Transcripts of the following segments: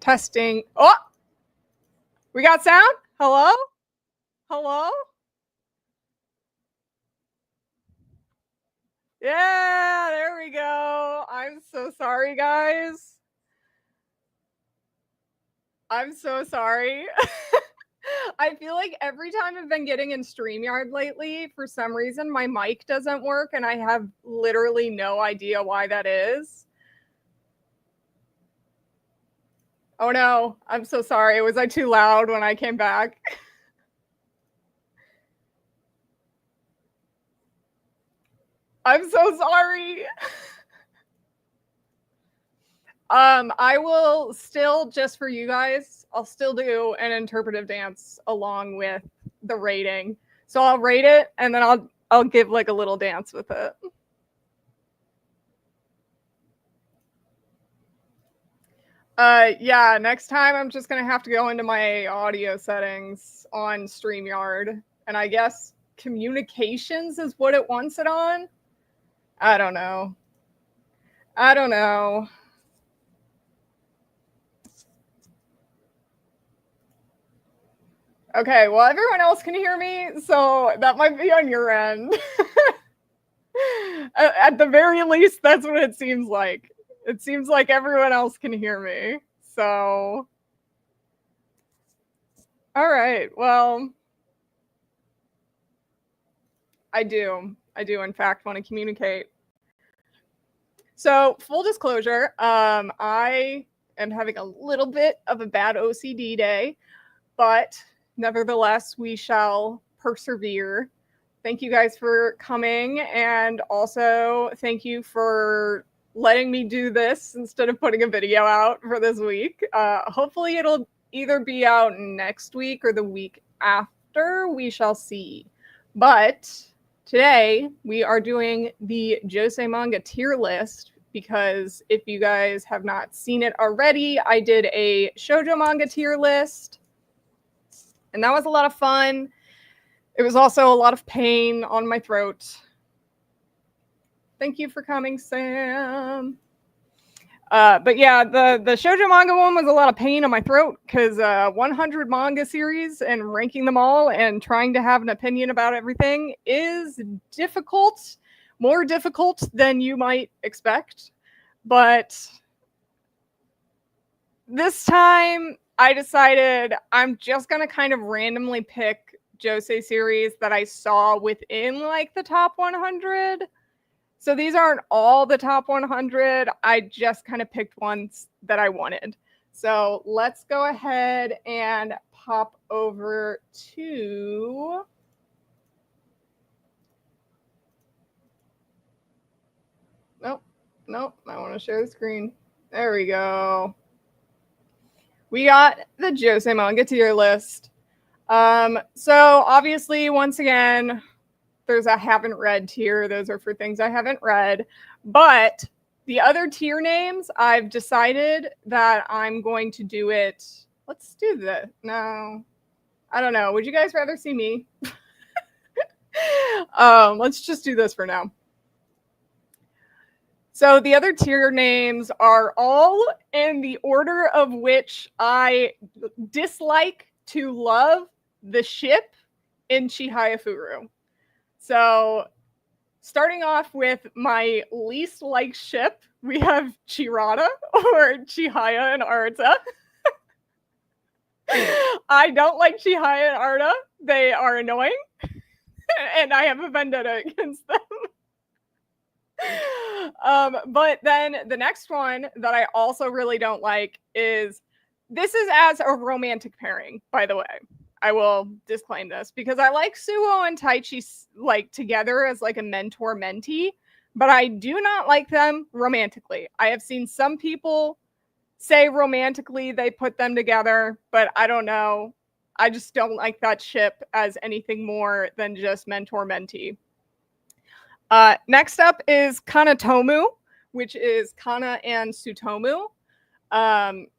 Testing. Oh, we got sound? Hello? Hello? Yeah, there we go. I'm so sorry, guys. I'm so sorry. I feel like every time I've been getting in StreamYard lately, for some reason, my mic doesn't work, and I have literally no idea why that is. Oh no, I'm so sorry. Was I too loud when I came back? I'm so sorry. I will still, just for you guys, I'll still do an interpretive dance along with the rating. So I'll rate it, and then I'll give like a little dance with it. Yeah, next time I'm just gonna have to go into my audio settings on StreamYard, and I guess communications is what it wants it on. I don't know. Okay, well, everyone else can hear me, so that might be on your end. At the very least, that's what it seems like. It seems like everyone else can hear me. So, all right. Well, I do, in fact, want to communicate. So, full disclosure, I am having a little bit of a bad OCD day, but nevertheless, we shall persevere. Thank you guys for coming, and also thank you for letting me do this instead of putting a video out for this week. Hopefully it'll either be out next week or the week after. We shall see. But today we are doing the Josei Manga tier list, because if you guys have not seen it already, I did a shoujo manga tier list, and that was a lot of fun. It was also a lot of pain on my throat. Thank you for coming, Sam. But yeah, the shoujo manga one was a lot of pain on my throat, because 100 manga series and ranking them all and trying to have an opinion about everything is difficult, more difficult than you might expect. But this time I decided I'm just going to kind of randomly pick Josei series that I saw within like the top 100. So these aren't all the top 100. I just kind of picked ones that I wanted. So let's go ahead and pop over to... Nope, I want to share the screen. There we go. We got the Josei Manga tier list. So obviously, once again, there's a haven't read tier. Those are for things I haven't read. But the other tier names, I've decided that I'm going to do it. Let's do this. No, I don't know. Would you guys rather see me? Let's just do this for now. So the other tier names are all in the order of which I dislike to love the ship in Chihayafuru. So starting off with my least liked ship, we have Chirata, or Chihaya and Arata. I don't like Chihaya and Arata. They are annoying, and I have a vendetta against them. But then the next one that I also really don't like is, this is as a romantic pairing, by the way. I will disclaim this, because I like Suo and Taichi like together as like a mentor-mentee, but I do not like them romantically. I have seen some people say romantically they put them together, but I don't know. I just don't like that ship as anything more than just mentor-mentee. Next up is Kanatomu, which is Kana and Tsutomu.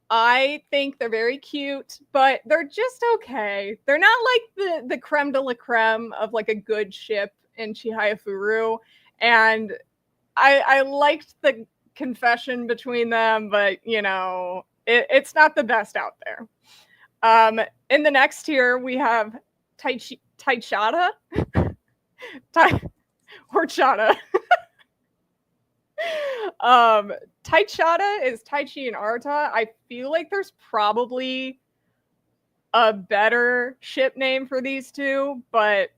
I think they're very cute, but they're just okay. They're not like the creme de la creme of like a good ship in Chihayafuru. And I liked the confession between them, but you know, It's not the best out there. In the next tier, we have Taichata. Horchata. Taichata is Taichi and Arata. I feel like there's probably a better ship name for these two, but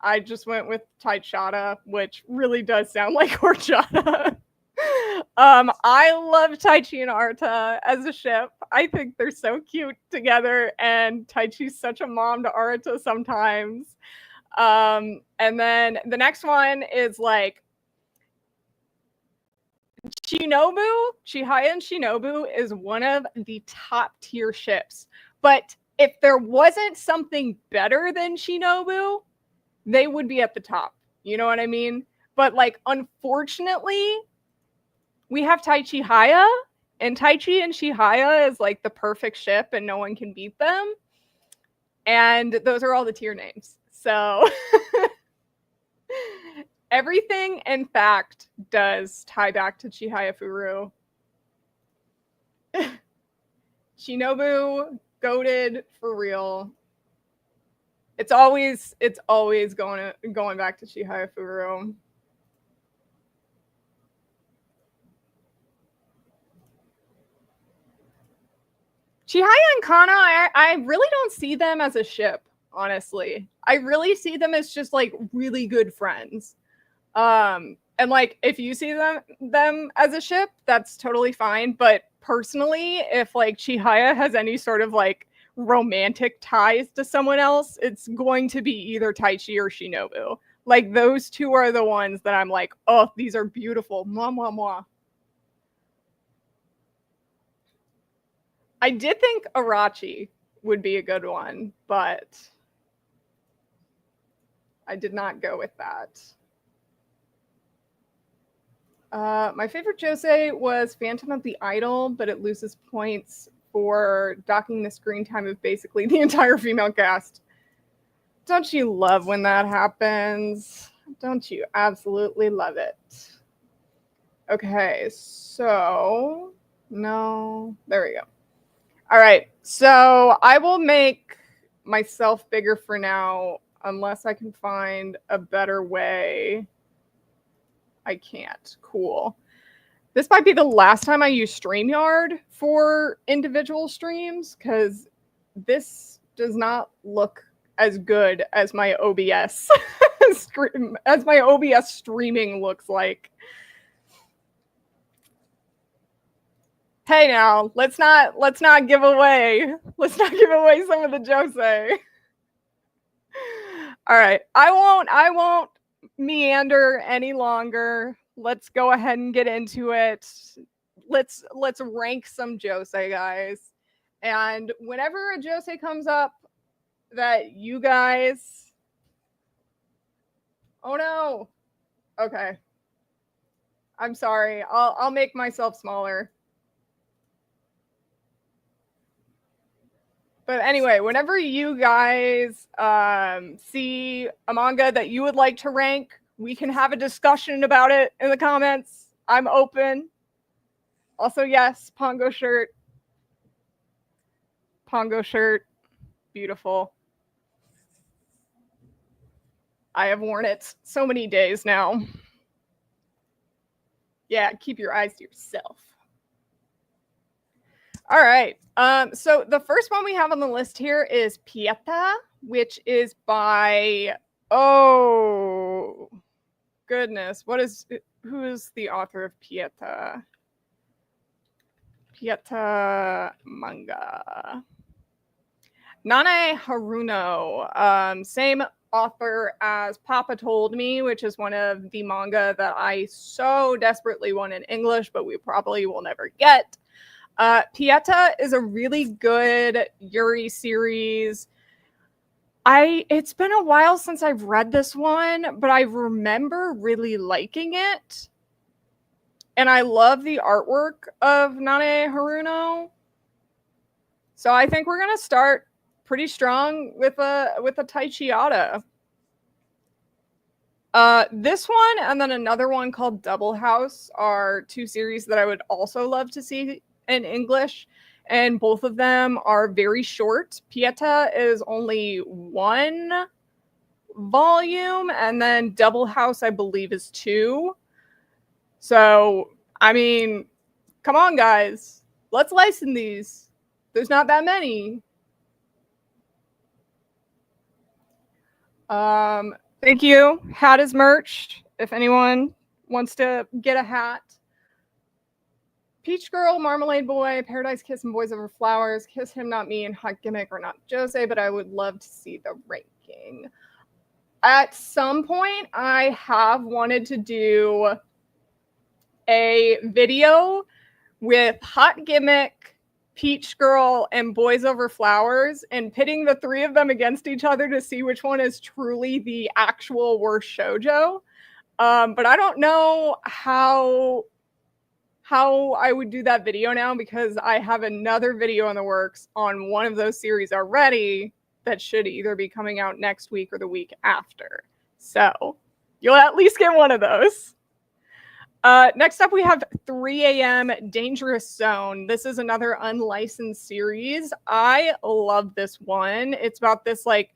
I just went with Taichata, which really does sound like Horchata. I love Taichi and Arata as a ship. I think they're so cute together, and Taichi's such a mom to Arata sometimes. And then the next one is like Shinobu. Chihaya and Shinobu is one of the top tier ships. But if there wasn't something better than Shinobu, they would be at the top. You know what I mean? But like, unfortunately, we have Chihaya, and Taichi and Chihaya is like the perfect ship, and no one can beat them. And those are all the tier names. So everything, in fact, does tie back to Chihayafuru. Shinobu, goated for real. It's always going back to Chihayafuru. Chihaya and Kana, I really don't see them as a ship, honestly. I really see them as just like really good friends. And like, if you see them as a ship, that's totally fine. But personally, if like Chihaya has any sort of like romantic ties to someone else, it's going to be either Taichi or Shinobu. Like, those two are the ones that I'm like, oh, these are beautiful. Mwah, mwah, mwah. I did think Arachi would be a good one, but I did not go with that. My favorite Josei was Phantom of the Idol, but it loses points for docking the screen time of basically the entire female cast. Don't you love when that happens? Don't you absolutely love it? Okay, so no, there we go. All right, so I will make myself bigger for now, unless I can find a better way. I can't. Cool. This might be the last time I use StreamYard for individual streams, because this does not look as good as my OBS as my OBS streaming looks like. Hey, now let's not give away some of the Josei. All right, I won't meander any longer. Let's go ahead and get into it. Let's rank some Josei, guys. And whenever a Josei comes up that you guys, oh no, okay, I'm sorry. I'll make myself smaller. But anyway, whenever you guys see a manga that you would like to rank, we can have a discussion about it in the comments. I'm open. Also, yes, Pongo shirt. Pongo shirt. Beautiful. I have worn it so many days now. Yeah, keep your eyes to yourself. All right. So the first one we have on the list here is Pieta, which is by, oh goodness, who is the author of Pieta? Pieta Manga. Nane Haruno, same author as Papa Told Me, which is one of the manga that I so desperately want in English, but we probably will never get. Pieta is a really good Yuri series. It's been a while since I've read this one, but I remember really liking it. And I love the artwork of Nane Haruno. So I think we're going to start pretty strong with a Taichiata. This one and then another one called Double House are two series that I would also love to see in English, and both of them are very short. Pieta is only 1 volume, and then Double House, I believe, is 2. So, I mean, come on, guys. Let's license these. There's not that many. Thank you. Hat is merch. If anyone wants to get a hat. Peach Girl, Marmalade Boy, Paradise Kiss, and Boys Over Flowers. Kiss Him, Not Me, and Hot Gimmick are not Josei, but I would love to see the ranking. At some point, I have wanted to do a video with Hot Gimmick, Peach Girl, and Boys Over Flowers, and pitting the 3 of them against each other to see which one is truly the actual worst shoujo. But I don't know how I would do that video now, because I have another video in the works on one of those series already that should either be coming out next week or the week after. So you'll at least get one of those. Next up, we have 3 a.m. Dangerous Zone. This is another unlicensed series. I love this one. It's about this like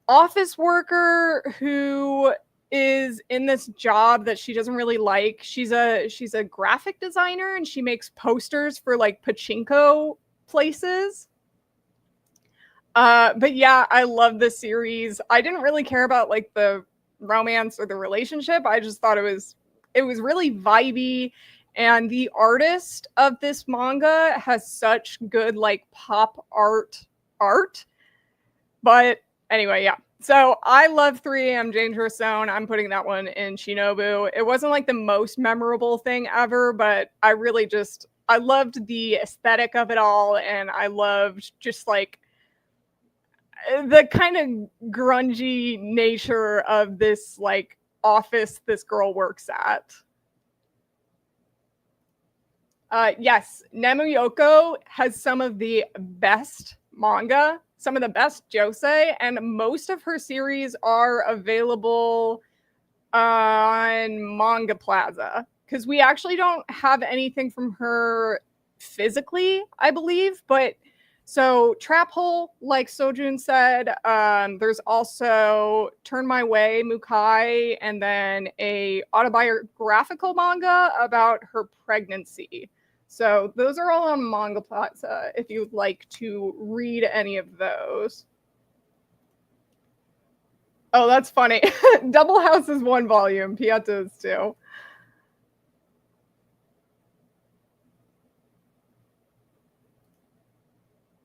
office worker who is in this job that she doesn't really like. She's a graphic designer, and she makes posters for like pachinko places. But yeah, I love this series. I didn't really care about like the romance or the relationship. I just thought it was really vibey, and the artist of this manga has such good like pop art. But anyway, yeah. So I love 3 a.m. Dangerous Zone. I'm putting that one in Shinobu. It wasn't like the most memorable thing ever, but I loved the aesthetic of it all, and I loved just like the kind of grungy nature of this like office this girl works at. Yes, Nemuyoko has some of the best manga, some of the best josei, and most of her series are available on Manga Plaza, because we actually don't have anything from her physically, I believe. But so Trap Hole, like Sojun said, there's also Turn My Way, Mukai, and then a autobiographical manga about her pregnancy. So those are all on Manga Plaza if you'd like to read any of those. Oh, that's funny. Double House is 1 volume. Pieta is 2.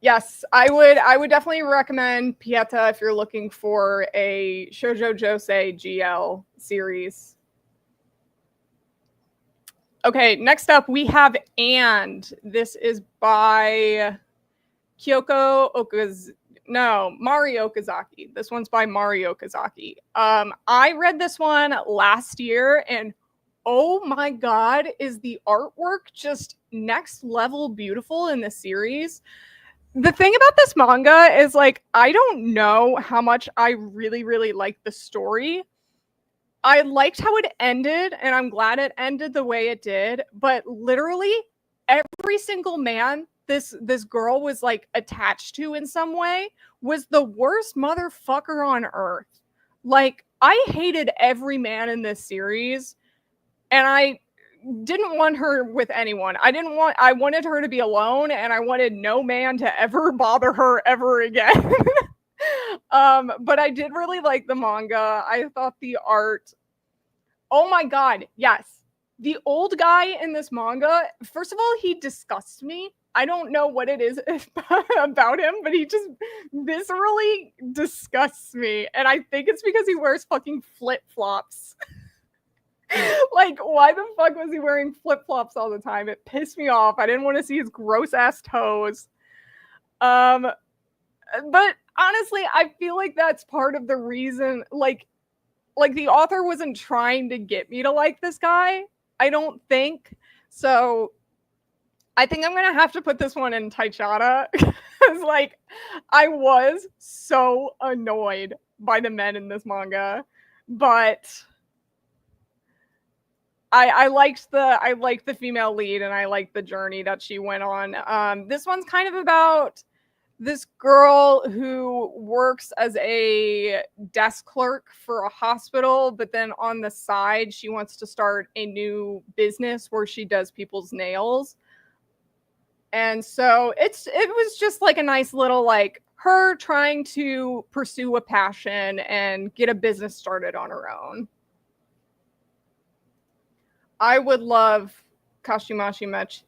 Yes, I would definitely recommend Pieta if you're looking for a Shoujo Josei GL series. Okay, next up we have And. This is by Mari Okazaki. This one's by Mari Okazaki. I read this one last year, and oh my god, is the artwork just next level beautiful in this series. The thing about this manga is, like, I don't know how much I really, really like the story. I liked how it ended, and I'm glad it ended the way it did, but literally every single man this girl was like attached to in some way was the worst motherfucker on earth. Like, I hated every man in this series, and I didn't want her with anyone. I wanted her to be alone, and I wanted no man to ever bother her ever again. But I did really like the manga. I thought the art, oh my god, yes. The old guy in this manga, first of all, he disgusts me. I don't know what it is about him, but he just viscerally disgusts me. And I think it's because he wears fucking flip-flops. Like, why the fuck was he wearing flip-flops all the time? It pissed me off. I didn't want to see his gross-ass toes. But honestly, I feel like that's part of the reason, like the author wasn't trying to get me to like this guy, I don't think. So I think I'm gonna have to put this one in Taichata, because like I was so annoyed by the men in this manga. But I liked the female lead, and I liked the journey that she went on. This one's kind of about this girl who works as a desk clerk for a hospital, but then on the side she wants to start a new business where she does people's nails. And so it was just like a nice little, like, her trying to pursue a passion and get a business started on her own. I would love Kashimashi Meshi.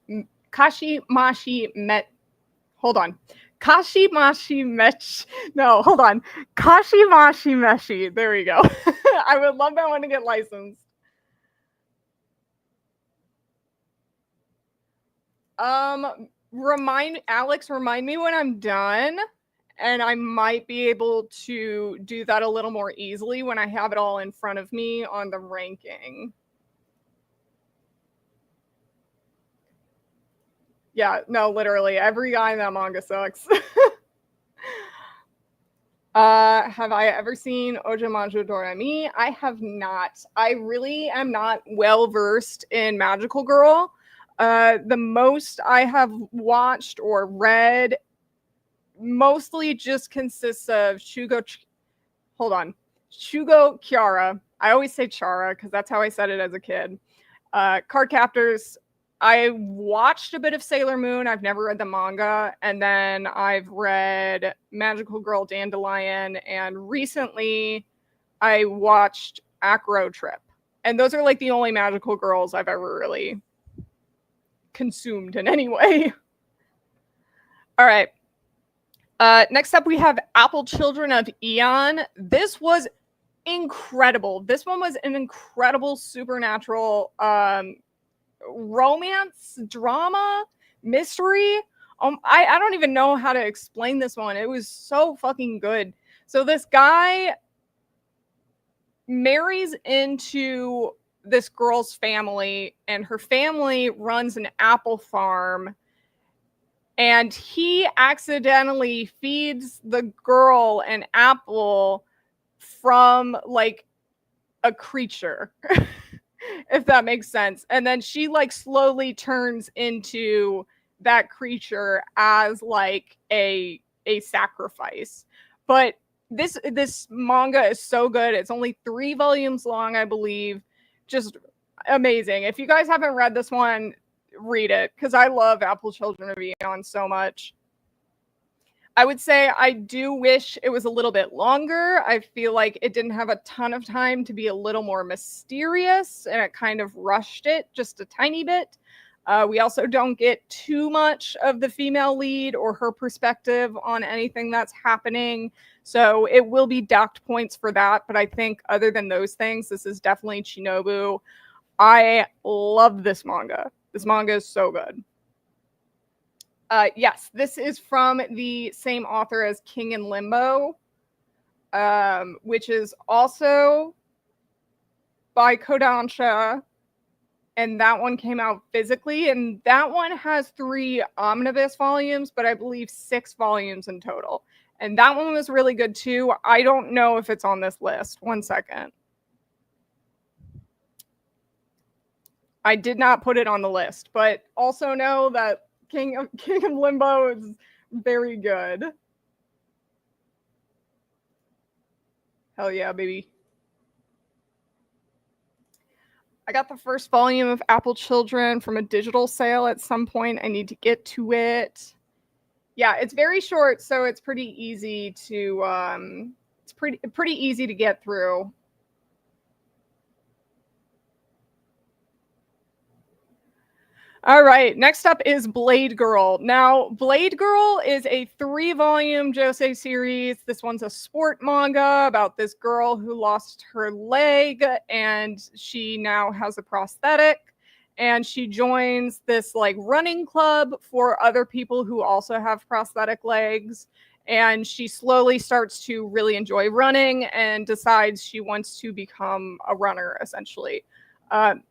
There we go. I would love that one to get licensed. Remind me when I'm done, and I might be able to do that a little more easily when I have it all in front of me on the ranking. Yeah, no, literally every guy in that manga sucks. Have I ever seen Ojamajo Doremi? I have not. I really am not well versed in Magical Girl. The most I have watched or read mostly just consists of Shugo Kiara. I always say Chara because that's how I said it as a kid. Card Captors. I watched a bit of Sailor Moon. I've never read the manga. And then I've read Magical Girl Dandelion. And recently I watched Acro Trip. And those are like the only magical girls I've ever really consumed in any way. All right. Next up, we have Apple Children of Eon. This was incredible. This one was an incredible supernatural romance, drama, mystery. I don't even know how to explain this one. It was so fucking good. So this guy marries into this girl's family, and her family runs an apple farm, and he accidentally feeds the girl an apple from like a creature. If that makes sense. And then she like slowly turns into that creature as like a sacrifice. But this manga is so good. It's only 3 volumes long, I believe. Just amazing. If you guys haven't read this one, read it, because I love Apple Children of Eon so much. I would say I do wish it was a little bit longer. I feel like it didn't have a ton of time to be a little more mysterious, and it kind of rushed it just a tiny bit. We also don't get too much of the female lead or her perspective on anything that's happening. So it will be docked points for that. But I think other than those things, this is definitely Shinobu. I love this manga. This manga is so good. Yes, this is from the same author as King in Limbo, which is also by Kodansha, and that one came out physically, and that one has 3 omnibus volumes, but I believe 6 volumes in total. And that one was really good too. I don't know if it's on this list. One second. I did not put it on the list, but also know that King of Limbo is very good. Hell yeah, baby. I got the first volume of Apple Children from a digital sale at some point. I need to get to it. Yeah, it's very short, so it's pretty easy to pretty easy to get through. All right, next up is Blade Girl. Now, Blade Girl is a 3-volume Josei series. This one's a sport manga about this girl who lost her leg, and she now has a prosthetic. And she joins this like running club for other people who also have prosthetic legs. And she slowly starts to really enjoy running and decides she wants to become a runner, essentially.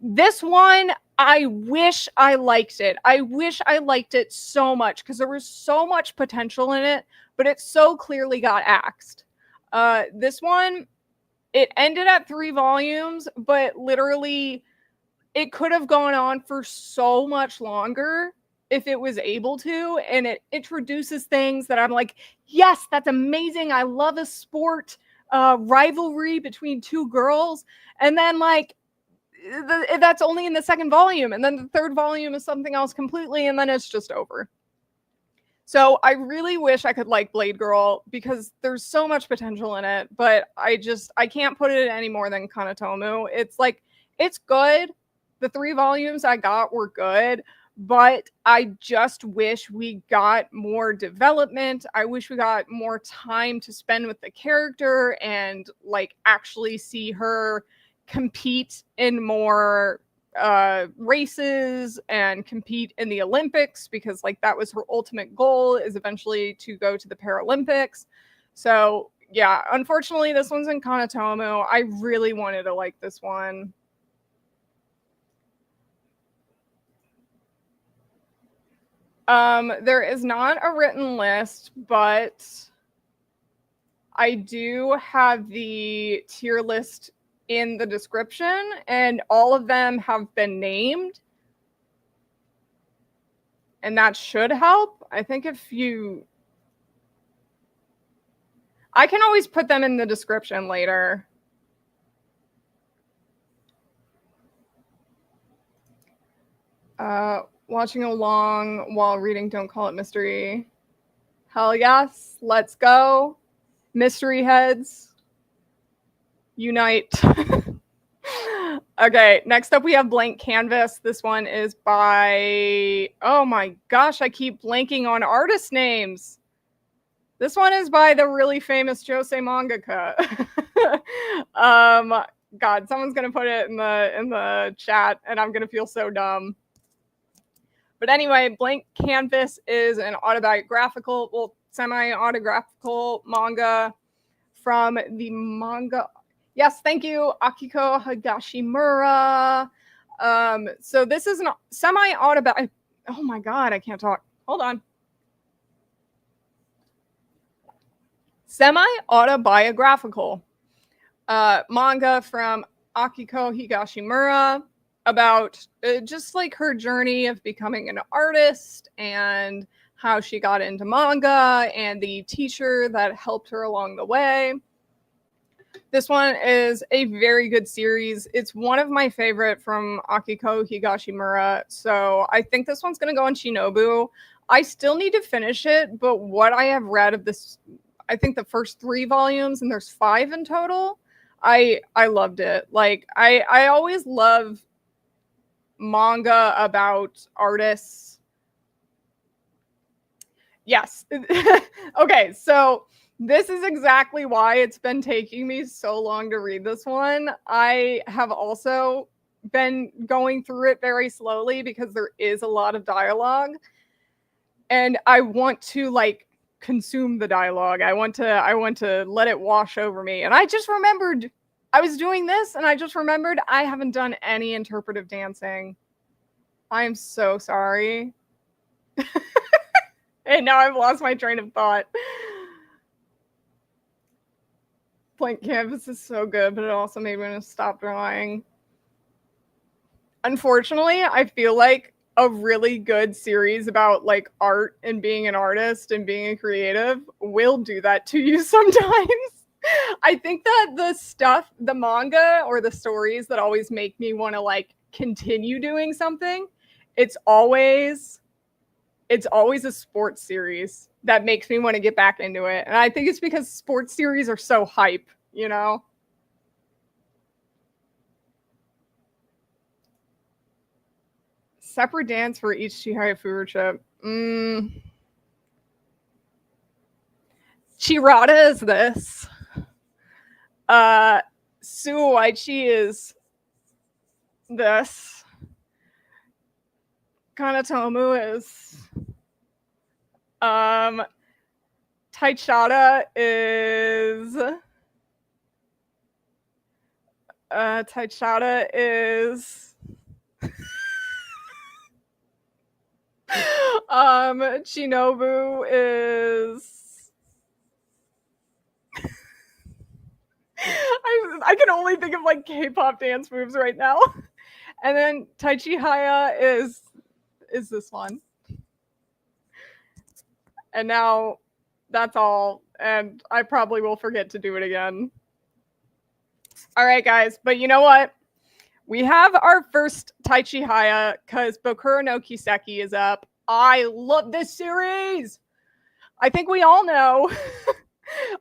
This one, I wish I liked it. I wish I liked it so much because there was so much potential in it, but it so clearly got axed. This one, it ended at 3 volumes, but literally it could have gone on for so much longer if it was able to, and it introduces things that I'm like, yes, that's amazing. I love a sport rivalry between two girls, and then like that's only in the second volume, and then the third volume is something else completely, and then it's just over. So I really wish I could like Blade Girl because there's so much potential in it, but I can't put it any more than Kanatomu. It's like, it's good. The 3 volumes I got were good, but I just wish we got more development. I wish we got more time to spend with the character and like actually see her compete in more races and compete in the Olympics, because like that was her ultimate goal, is eventually to go to the Paralympics. So yeah, unfortunately this one's in Kanatomu. I really wanted to like this one. There is not a written list, but I do have the tier list in the description, and all of them have been named. And that should help. I think I can always put them in the description later. Watching along while reading Don't Call It Mystery. Hell yes, let's go. Mystery heads, unite. Okay, next up we have Blank Canvas. This one is by, oh my gosh, I keep blanking on artist names. This one is by the really famous Josei Mangaka. God, someone's gonna put it in the chat, and I'm gonna feel so dumb. But anyway, Blank Canvas is an autobiographical, well, semi-autographical manga from the manga. Yes, thank you, Akiko Higashimura. So this is an semi-autobiographical. Oh my God, I can't talk. Hold on. Semi-autobiographical manga from Akiko Higashimura about just like her journey of becoming an artist and how she got into manga and the teacher that helped her along the way. This one is a very good series. It's one of my favorite from Akiko Higashimura. So I think this one's going to go on Shinobu. I still need to finish it, but what I have read of this, I think the first 3 volumes, and there's 5 in total, I loved it. Like I always love manga about artists. Yes. Okay, so this is exactly why it's been taking me so long to read this one. I have also been going through it very slowly because there is a lot of dialogue, and I want to like consume the dialogue. I want to let it wash over me. And I just remembered I was doing this, and I just remembered I haven't done any interpretive dancing. I am so sorry. And now I've lost my train of thought. Blank Canvas is so good, but it also made me want to stop drawing. Unfortunately, I feel like a really good series about like art and being an artist and being a creative will do that to you sometimes. I think that the manga or the stories that always make me want to like continue doing something, it's always a sports series that makes me want to get back into it. And I think it's because sports series are so hype, you know? Separate dance for each Chihayafuru chip. Chirata is this. Suwaichi is this. Kanatomu is Taichata is Shinobu is I can only think of like K-pop dance moves right now. And then Chihaya is this one. And now that's all. And I probably will forget to do it again. All right, guys. But you know what? We have our first Chihaya because Bokura no Kiseki is up. I love this series. I think we all know.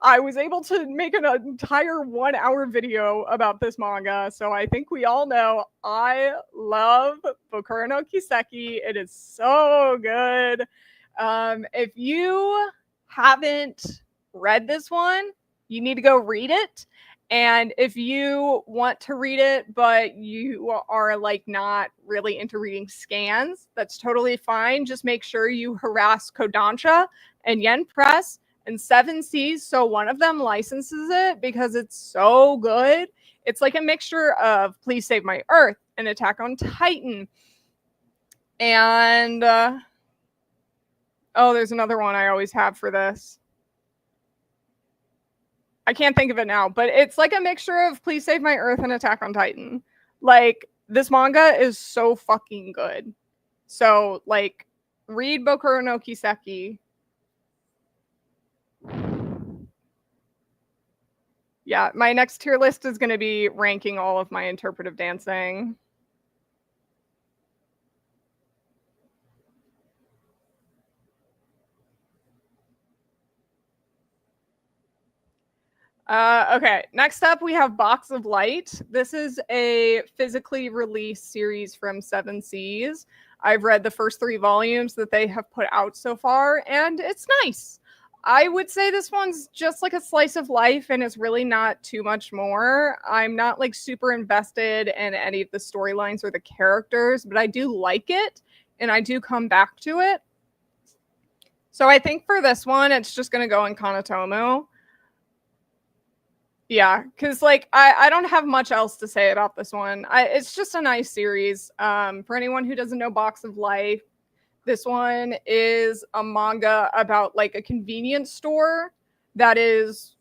I was able to make an entire 1 hour video about this manga. So I think we all know I love Bokura no Kiseki. It is so good. If you haven't read this one, you need to go read it. And if you want to read it, but you are like not really into reading scans, that's totally fine. Just make sure you harass Kodansha and Yen Press and 7 Seas, so one of them licenses it because it's so good. It's like a mixture of Please Save My Earth and Attack on Titan. And oh, there's another one I always have for this. I can't think of it now, but it's like a mixture of Please Save My Earth and Attack on Titan. Like, this manga is so fucking good. So, like, read Bokura no Kiseki. Yeah, my next tier list is going to be ranking all of my interpretive dancing. Okay, next up we have Box of Light. This is a physically released series from 7 Seas. I've read the first 3 volumes that they have put out so far, and it's nice. I would say this one's just like a slice of life, and it's really not too much more. I'm not like super invested in any of the storylines or the characters, but I do like it, and I do come back to it. So I think for this one, it's just going to go in Kanatomo. Yeah, because like I don't have much else to say about this one. It's just a nice series. For anyone who doesn't know Box of Life, this one is a manga about like a convenience store that is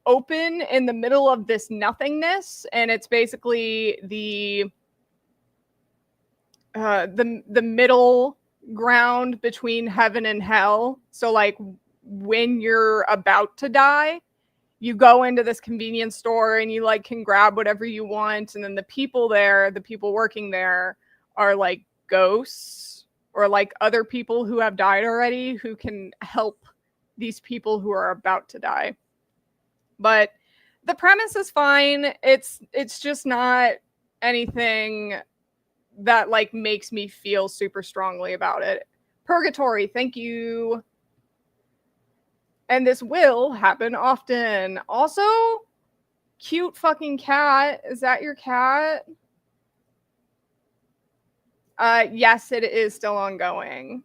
open in the middle of this nothingness, and it's basically the middle ground between heaven and hell. So like when you're about to die, you go into this convenience store and you like can grab whatever you want, and then the people there, the people working there, are like ghosts or like other people who have died already who can help these people who are about to die. But the premise is fine. It's just not anything that like makes me feel super strongly about it. Purgatory, thank you. And this will happen often. Also, cute fucking cat. Is that your cat? Yes, it is still ongoing.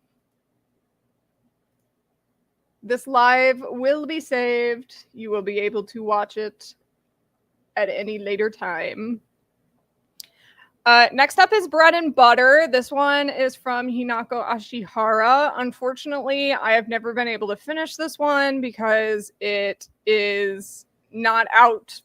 This live will be saved. You will be able to watch it at any later time. Next up is Bread and Butter. This one is from Hinako Ashihara. Unfortunately, I have never been able to finish this one because it is not out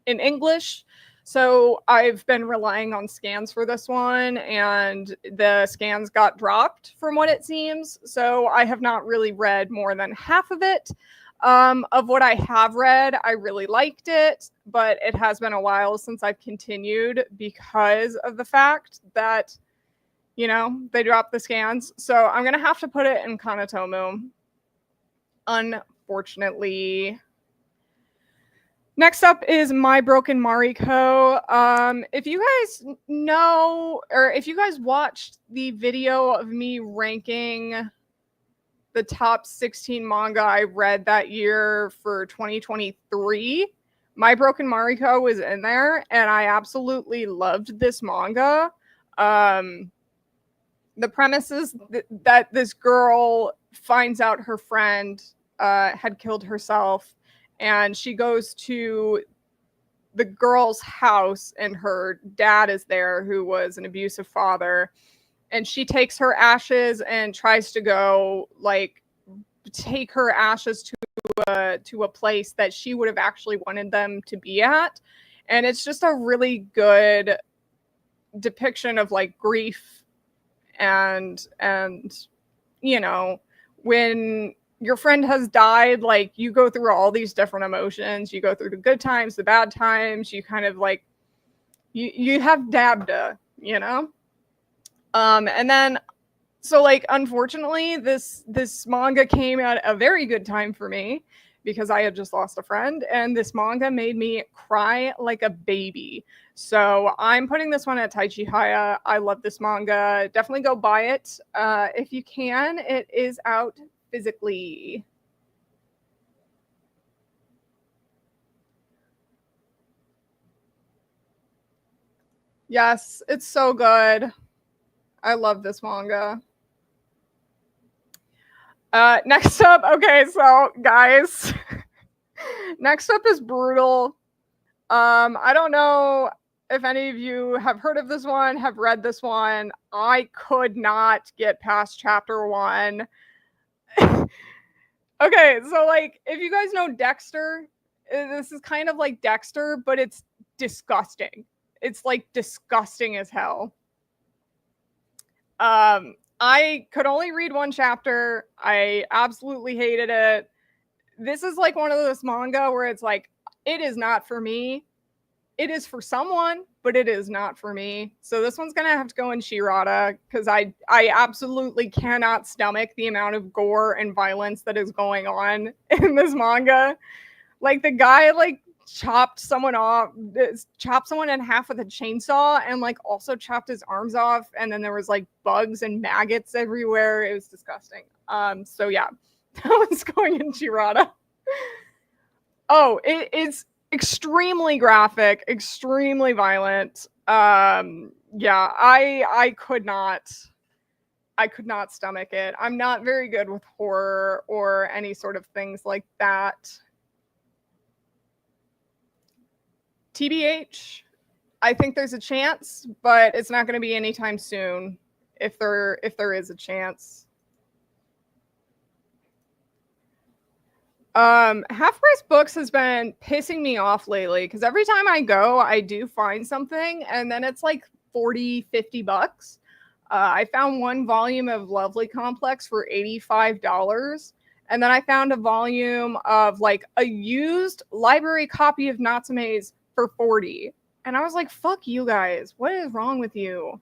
in English. So I've been relying on scans for this one, and the scans got dropped from what it seems. So I have not really read more than half of it. Of what I have read, I really liked it, but it has been a while since I've continued because of the fact that, you know, they dropped the scans. So I'm going to have to put it in Kanatomo, unfortunately. Next up is My Broken Mariko. If you guys know, or if you guys watched the video of me ranking the top 16 manga I read that year for 2023, My Broken Mariko was in there, and I absolutely loved this manga. The premise is that this girl finds out her friend had killed herself, and she goes to the girl's house, and her dad is there, who was an abusive father. And she takes her ashes and tries to go like take her ashes to a place that she would have actually wanted them to be at. And it's just a really good depiction of like grief and you know, when your friend has died, like you go through all these different emotions. You go through the good times, the bad times. You kind of like you have dabda, you know. And then so like unfortunately this manga came at a very good time for me because I had just lost a friend, and this manga made me cry like a baby. So I'm putting this one at Taichihaya. I love this manga. Definitely go buy it if you can. It is out physically. Yes, it's so good. I love this manga. Next up, okay, so guys, next up is Brutal. I don't know if any of you have heard of this one, have read this one. I could not get past chapter 1. Okay, so like if you guys know Dexter, this is kind of like Dexter, but it's disgusting. It's like disgusting as hell. I could only read 1 chapter. I absolutely hated it. This is like one of those manga where it's like, it is not for me. It is for someone, but it is not for me. So this one's gonna have to go in Shirata because I absolutely cannot stomach the amount of gore and violence that is going on in this manga. Like the guy like chopped someone in half with a chainsaw and like also chopped his arms off, and then there was like bugs and maggots everywhere. It was disgusting. So yeah, that one's going in Shirata. Oh, it's extremely graphic, extremely violent. Yeah, I could not stomach it. I'm not very good with horror or any sort of things like that. TBH, I think there's a chance, but it's not going to be anytime soon. If there is a chance. Half Price Books has been pissing me off lately because every time I go, I do find something and then it's like $40-$50. I found 1 volume of Lovely Complex for $85. And then I found a volume of like a used library copy of Natsume's for $40. And I was like, fuck you guys. What is wrong with you?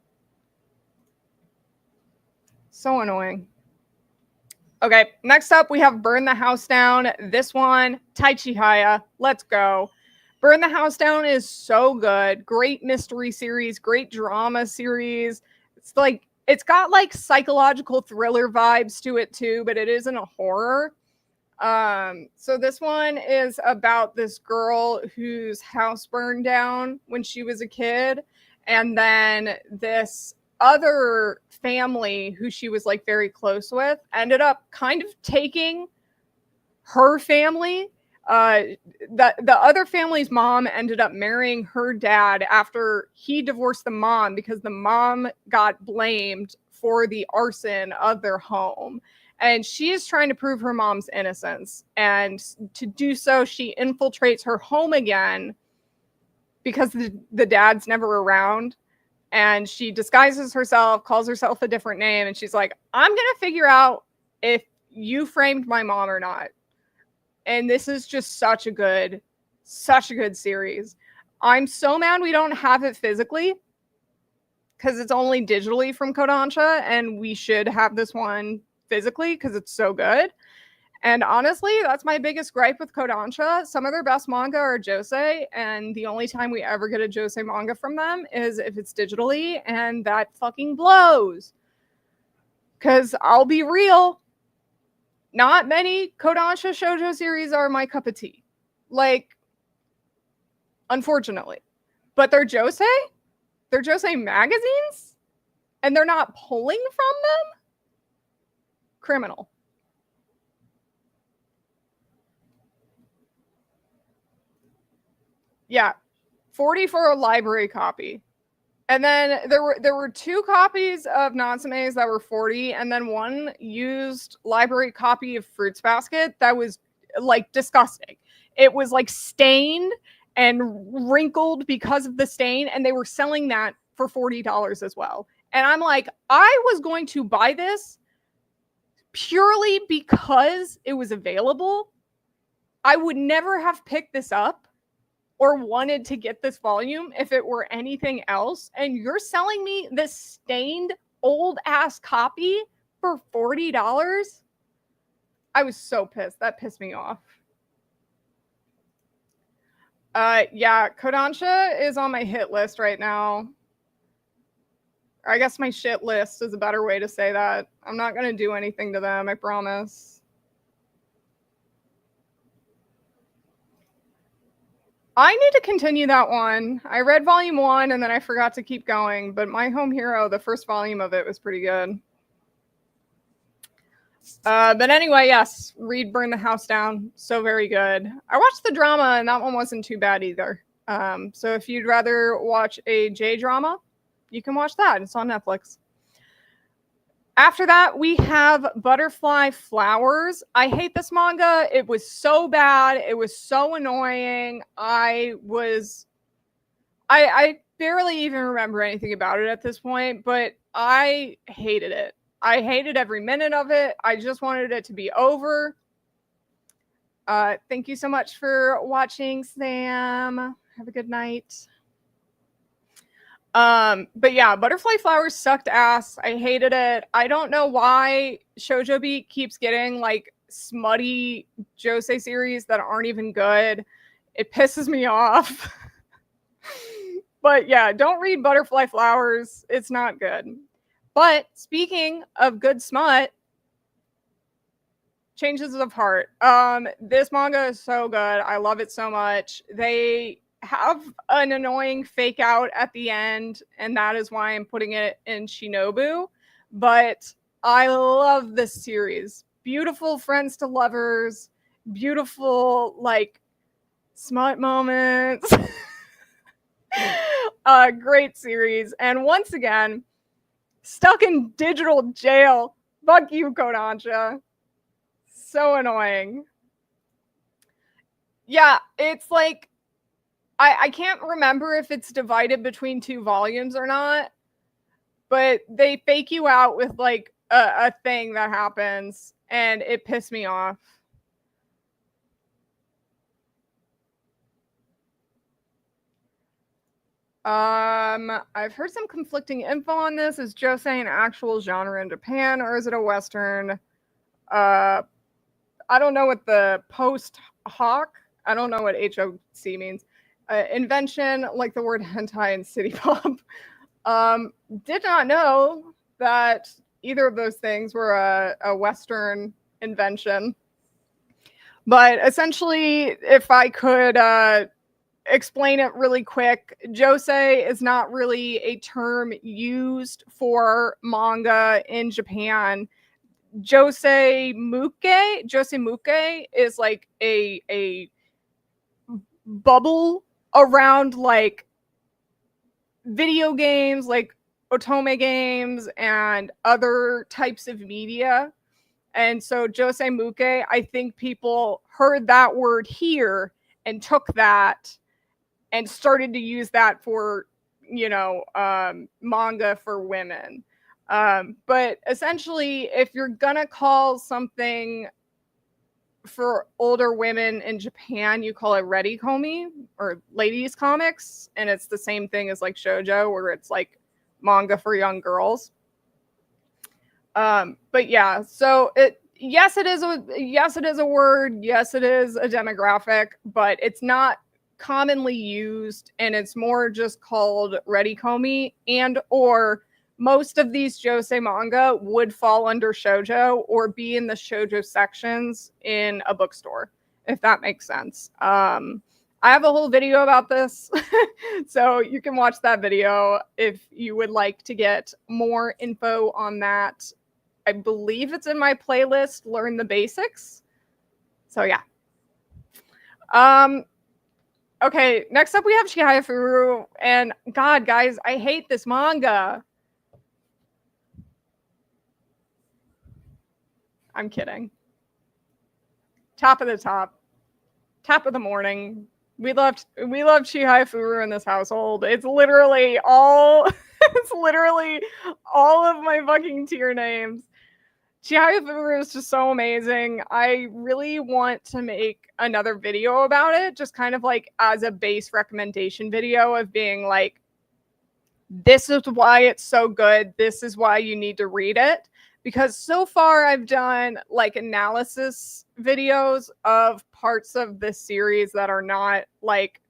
So annoying. Okay, next up we have Burn the House Down. This one, Taichihaya. Let's go. Burn the House Down is so good. Great mystery series, great drama series. It's like it's got like psychological thriller vibes to it too, but it isn't a horror. So this one is about this girl whose house burned down when she was a kid, and then this other family who she was like very close with ended up kind of taking her family. The other family's mom ended up marrying her dad after he divorced the mom because the mom got blamed for the arson of their home. And she is trying to prove her mom's innocence. And to do so, she infiltrates her home again because the dad's never around. And she disguises herself, calls herself a different name. And she's like, I'm going to figure out if you framed my mom or not. And this is just such a good series. I'm so mad we don't have it physically because it's only digitally from Kodansha. And we should have this one physically because it's so good. And honestly, that's my biggest gripe with Kodansha. Some of their best manga are Josei, and the only time we ever get a Josei manga from them is if it's digitally, and that fucking blows. Because I'll be real, not many Kodansha shoujo series are my cup of tea. Like, unfortunately. But they're Josei magazines, and they're not pulling from them? Criminal. Yeah, 40 for a library copy. And then there were 2 copies of Natsume's that were 40, and then 1 used library copy of Fruits Basket that was like disgusting. It was like stained and wrinkled because of the stain, and they were selling that for $40 as well. And I'm like, I was going to buy this purely because it was available. I would never have picked this up or wanted to get this volume if it were anything else. And you're selling me this stained old ass copy for $40? I was so pissed. That pissed me off. Yeah, Kodansha is on my hit list right now. Or I guess my shit list is a better way to say that. I'm not going to do anything to them, I promise. I need to continue that one. I read volume 1 and then I forgot to keep going, but My Home Hero, the first volume of it was pretty good. But anyway, yes, read Burn the House Down. So very good. I watched the drama and that one wasn't too bad either. So if you'd rather watch a J drama, you can watch that. It's on Netflix. After that, we have Butterfly Flowers. I hate this manga. It was so bad. It was so annoying. I barely even remember anything about it at this point, but I hated it. I hated every minute of it. I just wanted it to be over. Thank you so much for watching, Sam. Have a good night. But yeah, Butterfly Flowers sucked ass. I hated it. I don't know why Shoujo Beat keeps getting like smutty Josei series that aren't even good. It pisses me off. But yeah, don't read Butterfly Flowers. It's not good. But speaking of good smut, Changes of Heart. This manga is so good. I love it so much. They have an annoying fake out at the end, and that is why I'm putting it in Shinobu. But I love this series. Beautiful friends to lovers, beautiful like smut moments. Great series. And once again, stuck in digital jail. Fuck you, Kodansha. So annoying. Yeah, it's like I can't remember if it's divided between 2 volumes or not, but they fake you out with like a thing that happens, and it pissed me off. I've heard some conflicting info on this. Is Josei an actual genre in Japan, or is it a Western? I don't know what the post-hoc, I don't know what HOC means. Invention, like the word hentai and city pop. Did not know that either of those things were a Western invention. But essentially, if I could explain it really quick, Josei is not really a term used for manga in Japan. Josei Muke is like a bubble around like video games, like otome games and other types of media. And so Josei Muke, I think people heard that word here and took that and started to use that for, manga for women. But essentially, if you're gonna call something for older women in Japan, you call it ready komi or ladies comics, and it's the same thing as like shoujo, where it's like manga for young girls. But yeah, so it is a word, yes it is a demographic, but it's not commonly used, and it's more just called ready komi, and or most of these Josei manga would fall under shoujo or be in the shoujo sections in a bookstore, if that makes sense. I have a whole video about this, so you can watch that video if you would like to get more info on that. I believe it's in my playlist, Learn the Basics. So yeah. Okay, next up we have Chihayafuru, and God, guys, I hate this manga. I'm kidding. Top of the top. Top of the morning. We love Chihayafuru in this household. It's literally all it's literally all of my fucking tier names. Chihayafuru is just so amazing. I really want to make another video about it, just kind of like as a base recommendation video of being like, this is why it's so good. This is why you need to read it. Because so far I've done like analysis videos of parts of this series that are not like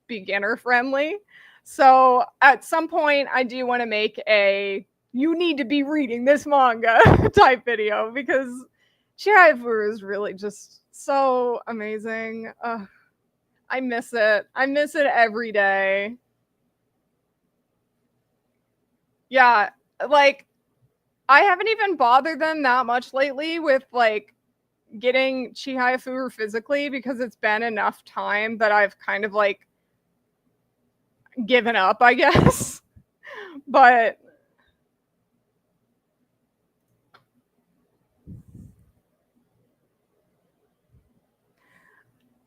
beginner friendly. So at some point I do want to make a you need to be reading this manga type video because Chihayafuru is really just so amazing. I miss it. I miss it every day. Yeah, like I haven't even bothered them that much lately with like getting Chihayafuru physically because it's been enough time that I've kind of like given up, I guess. But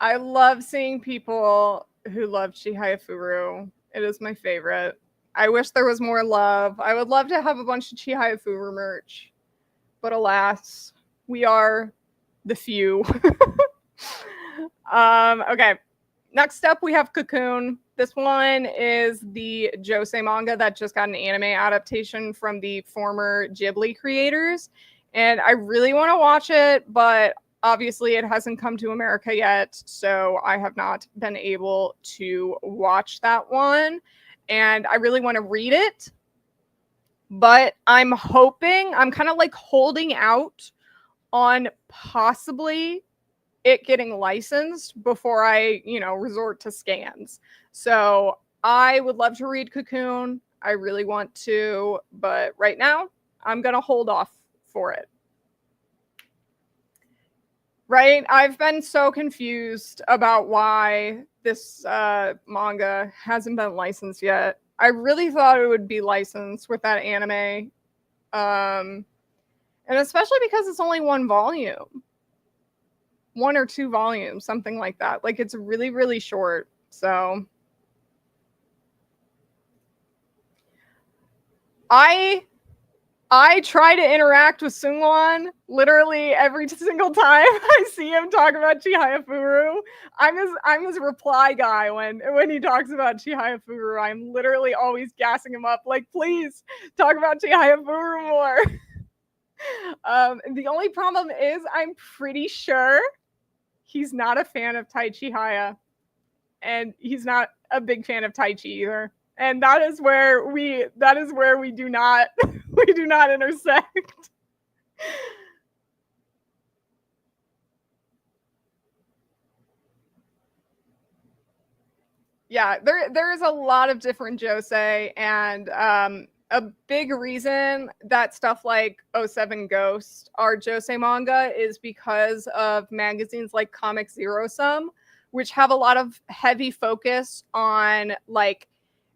I love seeing people who love Chihayafuru. It is my favorite. I wish there was more love. I would love to have a bunch of Chihayafuru merch. But alas, we are the few. Okay. Next up, we have Cocoon. This one is the Josei manga that just got an anime adaptation from the former Ghibli creators. And I really want to watch it, but obviously it hasn't come to America yet. So I have not been able to watch that one. And I really want to read it. But I'm hoping, I'm kind of like holding out on possibly it getting licensed before I, resort to scans. So I would love to read Cocoon. I really want to, but right now I'm going to hold off for it. Right? I've been so confused about why this manga hasn't been licensed yet. I really thought it would be licensed with that anime. And especially because it's only one volume. 1 or 2 volumes, something like that. Like it's really, really short. So I try to interact with Sungwon literally every single time I see him talk about Chihayafuru. I'm his reply guy when he talks about Chihayafuru. I'm literally always gassing him up, like, please talk about Chihayafuru more. The only problem is I'm pretty sure he's not a fan of Tai Chihaya, and he's not a big fan of Tai Chi either. And that is where we do not we do not intersect. Yeah, there is a lot of different Josei, and a big reason that stuff like 07 Ghost are Josei manga is because of magazines like Comic Zero Sum, which have a lot of heavy focus on like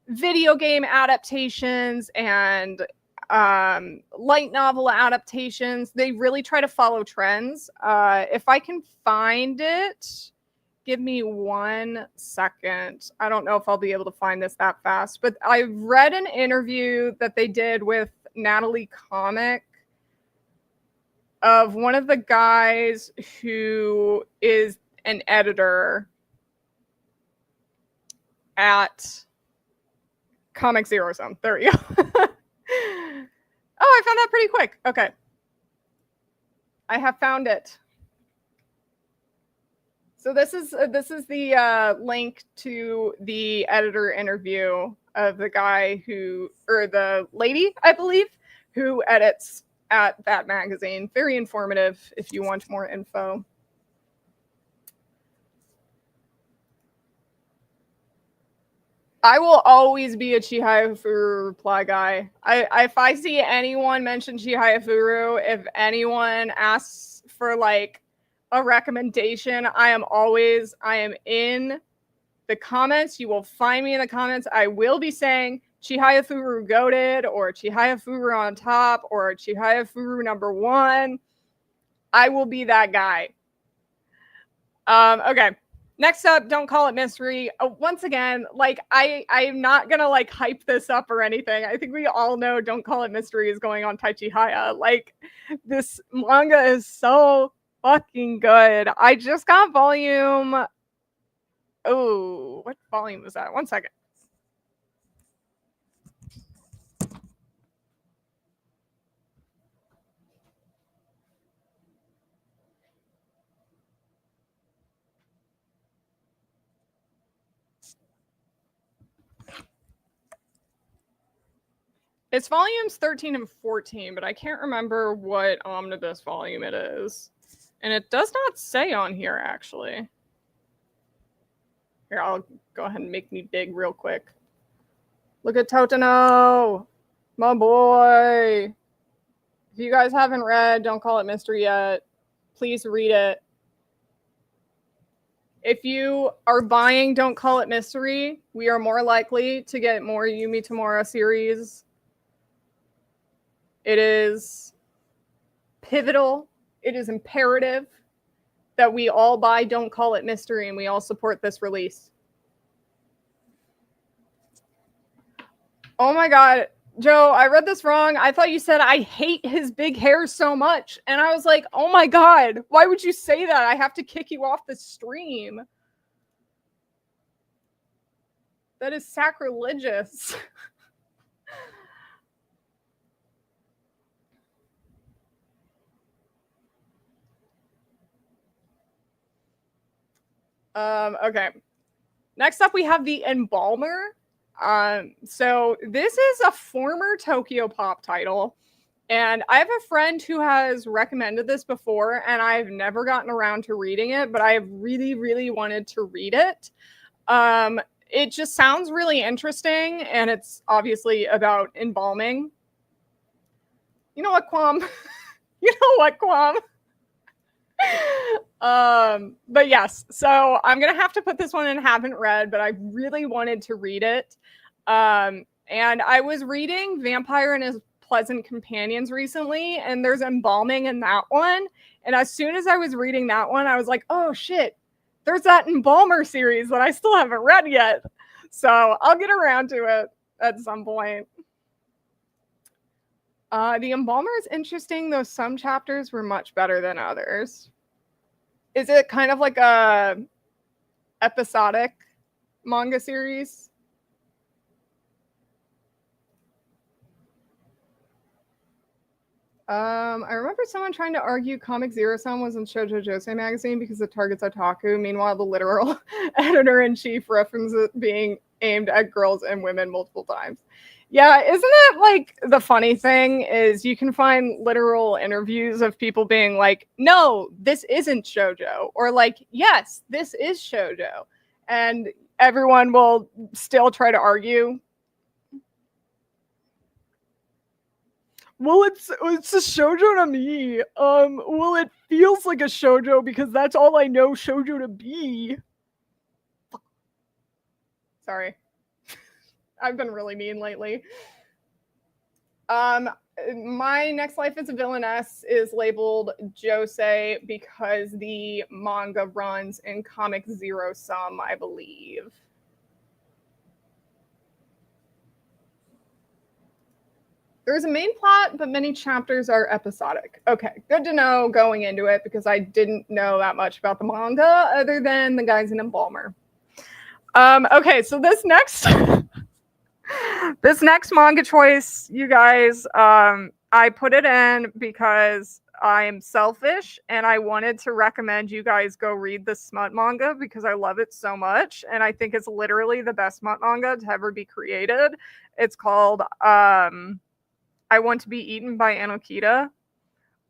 video game adaptations and light novel adaptations. They really try to follow trends. If I can find it, give me 1 second. I don't know if I'll be able to find this that fast, but I read an interview that they did with Natalie Comic of one of the guys who is an editor at Comic Zero Sum. There you go. Oh, I found that pretty quick. Okay. I have found it. So this is the link to the editor interview of the guy or the lady, I believe, who edits at that magazine. Very informative if you want more info. I will always be a Chihayafuru reply guy. If I see anyone mention Chihayafuru, if anyone asks for like a recommendation, I am in the comments. You will find me in the comments. I will be saying Chihayafuru goated or Chihayafuru on top or Chihayafuru #1. I will be that guy. Okay. Next up, Don't Call It Mystery. Once again, like I'm not gonna like hype this up or anything. I think we all know Don't Call It Mystery is going on Taichihaya. Like this manga is so fucking good. I just got volume. Oh, what volume was that? 1 second. It's volumes 13 and 14, but I can't remember what omnibus volume it is. And it does not say on here, actually. Here, I'll go ahead and make me dig real quick. Look at Totino! My boy! If you guys haven't read Don't Call It Mystery yet, please read it. If you are buying Don't Call It Mystery, we are more likely to get more Yumi Tamura series. It is pivotal. It is imperative that we all buy Don't Call It Mystery and we all support this release. Oh my God, Joe, I read this wrong. I thought you said I hate his big hair so much. And I was like, oh my God, why would you say that? I have to kick you off the stream. That is sacrilegious. Okay. Next up, we have the Embalmer. So this is a former Tokyo Pop title. And I have a friend who has recommended this before, and I've never gotten around to reading it, but I have really, really wanted to read it. It just sounds really interesting, and it's obviously about embalming. You know what, Quam? You know what, Quam? But yes, so I'm gonna have to put this one in haven't read, but I really wanted to read it. And I was reading Vampire and His Pleasant Companions recently, and there's embalming in that one. And as soon as I was reading that one, I was like, oh shit, there's that Embalmer series that I still haven't read yet. So I'll get around to it at some point. The Embalmer is interesting, though some chapters were much better than others. Is it kind of like a episodic manga series? I remember someone trying to argue Comic Zero-Sum was in Shoujo Josei magazine because it targets otaku. Meanwhile, the literal editor-in-chief references it being aimed at girls and women multiple times. Yeah, isn't that like the funny thing is you can find literal interviews of people being like, no, this isn't shoujo, or like, yes, this is shoujo. And everyone will still try to argue. Well, it's a shoujo to me. Well, it feels like a shoujo because that's all I know shoujo to be. Sorry. I've been really mean lately. My Next Life as a Villainess is labeled Josei because the manga runs in Comic Zero-Sum, I believe. There's a main plot, but many chapters are episodic. Okay, good to know going into it because I didn't know that much about the manga other than the guys in Embalmer. Okay, so this next this next manga choice, you guys, I put it in because I am selfish and I wanted to recommend you guys go read the smut manga because I love it so much and I think it's literally the best smut manga to ever be created. It's called I Want to Be Eaten by Anokita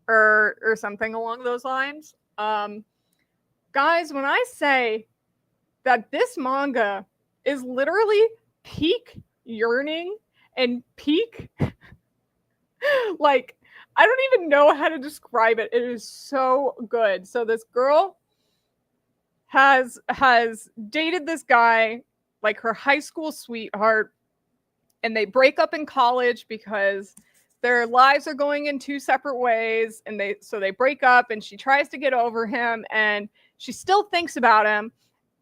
or something along those lines. Guys, when I say that this manga is literally peak yearning and peak like I don't even know how to describe it. It is so good. So this girl has dated this guy, like her high school sweetheart, and they break up in college because their lives are going in two separate ways, and they break up, and she tries to get over him, and she still thinks about him.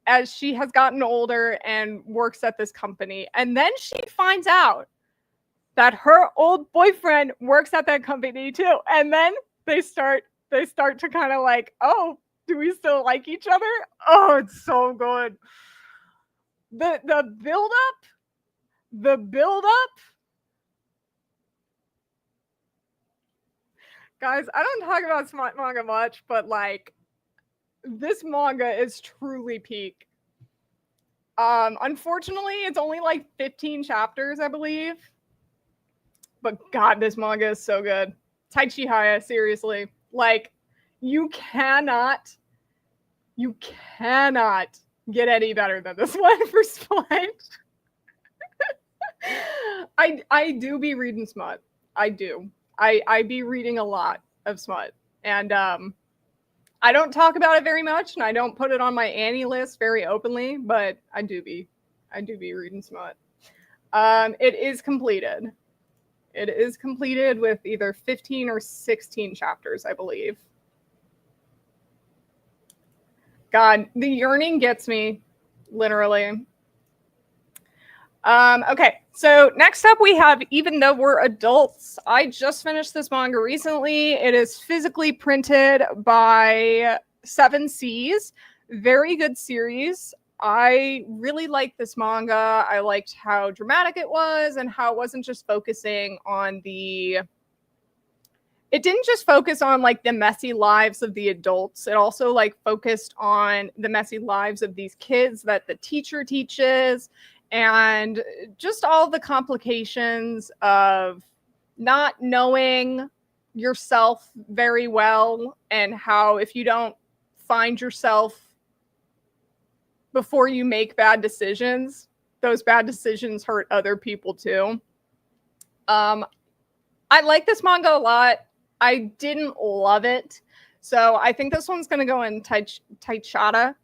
as she has gotten older and works at this company. And then she finds out that her old boyfriend works at that company too. And then they start to kind of like, oh, do we still like each other? Oh, it's so good. The build up. Guys, I don't talk about smart manga much, but like this manga is truly peak. Unfortunately, it's only like 15 chapters, I believe. But God, this manga is so good. Tai Chihaya, seriously. Like, you cannot get any better than this one for smut. I do be reading smut. I do. I be reading a lot of smut. And I don't talk about it very much, and I don't put it on my Annie list very openly, but I do be reading smut. It is completed. It is completed with either 15 or 16 chapters, I believe. God, the yearning gets me, literally. Okay, so next up we have Even Though We're Adults. I just finished this manga recently. It is physically printed by 7 Seas. Very good series. I really liked this manga. I liked how dramatic it was and how it wasn't just focusing on it didn't just focus on like the messy lives of the adults. It also like focused on the messy lives of these kids that the teacher teaches, and just all the complications of not knowing yourself very well, and how if you don't find yourself before you make bad decisions, those bad decisions hurt other people too. I like this manga a lot. I didn't love it. So I think this one's going to go in Taichata.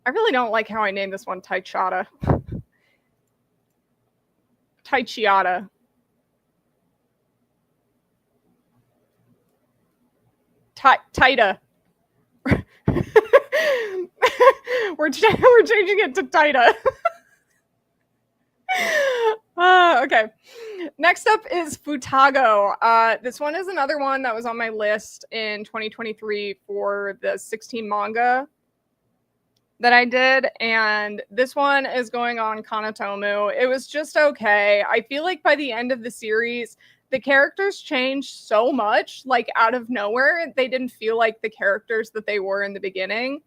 I really don't like how I named this one Taichata. Taichiata. Taita. we're changing it to Taita. Okay. Next up is Futago. This one is another one that was on my list in 2023 for the 16 manga that I did, and this one is going on Kanatomu. It was just okay. I feel like by the end of the series, the characters changed so much, like out of nowhere. They didn't feel like the characters that they were in the beginning.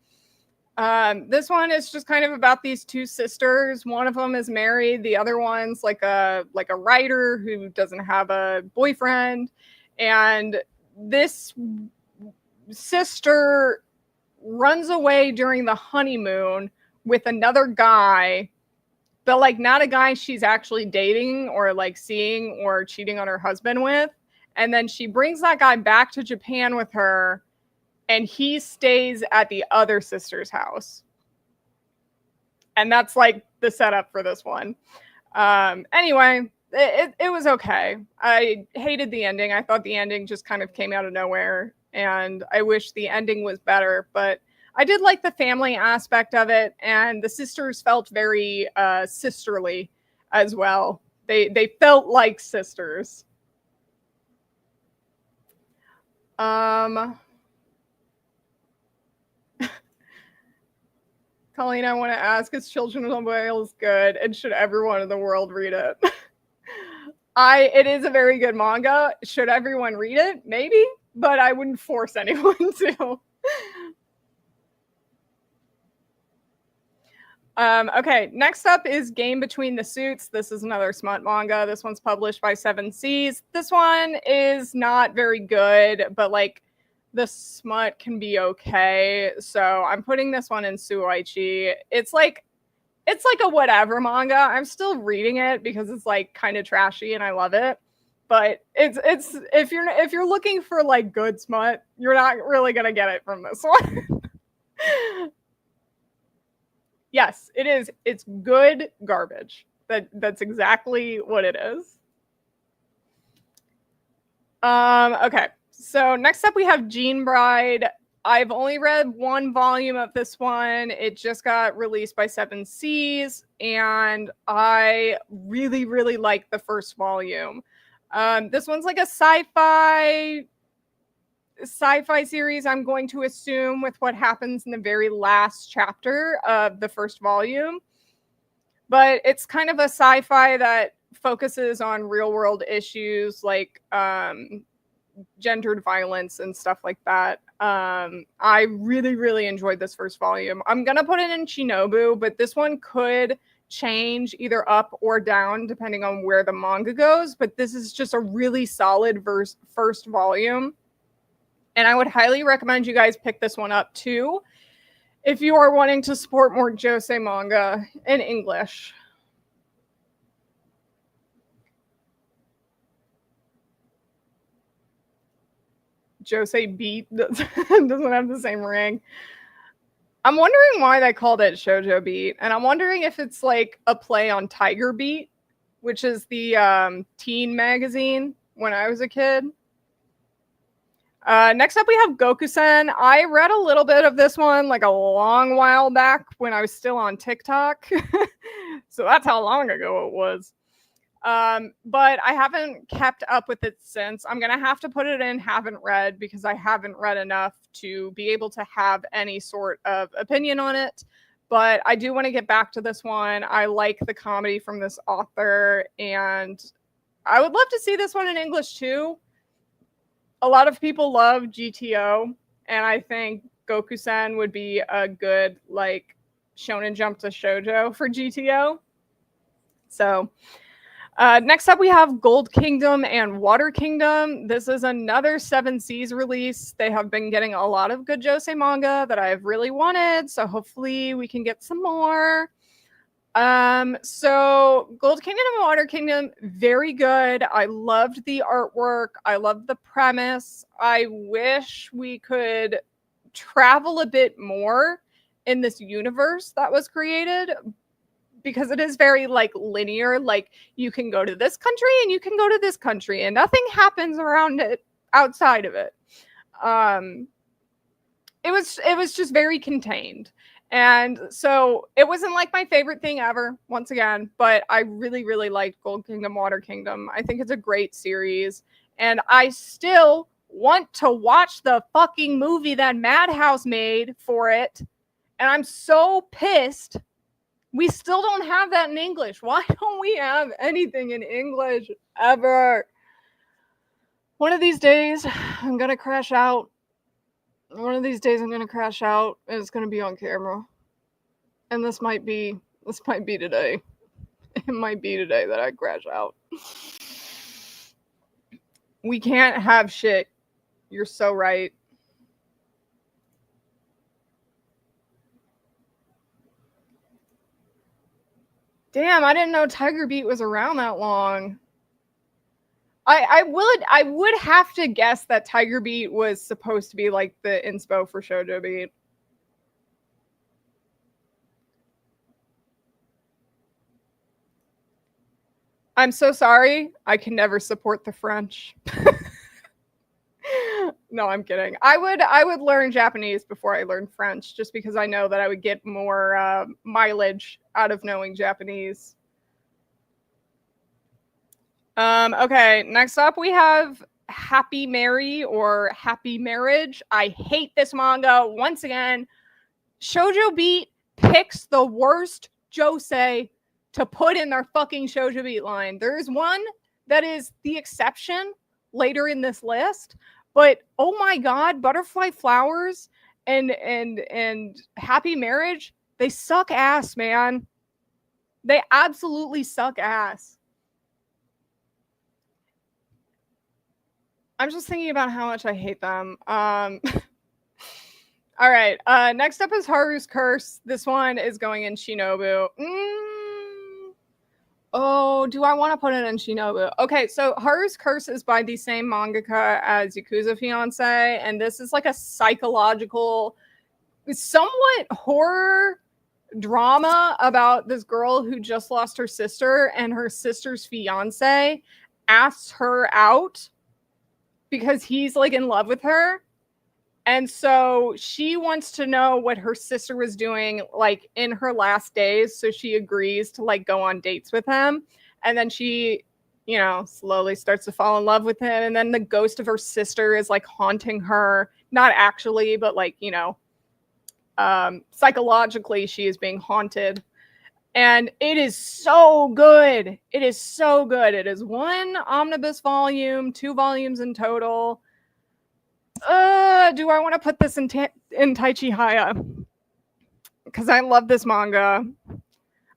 This one is just kind of about these 2 sisters. One of them is married. The other one's like a writer who doesn't have a boyfriend. And this sister runs away during the honeymoon with another guy, but like not a guy she's actually dating or like seeing or cheating on her husband with. And then she brings that guy back to Japan with her, and he stays at the other sister's house. And that's like the setup for this one. Anyway, it was okay. I hated the ending. I thought the ending just kind of came out of nowhere, and I wish the ending was better, but I did like the family aspect of it, and the sisters felt very sisterly as well. They felt like sisters. Colleen, I want to ask, is Children of the Whales good, and should everyone in the world read it? It is a very good manga. Should everyone read it? Maybe, but I wouldn't force anyone to. Okay, next up is Game Between the Suits. This is another smut manga. This one's published by 7 Seas. This one is not very good, but like the smut can be okay. So I'm putting this one in Suichi. It's like a whatever manga. I'm still reading it because it's like kind of trashy and I love it. But it's if you're looking for like good smut, you're not really gonna get it from this one. Yes, it is. It's good garbage. That's exactly what it is. Okay. So next up we have Gene Bride. I've only read one volume of this one. It just got released by Seven Seas, and I really, really like the first volume. This one's like a sci-fi series, I'm going to assume, with what happens in the very last chapter of the first volume. But it's kind of a sci-fi that focuses on real world issues like gendered violence and stuff like that. I really, really enjoyed this first volume. I'm gonna put it in Shinobu, but this one could change either up or down depending on where the manga goes. But this is just a really solid first volume, and I would highly recommend you guys pick this one up too if you are wanting to support more Josei manga in English. Josei Beat doesn't have the same ring. I'm wondering why they called it Shoujo Beat, and I'm wondering if it's like a play on Tiger Beat, which is the teen magazine when I was a kid. Next up, we have Gokusen. I read a little bit of this one like a long while back when I was still on TikTok. So that's how long ago it was. But I haven't kept up with it since. I'm going to have to put it in haven't read because I haven't read enough to be able to have any sort of opinion on it. But I do want to get back to this one. I like the comedy from this author, and I would love to see this one in English too. A lot of people love GTO, and I think Gokusen would be a good like Shonen Jump to Shoujo for GTO. So next up, we have Gold Kingdom and Water Kingdom. This is another Seven Seas release. They have been getting a lot of good Josei manga that I've really wanted, so hopefully we can get some more. So Gold Kingdom and Water Kingdom, very good. I loved the artwork. I loved the premise. I wish we could travel a bit more in this universe that was created, because it is very like linear. Like you can go to this country and you can go to this country and nothing happens around it outside of it. It was just very contained. And so it wasn't like my favorite thing ever, once again, but I really, really liked Gold Kingdom, Water Kingdom. I think it's a great series. And I still want to watch the fucking movie that Madhouse made for it. And I'm so pissed. We still don't have that in English. Why don't we have anything in English ever? One of these days, I'm going to crash out. One of these days I'm going to crash out and it's going to be on camera. And this might be today. It might be today that I crash out. We can't have shit. You're so right. Damn, I didn't know Tiger Beat was around that long. I would have to guess that Tiger Beat was supposed to be like the inspo for Shoujo Beat. I'm so sorry. I can never support the French. No, I'm kidding. I would learn Japanese before I learned French, just because I know that I would get more mileage out of knowing Japanese. Okay, next up we have Happy Marry or Happy Marriage. I hate this manga. Once again, Shoujo Beat picks the worst Josei to put in their fucking Shoujo Beat line. There is one that is the exception later in this list, but oh my god, Butterfly Flowers and Happy Marriage, they suck ass, man. They absolutely suck ass. I'm just thinking about how much I hate them. All right. Next up is Haru's Curse. This one is going in Shinobu. Oh, do I want to put it in Shinobu? Okay, so Haru's Curse is by the same mangaka as Yakuza Fiancé, and this is like a psychological, somewhat horror drama about this girl who just lost her sister, and her sister's fiancé asks her out because he's like in love with her. And so she wants to know what her sister was doing like in her last days. So she agrees to like go on dates with him. And then she, you know, slowly starts to fall in love with him. And then the ghost of her sister is like haunting her. Not actually, but like, you know, psychologically, she is being haunted. And it is so good. It is so good. It is 1 omnibus volume, 2 volumes in total. Do I want to put this in Taichihaya? Because I love this manga.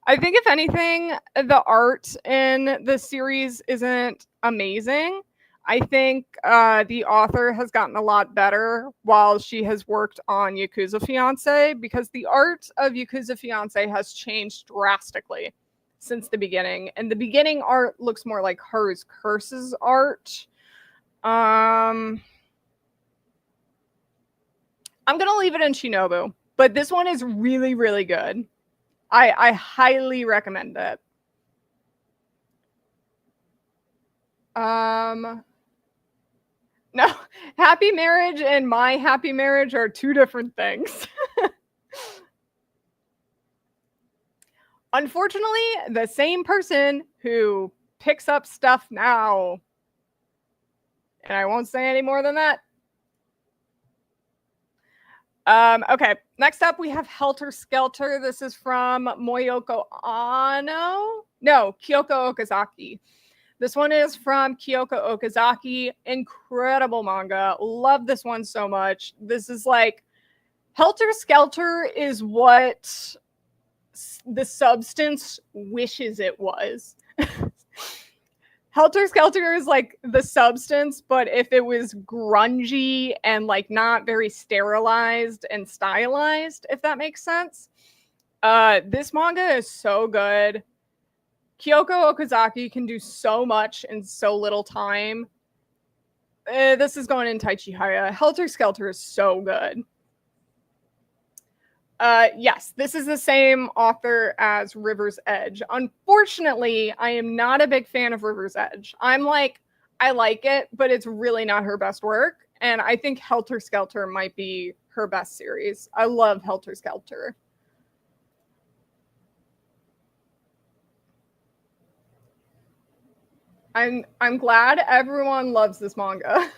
I think if anything, the art in the series isn't amazing. I think the author has gotten a lot better while she has worked on Yakuza Fiance, because the art of Yakuza Fiance has changed drastically since the beginning. And the beginning art looks more like Haru's Curses art. I'm going to leave it in Shinobu, but this one is really, really good. I highly recommend it. No, happy marriage and my happy marriage are 2 different things. Unfortunately, the same person who picks up stuff now, and I won't say any more than that. Okay, next up we have Helter Skelter. This is from Moyoko Ano. No, Kyoko Okazaki. This one is from Kyoko Okazaki. Incredible manga. Love this one so much. This is like, Helter Skelter is what the substance wishes it was. Helter Skelter is like the substance, but if it was grungy and like not very sterilized and stylized, if that makes sense. This manga is so good. Kyoko Okazaki can do so much in so little time. This is going in Taichihaya. Helter Skelter is so good. Yes, this is the same author as River's Edge. Unfortunately, I am not a big fan of River's Edge. I'm like, I like it, but it's really not her best work. And I think Helter Skelter might be her best series. I love Helter Skelter. I'm glad everyone loves this manga.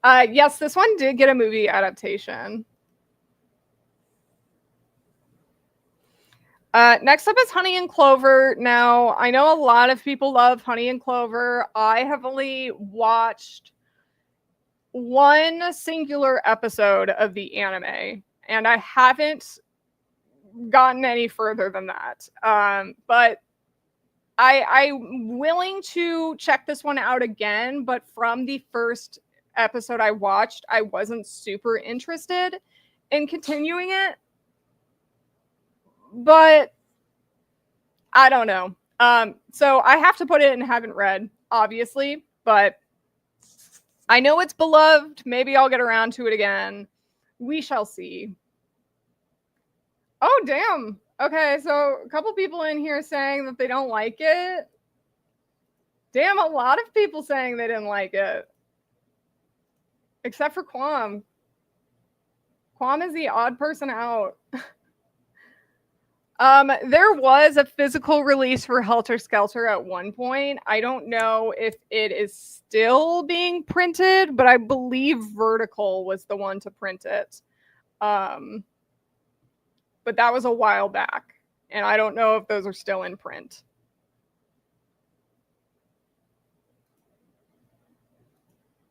Yes, this one did get a movie adaptation. Next up is Honey and Clover. Now, I know a lot of people love Honey and Clover. I have only watched 1 singular episode of the anime, and I haven't gotten any further than that. But I'm willing to check this one out again, but from the first episode I watched, I wasn't super interested in continuing it. But I don't know. So I have to put it in haven't read, obviously, but I know it's beloved. Maybe I'll get around to it again. We shall see. Oh, damn. Okay, so a couple people in here saying that they don't like it. Damn, a lot of people saying they didn't like it. Except for Quam. Quam is the odd person out. There was a physical release for Helter Skelter at one point. I don't know if it is still being printed, but I believe Vertical was the one to print it. But that was a while back, and I don't know if those are still in print.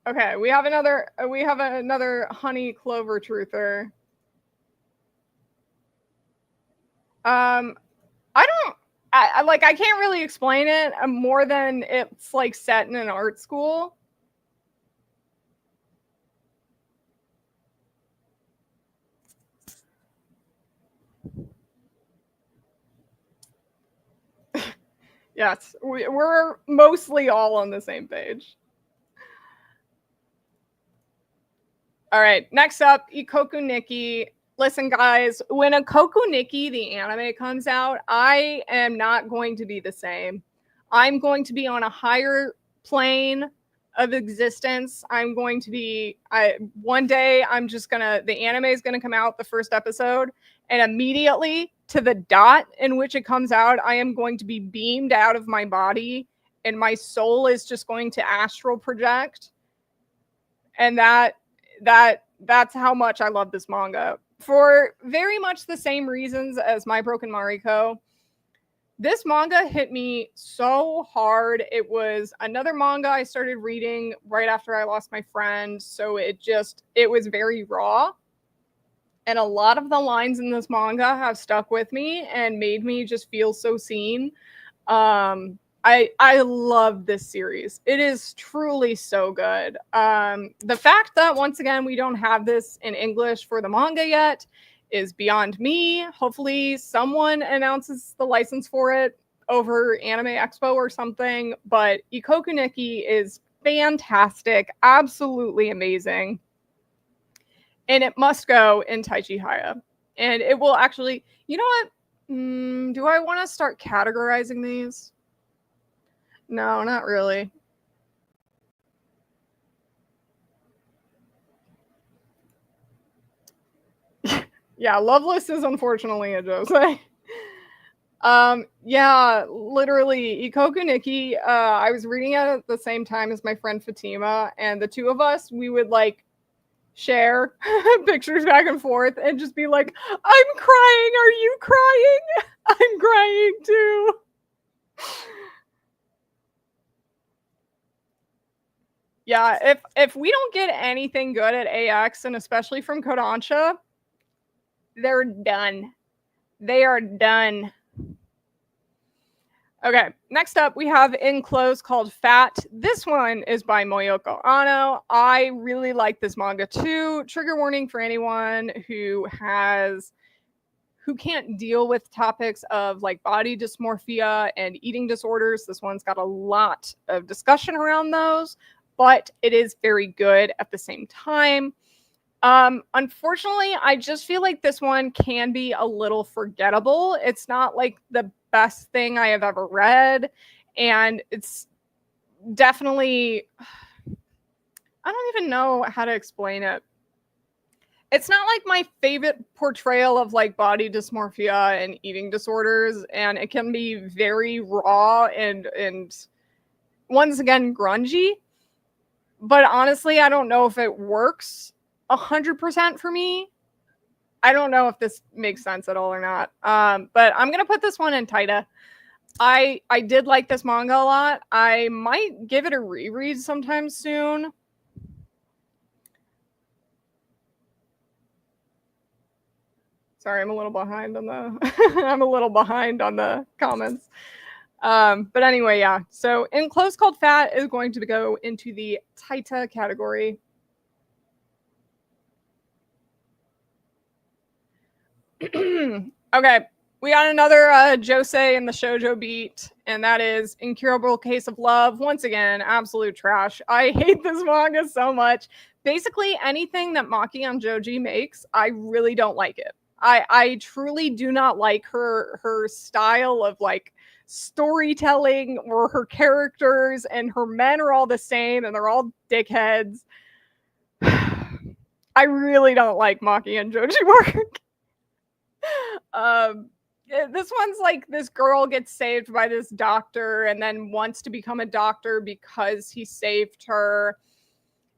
Okay, we have another Honey Clover truther. I can't really explain it more than it's like set in an art school. Yes, we're mostly all on the same page. All right, next up, Ikoku Nikki. Listen, guys, when Ikoku Nikki, the anime, comes out, I am not going to be the same. I'm going to be on a higher plane of existence. I'm going to be, one day I'm just gonna, the anime is gonna come out, the first episode, and immediately to the dot in which it comes out, I am going to be beamed out of my body and my soul is just going to astral project. And that's how much I love this manga. For very much the same reasons as My Broken Mariko, this manga hit me so hard. It was another manga I started reading right after I lost my friend, so it was very raw. And a lot of the lines in this manga have stuck with me and made me just feel so seen. I love this series. It is truly so good. The fact that once again we don't have this in English for the manga yet is beyond me. Hopefully someone announces the license for it over Anime Expo or something. But Ikoku Nikki is fantastic, absolutely amazing. And it must go in Chihaya. And it will actually, you know what? Do I want to start categorizing these? No, not really. Yeah, Loveless is unfortunately a Josei. Yeah, literally, Ikoku Nikki, I was reading it at the same time as my friend Fatima, and the two of us, we would like share pictures back and forth and just be like, I'm crying, are you crying? I'm crying too. Yeah, if we don't get anything good at AX, and especially from Kodansha, they're done. They are done. Okay, next up we have In Close called Fat. This one is by Moyoko Ano. I really like this manga too. Trigger warning for anyone who can't deal with topics of like body dysmorphia and eating disorders. This one's got a lot of discussion around those, but it is very good at the same time. Unfortunately, I just feel like this one can be a little forgettable. It's not like the best thing I have ever read, and it's definitely, I don't even know how to explain it. It's not like my favorite portrayal of like body dysmorphia and eating disorders, and it can be very raw and once again grungy. But honestly, I don't know if it works 100% for me. I don't know if this makes sense at all or not. But I'm gonna put this one in Taita. I did like this manga a lot. I might give it a reread sometime soon. Sorry, I'm a little behind on the comments. But anyway, yeah. So In Close Called Fat is going to go into the Taita category. Okay, we got another Josei in the shoujo beat, and that is Incurable Case of Love. Once again, absolute trash. I hate this manga so much. Basically, anything that Maki on Joji makes, I really don't like it. I truly do not like her style of like storytelling or her characters, and her men are all the same and they're all dickheads. I really don't like Maki and Joji work. This one's like this girl gets saved by this doctor and then wants to become a doctor because he saved her.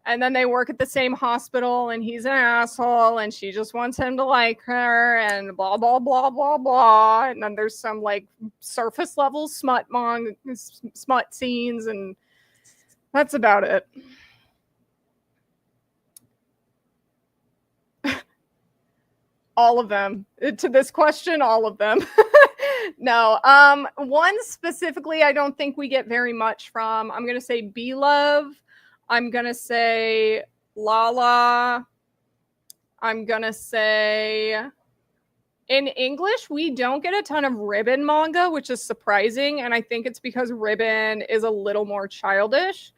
And then they work at the same hospital and he's an asshole and she just wants him to like her and blah, blah, blah, blah, blah. And then there's some like surface level smut scenes, and that's about it. All of them. To this question, all of them. No. One specifically I don't think we get very much from. I'm gonna say B-Love. I'm gonna say Lala. I'm gonna say in English, we don't get a ton of Ribbon manga, which is surprising. And I think it's because Ribbon is a little more childish.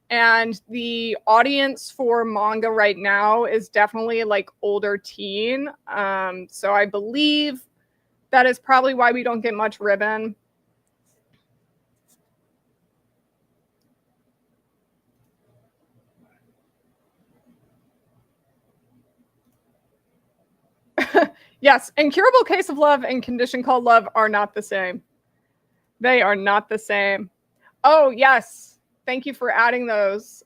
And the audience for manga right now is definitely like older teen. So I believe that is probably why we don't get much Ribbon. Yes, Incurable Case of Love and Condition Called Love are not the same. They are not the same. Oh, yes. Thank you for adding those.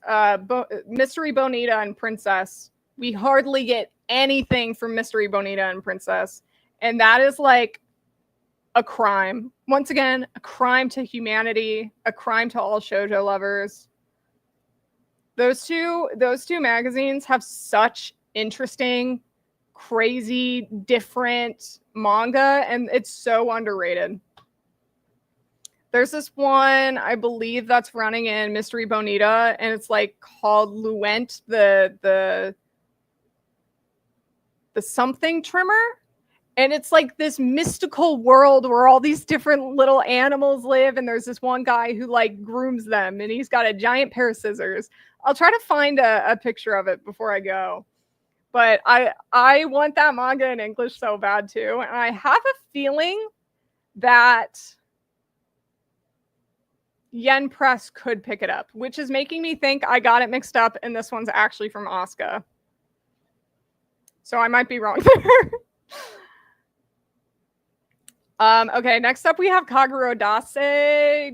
Mystery Bonita and Princess. We hardly get anything from Mystery Bonita and Princess. And that is like a crime. Once again, a crime to humanity, a crime to all shoujo lovers. Those two magazines have such interesting, crazy, different manga, and it's so underrated. There's this one, I believe, that's running in Mystery Bonita, and it's like called Luent, the something trimmer. And it's like this mystical world where all these different little animals live, and there's this one guy who like grooms them, and he's got a giant pair of scissors. I'll try to find a picture of it before I go. But I want that manga in English so bad too. And I have a feeling that Yen Press could pick it up, which is making me think I got it mixed up and this one's actually from Asuka. So I might be wrong there. Okay, next up we have Kaguro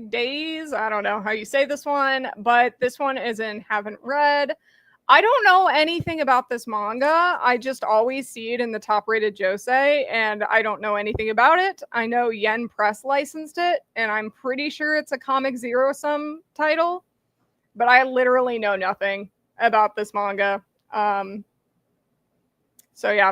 Days. I don't know how you say this one, but this one is in Haven't Read. I don't know anything about this manga. I just always see it in the top rated Josei, and I don't know anything about it. I know Yen Press licensed it, and I'm pretty sure it's a Comic Zero Sum title, but I literally know nothing about this manga. So yeah.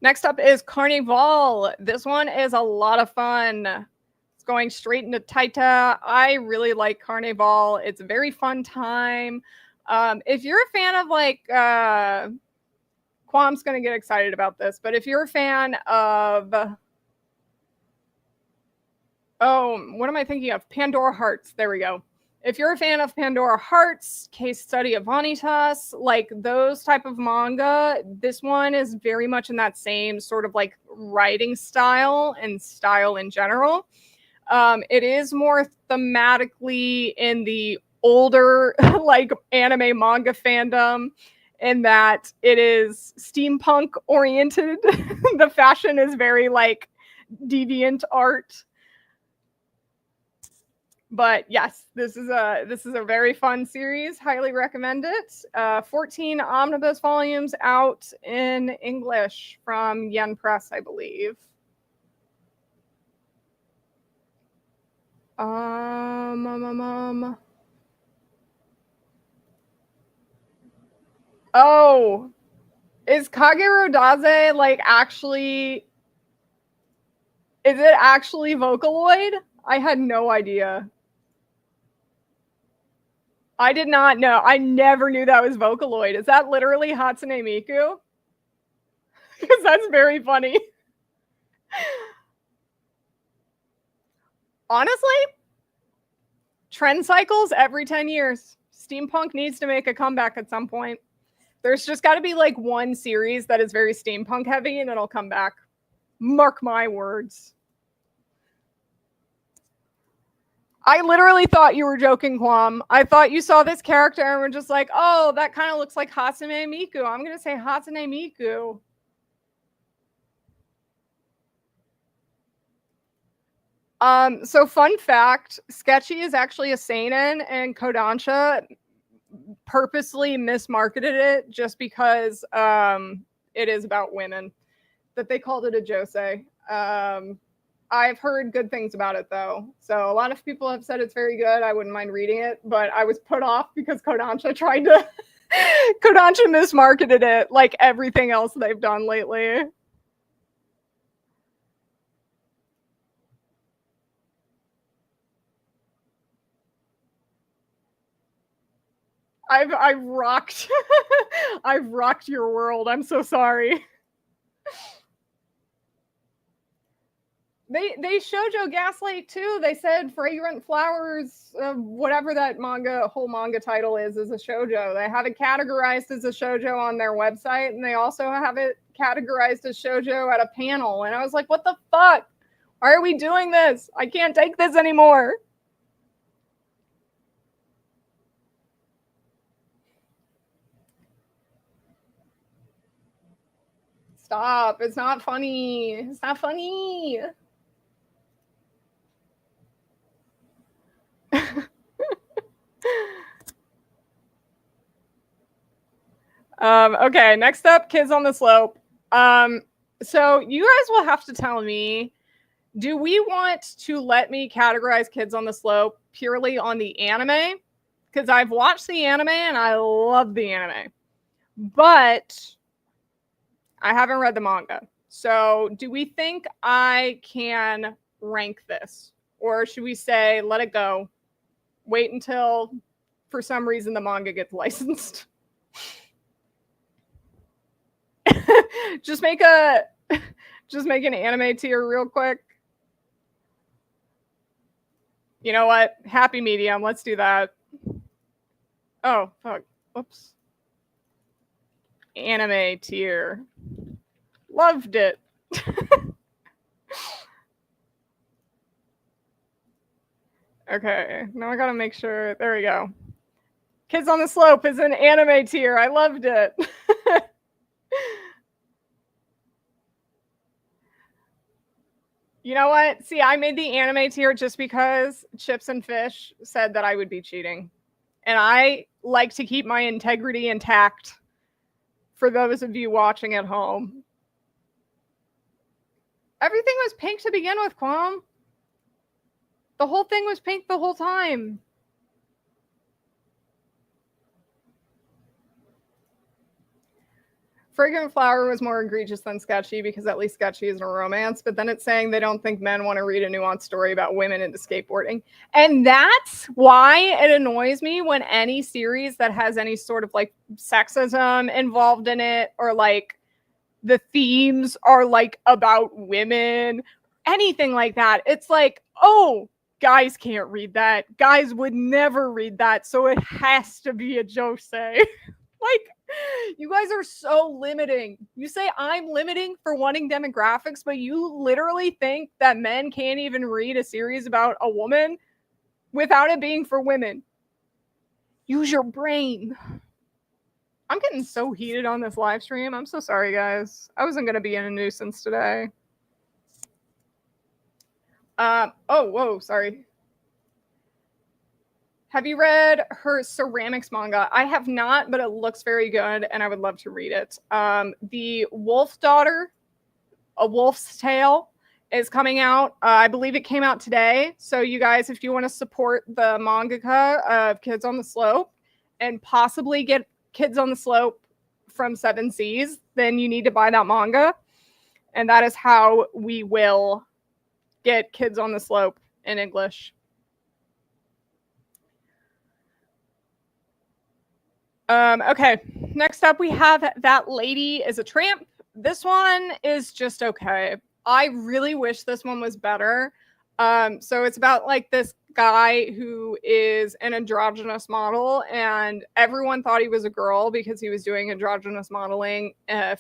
Next up is Karneval. This one is a lot of fun. It's going straight into Taita. I really like Karneval. It's a very fun time. If you're a fan of like, Quam's going to get excited about this, but if you're a fan of, what am I thinking of? Pandora Hearts. There we go. If you're a fan of Pandora Hearts, Case Study of Vanitas, like those type of manga, this one is very much in that same sort of like writing style and style in general. It is more thematically in the older like anime manga fandom in that it is steampunk oriented. The fashion is very like deviant art. But yes, this is a very fun series. Highly recommend it. 14 omnibus volumes out in English from Yen Press, I believe. Oh, is Kagero Daze like actually? Is it actually Vocaloid? I had no idea. I did not know. I never knew that was Vocaloid. Is that literally Hatsune Miku? Because that's very funny. Honestly, trend cycles every 10 years. Steampunk needs to make a comeback at some point. There's just got to be like one series that is very steampunk heavy and it'll come back. Mark my words. I literally thought you were joking, Quam. I thought you saw this character and were just like, oh, that kind of looks like Hatsune Miku. I'm going to say Hatsune Miku. So fun fact, Sketchy is actually a seinen, and Kodansha purposely mismarketed it just because it is about women, that they called it a josei. I've heard good things about it though. So a lot of people have said it's very good. I wouldn't mind reading it, but I was put off because Kodansha tried to Kodansha mismarketed it like everything else they've done lately. I've rocked I've rocked your world. I'm so sorry. They shoujo gaslight too. They said Fragrant Flowers, whatever that whole manga title is a shoujo. They have it categorized as a shoujo on their website, and they also have it categorized as shoujo at a panel. And I was like, what the fuck? Why are we doing this? I can't take this anymore. Stop. It's not funny. It's not funny. Okay, next up, Kids on the Slope. So you guys will have to tell me, do we want to let me categorize Kids on the Slope purely on the anime? Because I've watched the anime and I love the anime. But I haven't read the manga. So do we think I can rank this? Or should we say, let it go? Wait until, for some reason, the manga gets licensed. just make an anime tier real quick. You know what? Happy medium. Let's do that. Oh, fuck. Whoops. Anime tier. Loved it. Okay, now I gotta make sure. There we go. Kids on the Slope is an anime tier. I loved it. You know what? See, I made the anime tier just because Chips and Fish said that I would be cheating. And I like to keep my integrity intact for those of you watching at home. Everything was pink to begin with, Quam. The whole thing was pink the whole time. Fragrant Flower was more egregious than Sketchy because at least Sketchy is a romance, but then it's saying they don't think men want to read a nuanced story about women into skateboarding. And that's why it annoys me when any series that has any sort of like sexism involved in it, or like the themes are like about women, anything like that. It's like, oh, guys can't read that. Guys would never read that. So it has to be a josei. Like, you guys are so limiting. You say I'm limiting for wanting demographics, but you literally think that men can't even read a series about a woman without it being for women. Use your brain. I'm getting so heated on this live stream. I'm so sorry, guys. I wasn't going to be in a nuisance today. Oh, whoa, sorry. Have you read her ceramics manga? I have not, but it looks very good, and I would love to read it. The Wolf Daughter, A Wolf's Tale, is coming out. I believe it came out today. So you guys, if you want to support the mangaka of Kids on the Slope and possibly get Kids on the Slope from Seven Seas, then you need to buy that manga. And that is how we will get Kids on the Slope in English. Okay, next up we have That Lady is a Tramp. This one is just okay. I really wish this one was better. So it's about like this guy who is an androgynous model, and everyone thought he was a girl because he was doing androgynous modeling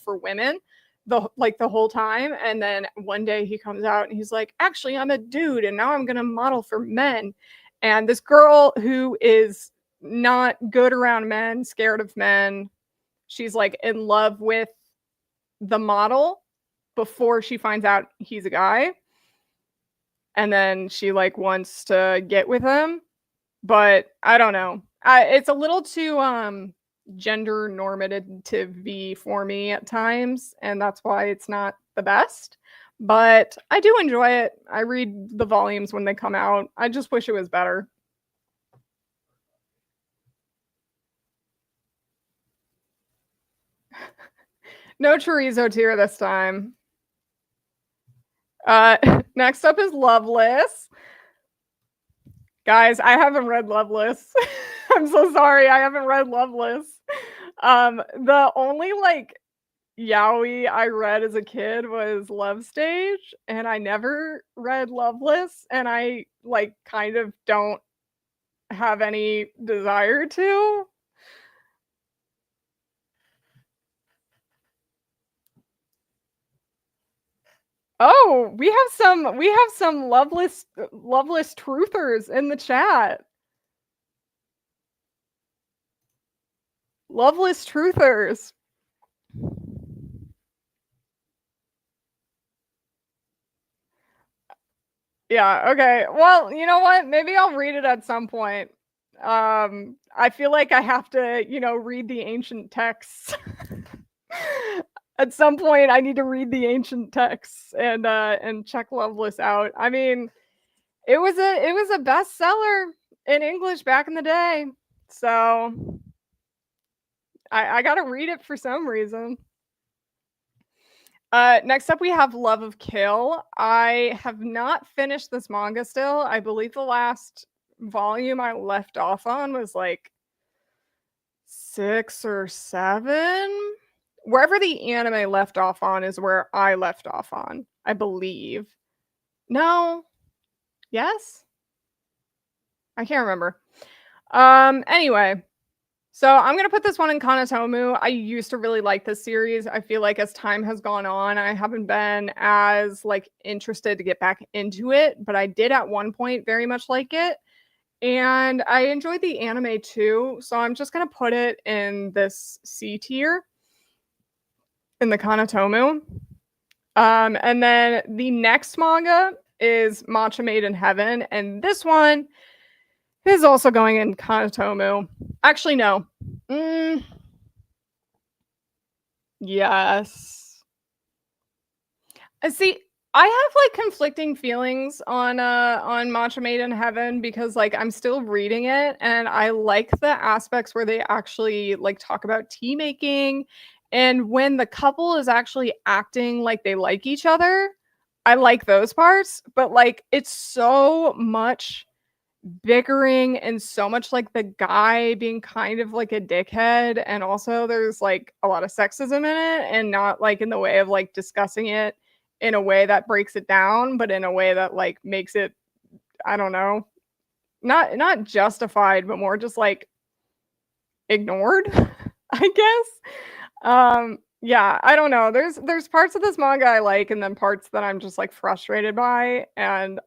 for women the whole time. And then one day he comes out and he's like, actually, I'm a dude, and now I'm gonna model for men. And this girl who is not good around men, scared of men, she's like in love with the model before she finds out he's a guy. And then she like wants to get with him, but I don't know. It's a little too gender normative for me at times, and that's why it's not the best. But I do enjoy it. I read the volumes when they come out. I just wish it was better. No chorizo tier this time. Next up is Loveless. Guys, I haven't read Loveless. I'm so sorry. I haven't read Loveless. The only like yaoi I read as a kid was Love Stage, and I never read Loveless, and I like kind of don't have any desire to. Oh, we have some loveless truthers in the chat. Loveless truthers. Yeah, okay. Well, you know what? Maybe I'll read it at some point. I feel like I have to, read the ancient texts. At some point I need to read the ancient texts and check Loveless out. I mean, it was a bestseller in English back in the day. So I gotta read it for some reason. Next up we have Love of Kill. I have not finished this manga still. I believe the last volume I left off on was like 6 or 7. Wherever the anime left off on is where I left off on, I believe. No? Yes? I can't remember. Anyway, so I'm gonna put this one in Kanatomu. I used to really like this series. I feel like as time has gone on, I haven't been as like interested to get back into it, but I did at one point very much like it. And I enjoyed the anime too, so I'm just gonna put it in this C tier in the Kanatomu. And then the next manga is Matcha Made in Heaven, and this one is also going in Kanatomu. Actually, no. Yes. See, I have like conflicting feelings on Matcha Made in Heaven because like I'm still reading it and I like the aspects where they actually like talk about tea making and when the couple is actually acting like they like each other. I like those parts, but like it's so much bickering and so much like the guy being kind of like a dickhead, and also there's like a lot of sexism in it, and not like in the way of like discussing it in a way that breaks it down, but in a way that like makes it, I don't know, not justified, but more just like ignored, I guess. Yeah, I don't know. There's parts of this manga I like and then parts that I'm just like frustrated by, and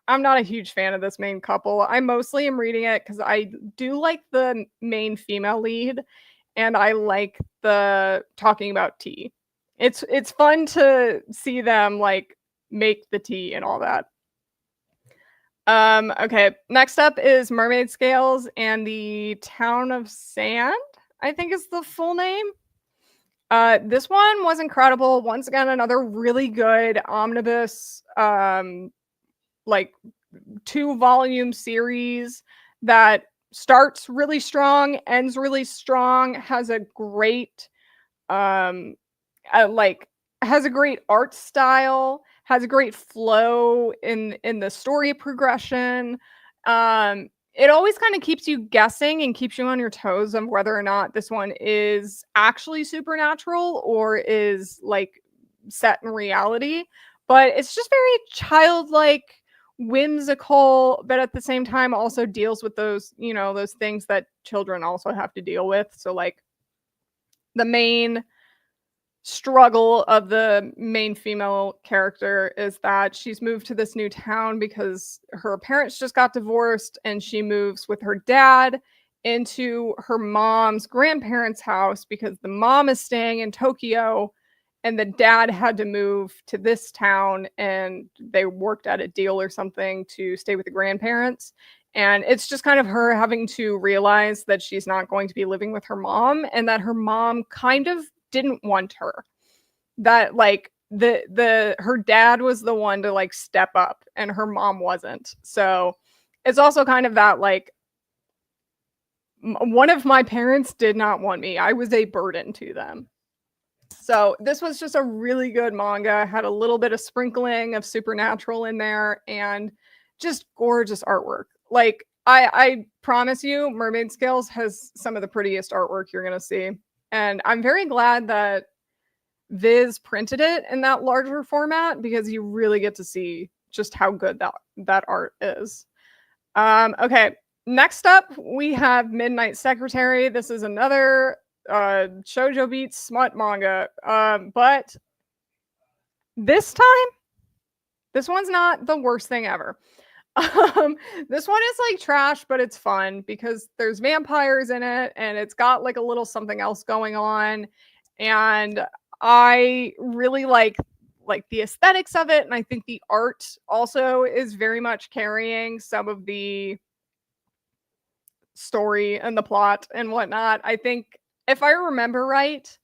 I'm not a huge fan of this main couple. I mostly am reading it because I do like the main female lead and I like the talking about tea. It's fun to see them like make the tea and all that. Okay, next up is Mermaid Scales and the Town of Sand, I think is the full name. This one was incredible. Once again, another really good omnibus like 2-volume series that starts really strong, ends really strong, has a great like has a great art style, has a great flow in the story progression. It always kind of keeps you guessing and keeps you on your toes of whether or not this one is actually supernatural or is like set in reality. But it's just very childlike, whimsical, but at the same time also deals with those, those things that children also have to deal with. So like the main struggle of the main female character is that she's moved to this new town because her parents just got divorced, and she moves with her dad into her mom's grandparents' house because the mom is staying in Tokyo and the dad had to move to this town, and they worked out a deal or something to stay with the grandparents. And it's just kind of her having to realize that she's not going to be living with her mom and that her mom kind of didn't want her, that like her dad was the one to like step up and her mom wasn't. So it's also kind of that like one of my parents did not want me, I was a burden to them. So this was just a really good manga, had a little bit of sprinkling of supernatural in there and just gorgeous artwork. Like I promise you, Mermaid Scales has some of the prettiest artwork you're gonna see. And I'm very glad that Viz printed it in that larger format because you really get to see just how good that art is. Okay, next up we have Midnight Secretary. This is another shoujo beat smut manga, but this time this one's not the worst thing ever. This one is like trash, but it's fun because there's vampires in it and it's got like a little something else going on. And I really like like the aesthetics of it, and I think the art also is very much carrying some of the story and the plot and whatnot. I think if I remember right,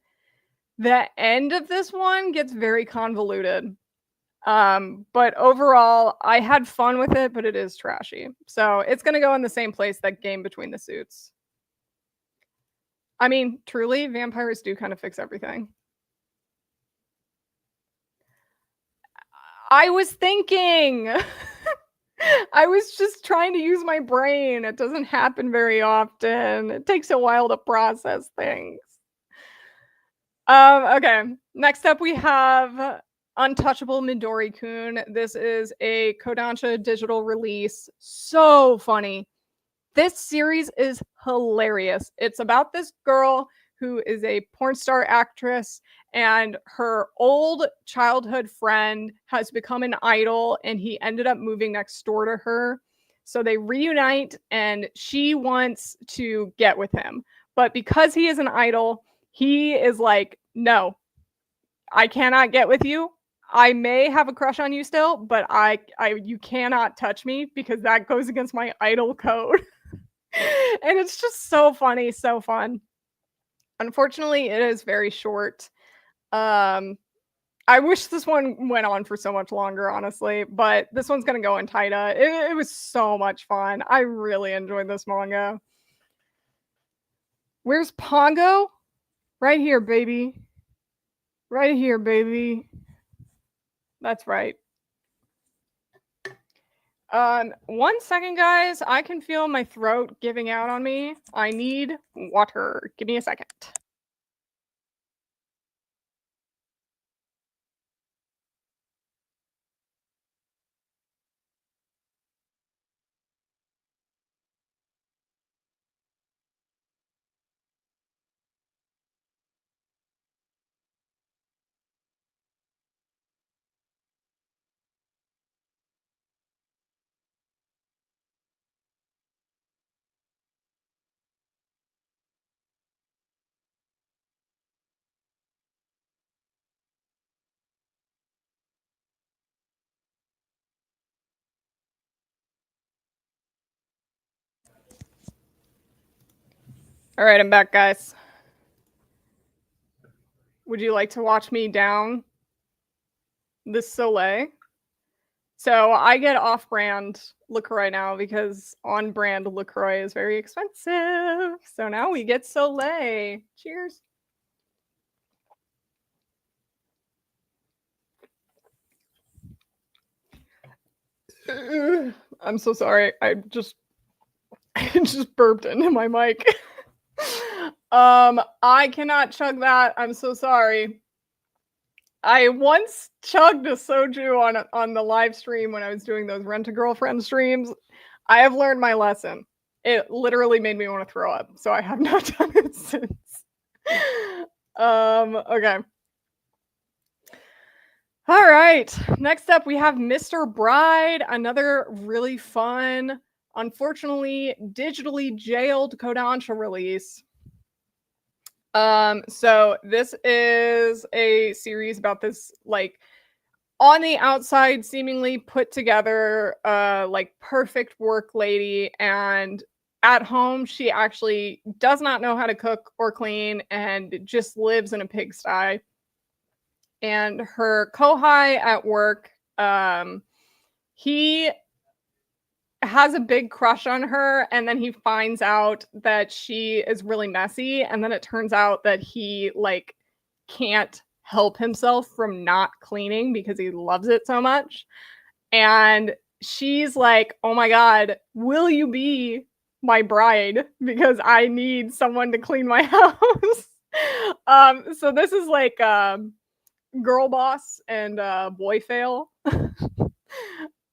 the end of this one gets very convoluted. But overall, I had fun with it, but it is trashy. So it's gonna go in the same place that Game Between the Suits. I mean, truly, vampires do kind of fix everything. I was thinking. I was just trying to use my brain. It doesn't happen very often. It takes a while to process things. Okay. Next up, we have Untouchable Midori-kun. This is a Kodansha digital release. So funny. This series is hilarious. It's about this girl who is a porn star actress, and her old childhood friend has become an idol, and he ended up moving next door to her. So they reunite, and she wants to get with him. But because he is an idol, he is like, no, I cannot get with you. I may have a crush on you still, but you cannot touch me because that goes against my idol code. And it's just so funny, so fun. Unfortunately, it is very short. I wish this one went on for so much longer, honestly, but this one's gonna go in Taita. It was so much fun. I really enjoyed this manga. Where's Pongo? Right here, baby. Right here, baby. That's right. 1 second, guys. I can feel my throat giving out on me. I need water. Give me a second. All right, I'm back, guys. Would you like to watch me down this Soleil? So I get off-brand LaCroix now because on-brand LaCroix is very expensive. So now we get Soleil. Cheers. I'm so sorry. I just burped into my mic. I cannot chug that. I'm so sorry. I once chugged a soju on the live stream when I was doing those Rent-A-Girlfriend streams. I have learned my lesson. It literally made me want to throw up, so I have not done it since. Okay. All right. Next up, we have Mr. Bride, another really fun, unfortunately, digitally jailed Kodansha release. So this is a series about this, like, on the outside, seemingly put together, like, perfect work lady, and at home, she actually does not know how to cook or clean and just lives in a pigsty. And her kohai at work, he has a big crush on her, and then he finds out that she is really messy, and then it turns out that he, like, can't help himself from not cleaning because he loves it so much. And she's like, oh my god, will you be my bride, because I need someone to clean my house. So this is like girl boss and boy fail.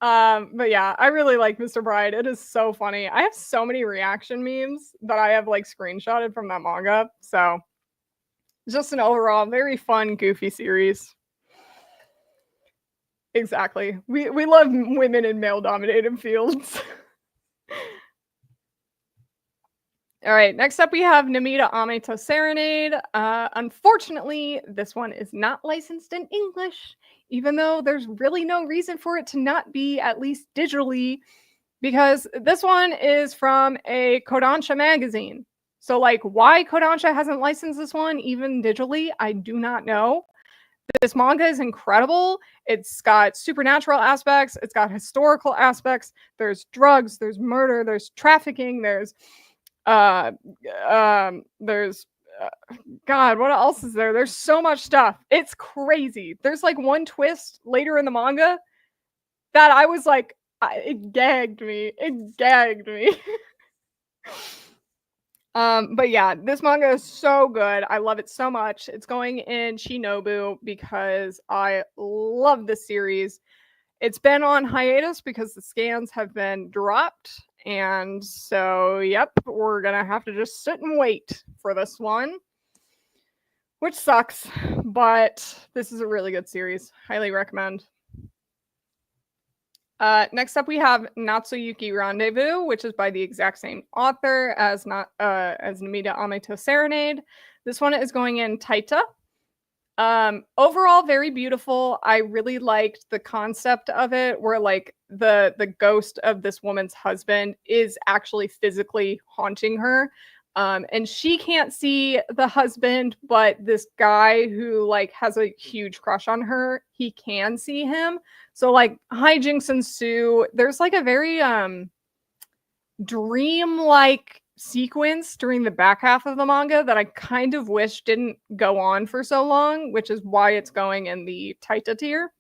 But yeah, I really like Mr. Bride. It is so funny. I have so many reaction memes that I have like screenshotted from that manga. So just an overall very fun, goofy series. Exactly. We love women in male dominated fields. All right, next up we have Namita Ameto Serenade. Unfortunately, this one is not licensed in English, even though there's really no reason for it to not be, at least digitally, because this one is from a Kodansha magazine. So, like, why Kodansha hasn't licensed this one, even digitally, I do not know. This manga is incredible. It's got supernatural aspects, it's got historical aspects, there's drugs, there's murder, there's trafficking, there's uh there's God, what else is there? There's so much stuff. It's crazy. There's like one twist later in the manga that I was like, it gagged me. It gagged me. But yeah, this manga is so good. I love it so much. It's going in Shinobu because I love this series. It's been on hiatus because the scans have been dropped. And so, yep, we're going to have to just sit and wait for this one, which sucks. But this is a really good series. Highly recommend. Next up, we have Natsuyuki Rendezvous, which is by the exact same author as Namita Ameto Serenade. This one is going in Taita. Overall, very beautiful. I really liked the concept of it, where like the ghost of this woman's husband is actually physically haunting her. And she can't see the husband, but this guy who like has a huge crush on her, he can see him. So like hijinks ensue. There's like a very dream-like sequence during the back half of the manga that I kind of wish didn't go on for so long, which is why it's going in the Taita tier.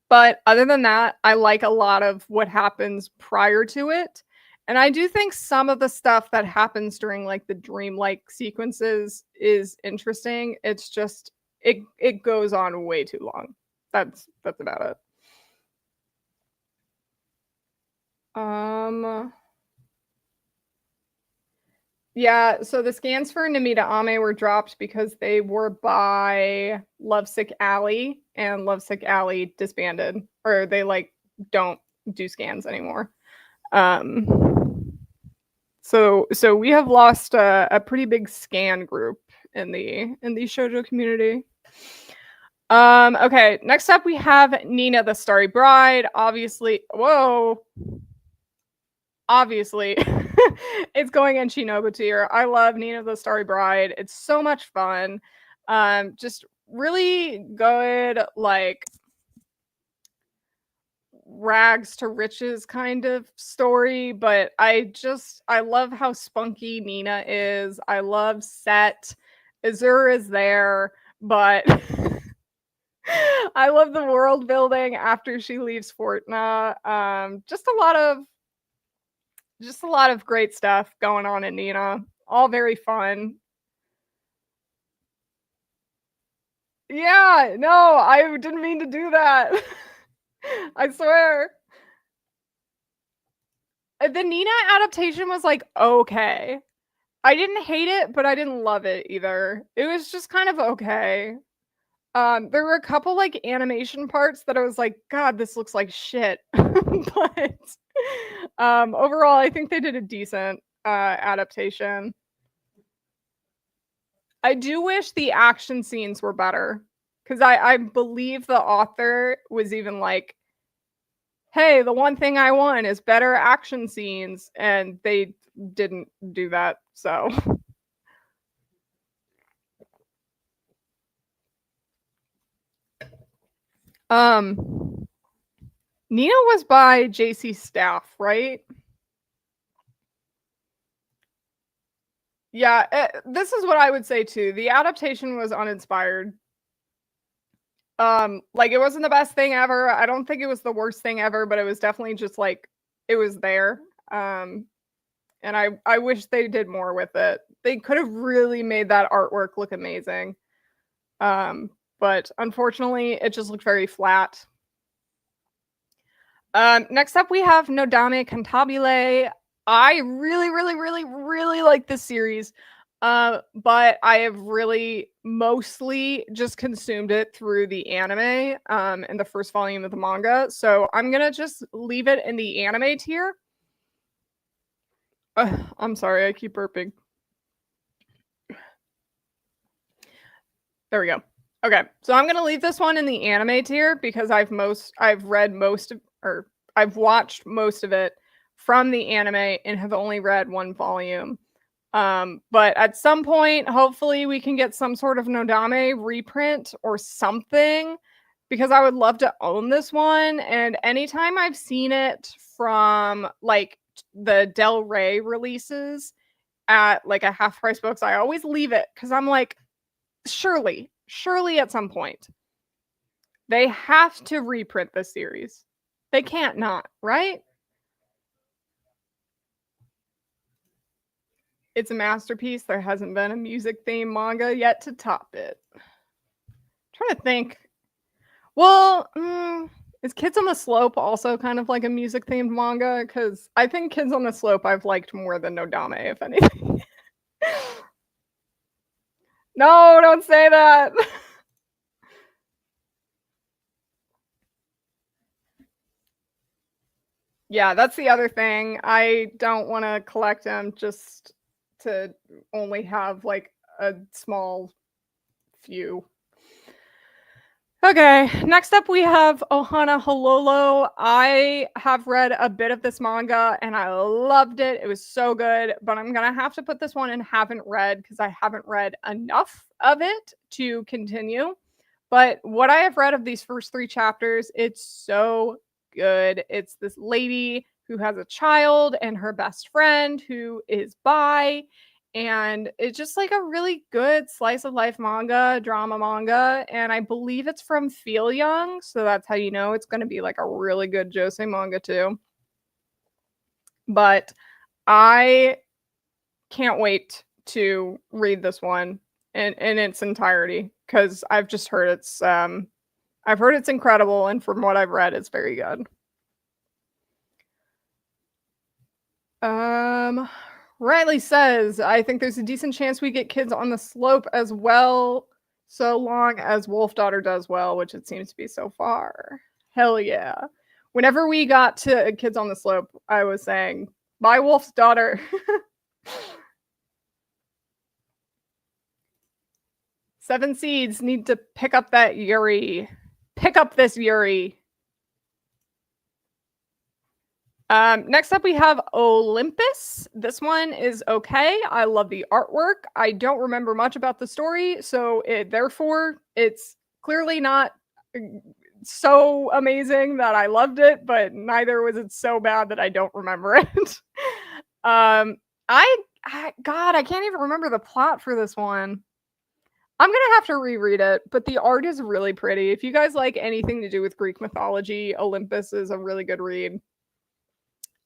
But other than that, I like a lot of what happens prior to it. And I do think some of the stuff that happens during like the dream-like sequences is interesting. It's just it goes on way too long. That's about it. Yeah, so the scans for Namita Ame were dropped because they were by Lovesick Alley, and Lovesick Alley disbanded, or they like don't do scans anymore. So we have lost a pretty big scan group in the shoujo community. Okay, next up we have Nina the Starry Bride. Obviously, it's going in Shinobu tier. I love Nina the Starry Bride. It's so much fun. Just really good, like rags to riches kind of story, but I love how spunky Nina is. I love Set. Azur is there, but I love the world building after she leaves Fortuna. Just a lot of great stuff going on in Nina. All very fun. Yeah, no, I didn't mean to do that. I swear. The Nina adaptation was like okay. I didn't hate it, but I didn't love it either. It was just kind of okay. There were a couple like animation parts that I was like, God, this looks like shit. But overall, I think they did a decent adaptation. I do wish the action scenes were better, because I believe the author was even like, hey, the one thing I want is better action scenes, and they didn't do that, so. Nina was by JC Staff, right? Yeah, this is what I would say too. The adaptation was uninspired. Like it wasn't the best thing ever. I don't think it was the worst thing ever, but it was definitely just like it was there. And I wish they did more with it. They could have really made that artwork look amazing. But unfortunately, it just looked very flat. Next up, we have Nodame Cantabile. I really like this series, but I have really mostly just consumed it through the anime and the first volume of the manga. So I'm gonna just leave it in the anime tier. I'm sorry, I keep burping. There we go. Okay, so I'm gonna leave this one in the anime tier because I've watched most of it from the anime and have only read one volume. But at some point, hopefully we can get some sort of Nodame reprint or something because I would love to own this one. And anytime I've seen it from like the Del Rey releases at like a half price books, I always leave it because I'm like, surely at some point they have to reprint this series. They can't not, right? It's a masterpiece. There hasn't been a music themed manga yet to top it. I'm trying to think. Well, is Kids on the Slope also kind of like a music themed manga? Because I think Kids on the Slope I've liked more than Nodame, if anything. No, don't say that. Yeah, that's the other thing. I don't want to collect them just to only have like a small few. Okay, next up we have Ohana Hololo. I have read a bit of this manga and I loved it. It was so good, but I'm going to have to put this one in haven't read because I haven't read enough of it to continue. But what I have read of these first 3 chapters, it's so good. It's this lady who has a child and her best friend who is bi. And it's just like a really good slice of life manga, drama manga. And I believe it's from Feel Young. So that's how you know it's going to be like a really good Josei manga too. But I can't wait to read this one in its entirety because I've just heard it's incredible, and from what I've read, it's very good. Riley says, I think there's a decent chance we get Kids on the Slope as well, so long as Wolf Daughter does well, which it seems to be so far. Hell yeah. Whenever we got to Kids on the Slope, I was saying, bye Wolf's Daughter. Seven Seeds need to pick up that Yuri. Pick up this Yuri. Next up, we have Olympus. This one is okay. I love the artwork. I don't remember much about the story, so therefore, it's clearly not so amazing that I loved it, but neither was it so bad that I don't remember it. God, I can't even remember the plot for this one. I'm gonna have to reread it, but the art is really pretty. If you guys like anything to do with Greek mythology, Olympus is a really good read.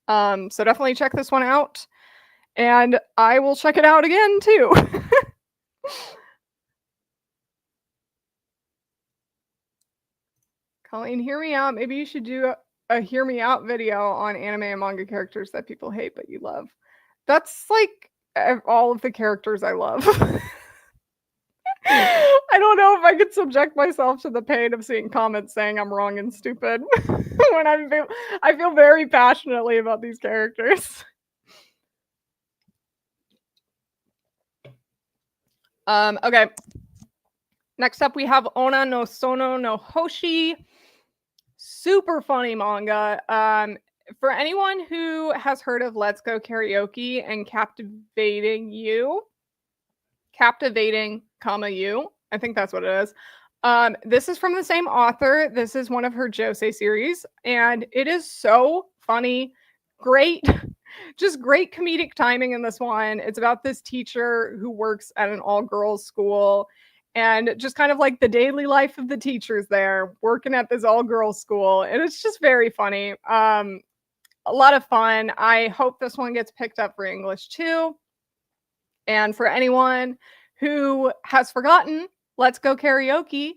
So definitely check this one out, and I will check it out again too. Colleen, hear me out. Maybe you should do a hear me out video on anime and manga characters that people hate but you love. That's like all of the characters I love. I don't know if I could subject myself to the pain of seeing comments saying I'm wrong and stupid when I feel very passionately about these characters. Okay. Next up, we have Onna no Sono no Hoshi. Super funny manga. For anyone who has heard of Let's Go Karaoke and Captivating, You, I think that's what it is. This is from the same author. This is one of her Josei series, and it is so funny. Great, just great comedic timing in this one. It's about this teacher who works at an all-girls school, and just kind of like the daily life of the teachers there, working at this all-girls school, and it's just very funny. A lot of fun. I hope this one gets picked up for English too. And for anyone who has forgotten, Let's Go Karaoke,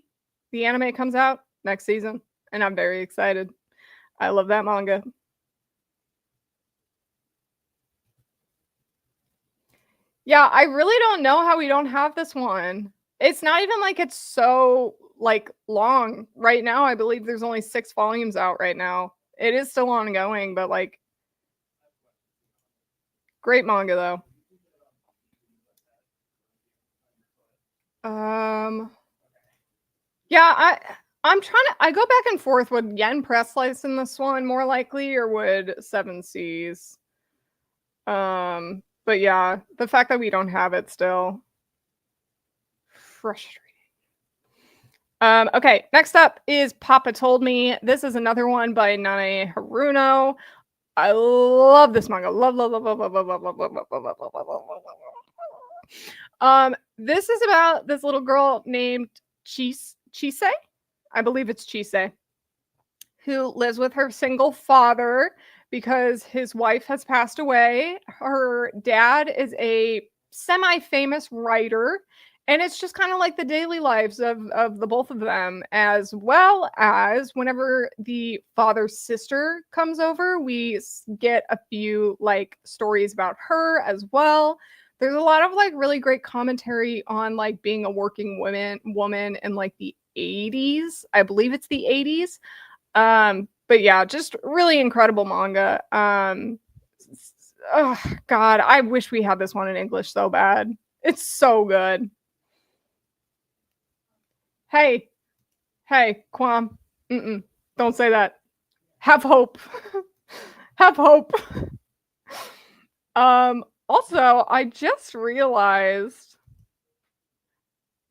the anime comes out next season, and I'm very excited. I love that manga. Yeah, I really don't know how we don't have this one. It's not even like it's so like long right now. I believe there's only 6 volumes out right now. It is still ongoing, but like Great manga though. Yeah, I'm trying to. I go back and forth. Would Yen press slice in this one more likely, or would Seven Seas? But yeah, the fact that we don't have it still frustrating. Okay, next up is Papa Told Me. This is another one by Nane Haruno. I love this manga. Love. This is about this little girl named Chise. I believe it's Chise, who lives with her single father because his wife has passed away. Her dad is a semi-famous writer, and it's just kind of like the daily lives of the both of them, as well as whenever the father's sister comes over, we get a few like stories about her as well. There's a lot of like really great commentary on like being a working woman in like the 80s. I believe it's the 80s. But yeah, just really incredible manga. Oh God, I wish we had this one in English so bad. It's so good. Hey, Kwam. Don't say that. Have hope. Have hope. Also, I just realized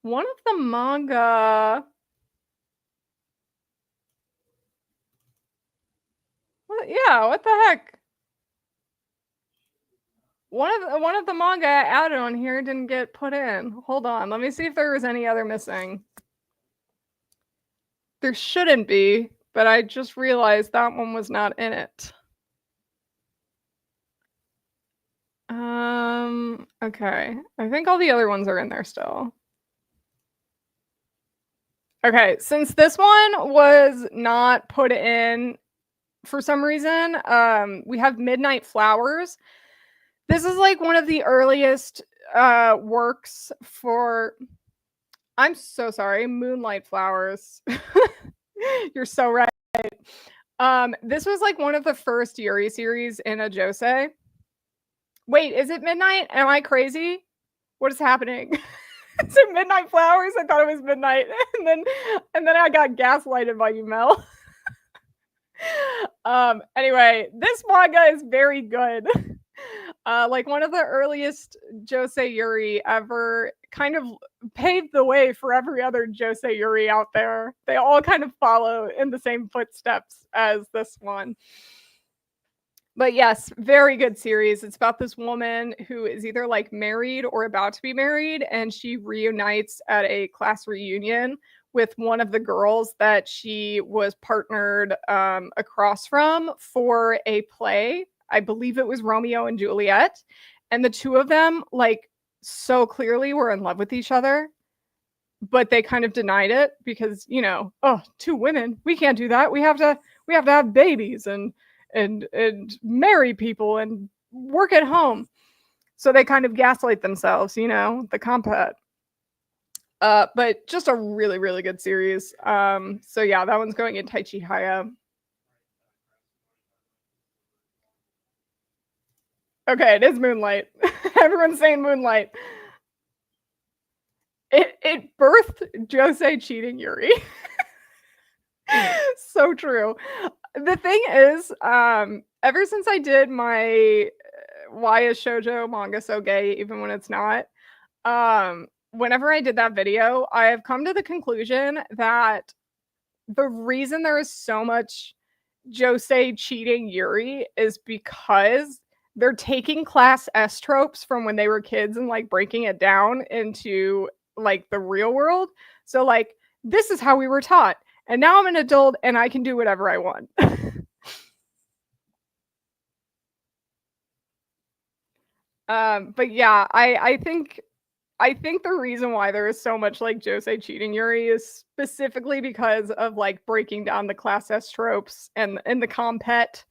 one of the manga. Yeah, what the heck? One of the manga added on here didn't get put in. Hold on, let me see if there was any other missing. There shouldn't be, but I just realized that one was not in it. Okay. I think all the other ones are in there still. Okay, since this one was not put in for some reason, we have Midnight Flowers. This is like one of the earliest works for, I'm so sorry, Moonlight Flowers. You're so right. This was like one of the first Yuri series in a Josei. Wait, is it Midnight? Am I crazy? What is happening? Is it Midnight Flowers? I thought it was Midnight. And then I got gaslighted by you, Mel. Anyway, this manga is very good. Like one of the earliest Josei Yuri ever, kind of paved the way for every other Josei Yuri out there. They all kind of follow in the same footsteps as this one. But yes, very good series. It's about this woman who is either like married or about to be married, and she reunites at a class reunion with one of the girls that she was partnered across from for a play. I believe it was Romeo and Juliet. And the two of them, like, so clearly were in love with each other, but they kind of denied it because, you know, oh, two women, we can't do that. We have to have babies and marry people and work at home. So they kind of gaslight themselves, you know, the compet. But just a really, really good series. So yeah, that one's going in Chihaya. Okay, it is Moonlight. Everyone's saying Moonlight. It birthed Josei cheating Yuri. So true. The thing is, ever since I did my Why is Shoujo Manga So Gay Even When It's Not, whenever I did that video, I have come to the conclusion that the reason there is so much Josei cheating Yuri is because they're taking class S tropes from when they were kids and like breaking it down into like the real world. So like, this is how we were taught. And now I'm an adult and I can do whatever I want. But yeah, I think the reason why there is so much like Josei cheating Yuri is specifically because of like breaking down the class S tropes and the compet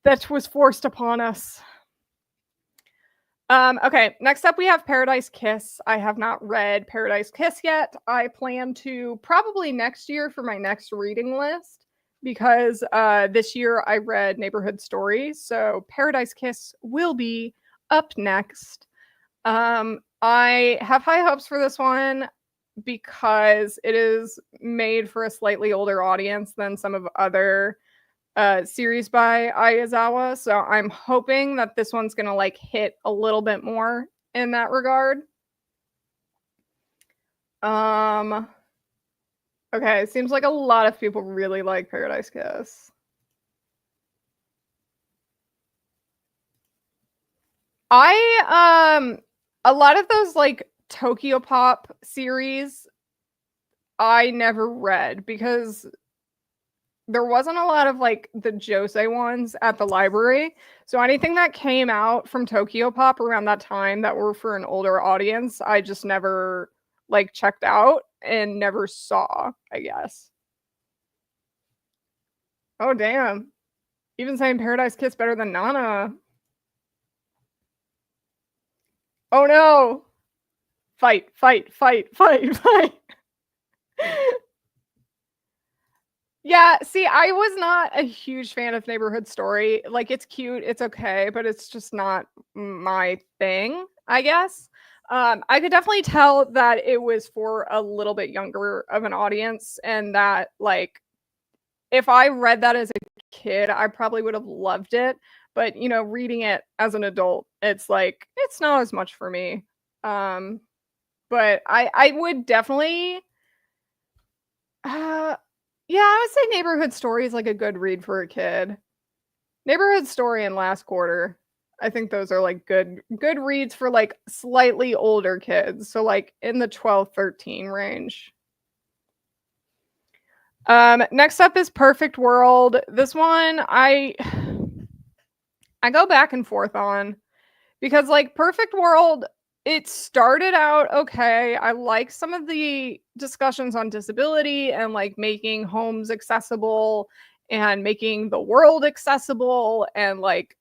that was forced upon us. Okay, next up we have Paradise Kiss. I have not read Paradise Kiss yet. I plan to probably next year for my next reading list because this year I read Neighborhood Story. So Paradise Kiss will be up next, I have high hopes for this one because it is made for a slightly older audience than some of other series by Aizawa. So I'm hoping that this one's gonna like hit a little bit more in that regard. Okay, it seems like a lot of people really like Paradise Kiss. A lot of those like Tokyo Pop series I never read because there wasn't a lot of like the Josei ones at the library. So anything that came out from Tokyo Pop around that time that were for an older audience, I just never like checked out and never saw, I guess. Oh damn. Even saying Paradise Kiss better than Nana. Oh no. Fight, fight, fight, fight, fight. Yeah, see, I was not a huge fan of Neighborhood Story. Like, it's cute, it's okay, but it's just not my thing, I guess. I could definitely tell that it was for a little bit younger of an audience, and that, like, if I read that as a kid, I probably would have loved it. But, you know, reading it as an adult, it's like, it's not as much for me. But I would definitely. Yeah, I would say Neighborhood Story is like a good read for a kid. Neighborhood Story and Last Quarter. I think those are like good reads for like slightly older kids. So like in the 12, 13 range. Next up is Perfect World. This one I go back and forth on because like Perfect World, it started out okay. I like some of the discussions on disability and like making homes accessible and making the world accessible and like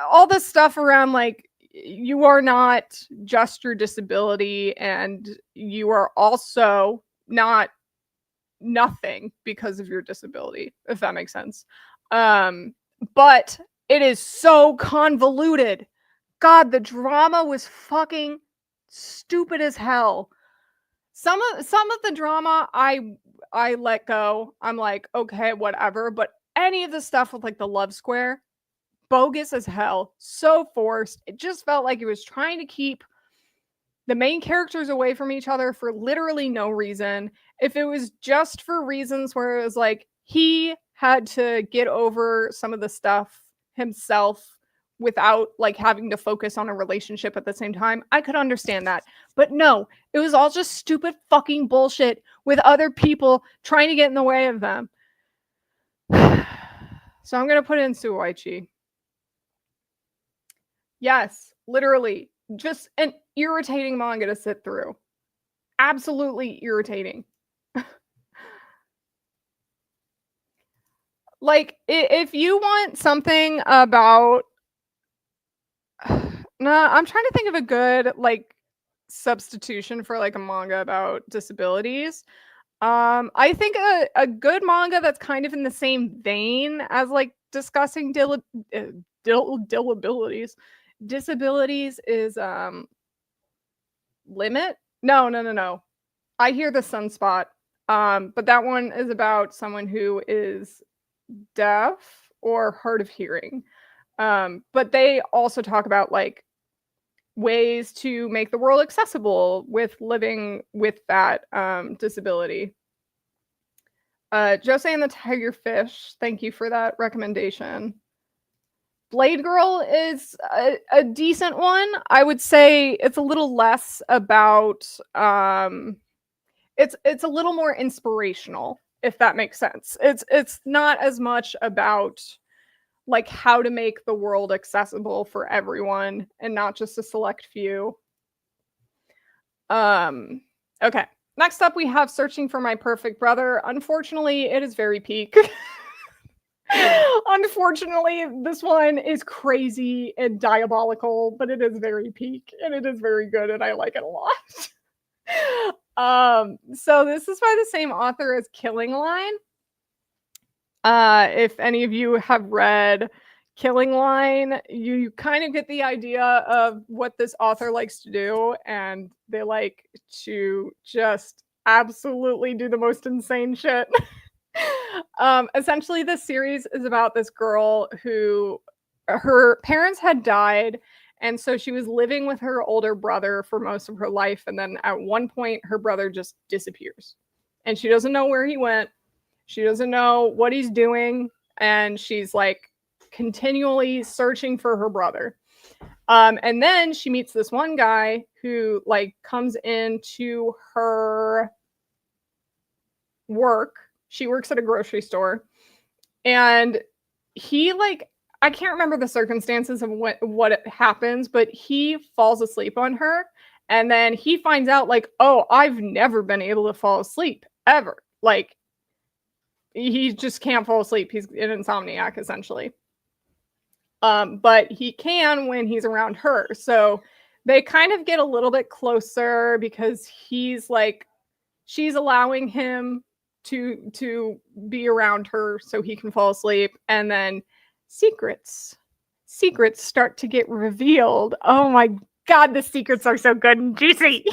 all this stuff around like you are not just your disability and you are also not nothing because of your disability, if that makes sense. But it is so convoluted. God, the drama was fucking stupid as hell. Some of the drama I let go. I'm like, okay, whatever. But any of the stuff with like the love square, bogus as hell. So forced. It just felt like it was trying to keep the main characters away from each other for literally no reason. If it was just for reasons where it was like he had to get over some of the stuff himself without like having to focus on a relationship at the same time, I could understand that. But no, it was all just stupid fucking bullshit with other people trying to get in the way of them. So I'm going to put in Suwaichi. Yes, literally just an irritating manga to sit through. Absolutely irritating. Like, if you want something about nah, I'm trying to think of a good like substitution for like a manga about disabilities. I think a good manga that's kind of in the same vein as like discussing disabilities is Limit. No. I hear the Sunspot. But that one is about someone who is deaf or hard of hearing. But they also talk about like ways to make the world accessible with living with that disability. Josei and the Tigerfish, thank you for that recommendation. Blade Girl is a decent one. I would say it's a little less about it's a little more inspirational, if that makes sense. It's not as much about like how to make the world accessible for everyone and not just a select few. Okay. Next up we have Searching for My Perfect Brother. Unfortunately, it is very peak. Unfortunately, this one is crazy and diabolical, but it is very peak and it is very good and I like it a lot. So this is by the same author as Killing Line. If any of you have read killing line, you kind of get the idea of what this author likes to do, and they like to just absolutely do the most insane shit. Essentially, this series is about this girl who her parents had died, and so she was living with her older brother for most of her life, and then at one point her brother just disappears, and she doesn't know where he went. She doesn't know what he's doing, and she's like continually searching for her brother. And then she meets this one guy who like comes into her work. She works at a grocery store, and he like, I can't remember the circumstances of what happens, but he falls asleep on her, and then he finds out like, oh, I've never been able to fall asleep ever. Like, he just can't fall asleep. He's an insomniac essentially. But he can when he's around her. So they kind of get a little bit closer because he's like, she's allowing him to be around her so he can fall asleep. And then secrets start to get revealed. Oh my God, the secrets are so good and juicy.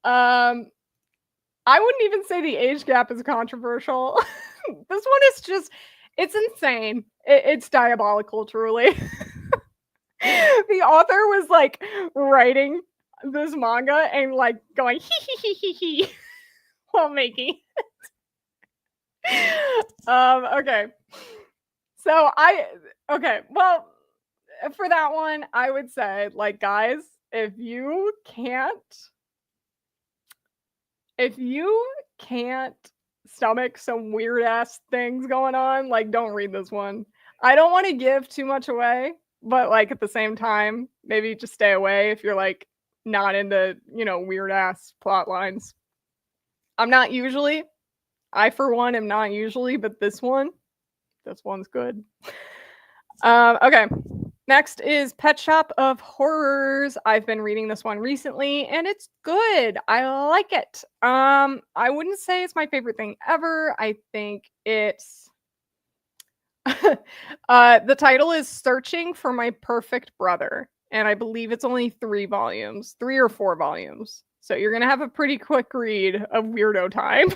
I wouldn't even say the age gap is controversial. This one is just, it's insane. It's diabolical, truly. The author was like writing this manga and like going hee while making it. Okay. So well, for that one, I would say, like, guys, if you can't stomach some weird ass things going on, like, don't read this one. I don't want to give too much away, but like at the same time, maybe just stay away if you're like not into, weird ass plot lines. I for one am not usually, but this one's good. Okay. Next is Pet Shop of Horrors. I've been reading this one recently and it's good. I like it. I wouldn't say it's my favorite thing ever. I think it's the title is Searching for My Perfect Brother, and I believe it's only 3 or 4 volumes. So you're going to have a pretty quick read of weirdo time.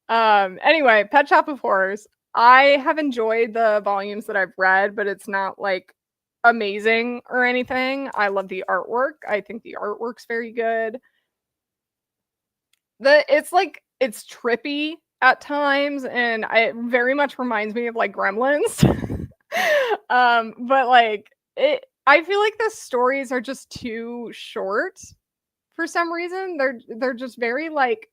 Anyway, Pet Shop of Horrors. I have enjoyed the volumes that I've read, but it's not like amazing or anything. I love the artwork. I think the artwork's very good. It's trippy at times, and it very much reminds me of like Gremlins. But like I feel like the stories are just too short for some reason. They're just very like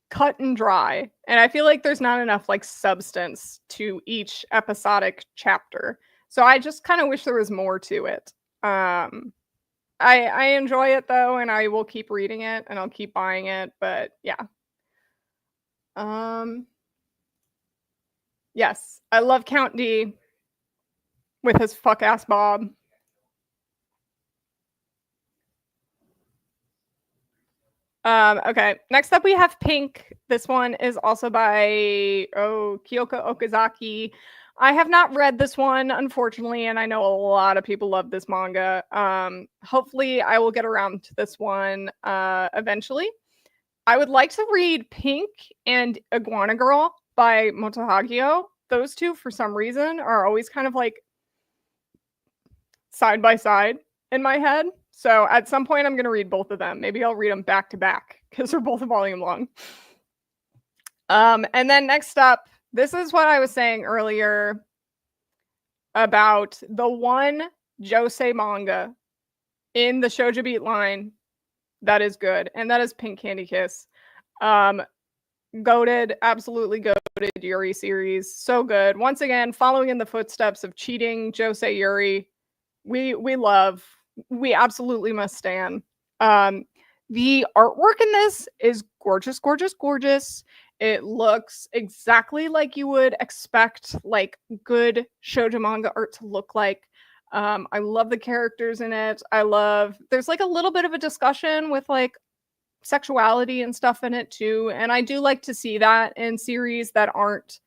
cut and dry, and I feel like there's not enough like substance to each episodic chapter. So I just kind of wish there was more to it. I enjoy it though, and I will keep reading it and I'll keep buying it, but yeah. Yes, I love Count D with his fuck ass bob. Okay, next up we have Pink. This one is also by Kyoka Okazaki. I have not read this one, unfortunately, and I know a lot of people love this manga. Hopefully I will get around to this one eventually. I would like to read Pink and Iguana Girl by Motohagio. Those two, for some reason, are always kind of like side by side in my head. So at some point, I'm going to read both of them. Maybe I'll read them back to back because they're both a volume long. And then next up, this is what I was saying earlier about the one Josei manga in the Shoujo Beat line that is good, and that is Pink Candy Kiss. Goated, absolutely goated Yuri series. So good. Once again, following in the footsteps of cheating Josei Yuri. We absolutely must stand. The artwork in this is gorgeous, gorgeous, gorgeous. It looks exactly like you would expect like good shoujo manga art to look like. I love the characters in it. There's like a little bit of a discussion with like sexuality and stuff in it too. And I do like to see that in series that aren't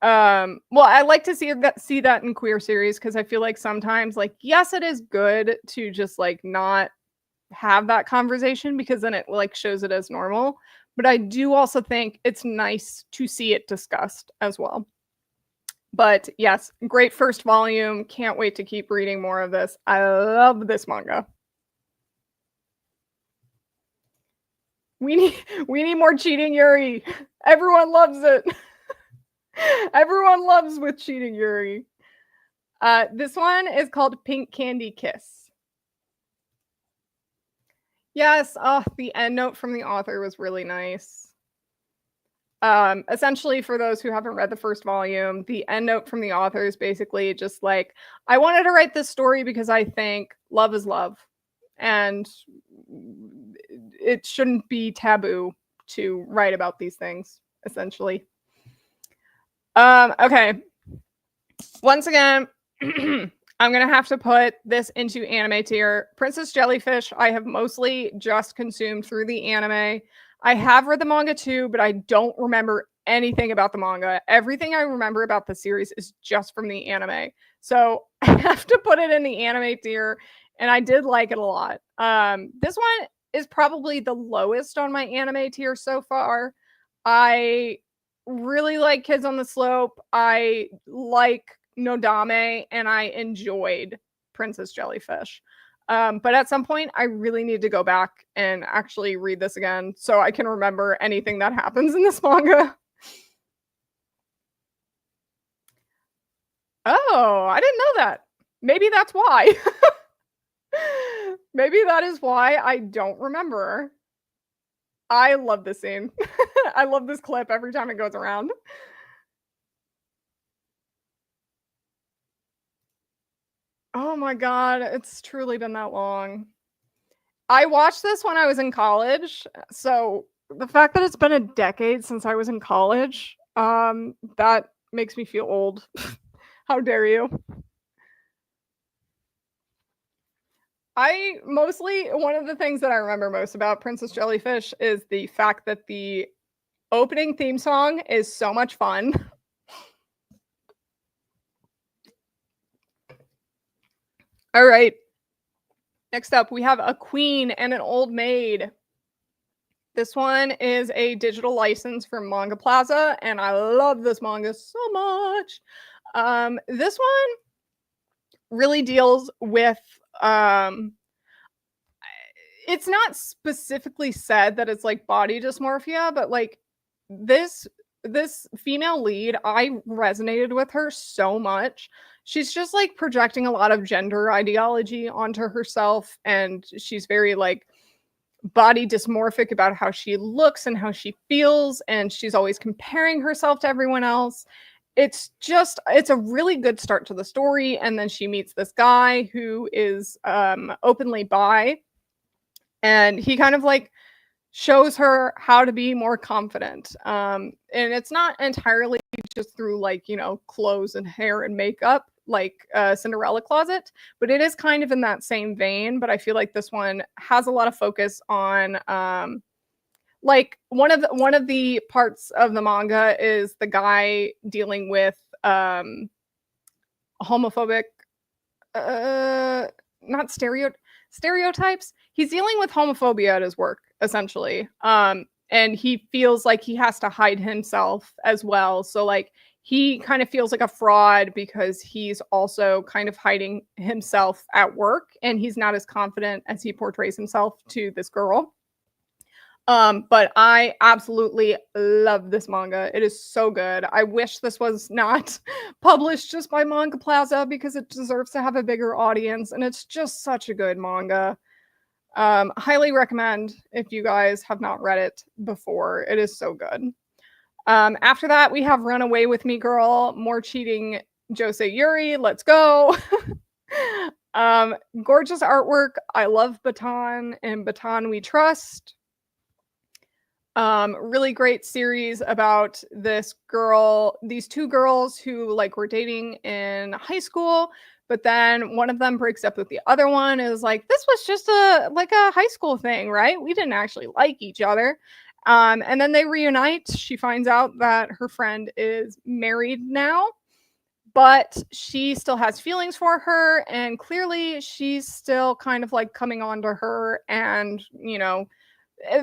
Well, I like to see that in queer series because I feel like sometimes, like, yes, it is good to just like not have that conversation because then it like shows it as normal. But I do also think it's nice to see it discussed as well. But yes, great first volume. Can't wait to keep reading more of this. I love this manga. We need more cheating Yuri. Everyone loves it. Everyone loves with cheating Yuri. This one is called Pink Candy Kiss. Yes, the end note from the author was really nice. Essentially, for those who haven't read the first volume, the end note from the author is basically just like, I wanted to write this story because I think love is love. And it shouldn't be taboo to write about these things, essentially. Okay. Once again, I'm gonna have to put this into anime tier. Princess Jellyfish, I have mostly just consumed through the anime. I have read the manga too, but I don't remember anything about the manga. Everything I remember about the series is just from the anime. So I have to put it in the anime tier, and I did like it a lot. This one is probably the lowest on my anime tier so far. I really like Kids on the Slope. I like Nodame, and I enjoyed Princess Jellyfish. But at some point, I really need to go back and actually read this again so I can remember anything that happens in this manga. Oh, I didn't know that. Maybe that's why. Maybe that is why I don't remember. I love this scene. I love this clip every time it goes around. Oh my god, it's truly been that long. I watched this when I was in college, so the fact that it's been a decade since I was in college, that makes me feel old. How dare you? One of the things that I remember most about Princess Jellyfish is the fact that the opening theme song is so much fun. All right. Next up, we have a queen and an old maid. This one is a digital license from Manga Plaza, and I love this manga so much. This one really deals with it's not specifically said that it's like body dysmorphia, but like this female lead, I resonated with her so much. She's just like projecting a lot of gender ideology onto herself, and she's very like body dysmorphic about how she looks and how she feels, and she's always comparing herself to everyone else. It's a really good start to the story, and then she meets this guy who is openly bi, and he kind of like shows her how to be more confident. And it's not entirely just through like, you know, clothes and hair and makeup like Cinderella Closet, but it is kind of in that same vein. But I feel like this one has a lot of focus on like one of the parts of the manga is the guy dealing with homophobic not stereotypes. He's dealing with homophobia at his work, essentially. And he feels like he has to hide himself as well. So like he kind of feels like a fraud because he's also kind of hiding himself at work, and he's not as confident as he portrays himself to this girl. But I absolutely love this manga. It is so good. I wish this was not published just by Manga Plaza because it deserves to have a bigger audience, and it's just such a good manga. Highly recommend if you guys have not read it before. It is so good. After that, we have Run Away With Me Girl, more cheating Josei Yuri. Let's go. Gorgeous artwork. I love Baton and Baton We Trust. Really great series about these two girls who like were dating in high school, but then one of them breaks up with the other one. Is like, this was just a high school thing, right? We didn't actually like each other. And then they reunite. She finds out that her friend is married now, but she still has feelings for her, and clearly she's still kind of like coming on to her, and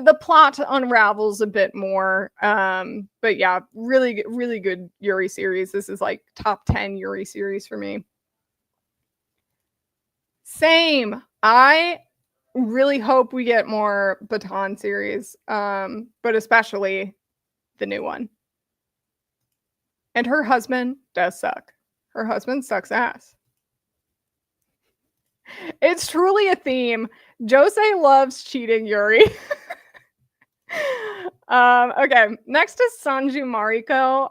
the plot unravels a bit more. But yeah, really good Yuri series. This is like top 10 Yuri series for me. Same. I really hope we get more Baton series, but especially the new one. And her husband does suck. Her husband sucks ass. It's truly a theme. Josei loves cheating Yuri. Okay, next is Sanju Mariko.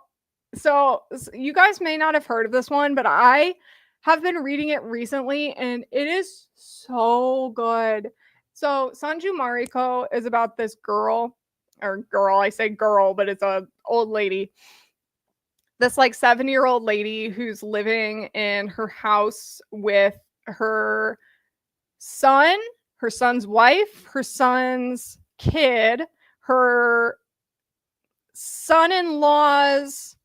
So you guys may not have heard of this one, but I have been reading it recently, and it is so good. So Sanju Mariko is about this girl, I say girl, but it's a old lady. This like 7-year-old lady who's living in her house with her son, her son's wife, her son's kid, her son-in-law's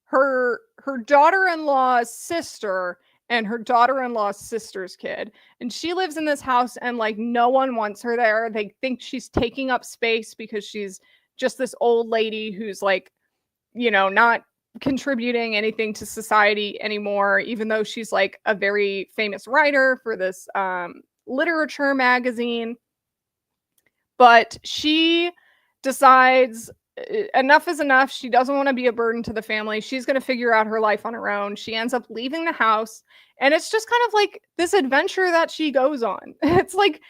her daughter-in-law's sister, and her daughter-in-law's sister's kid. And she lives in this house, and like no one wants her there. They think she's taking up space because she's just this old lady who's like, not contributing anything to society anymore, even though she's like a very famous writer for this literature magazine. But she decides enough is enough. She doesn't want to be a burden to the family. She's going to figure out her life on her own. She ends up leaving the house, and it's just kind of like this adventure that she goes on. It's like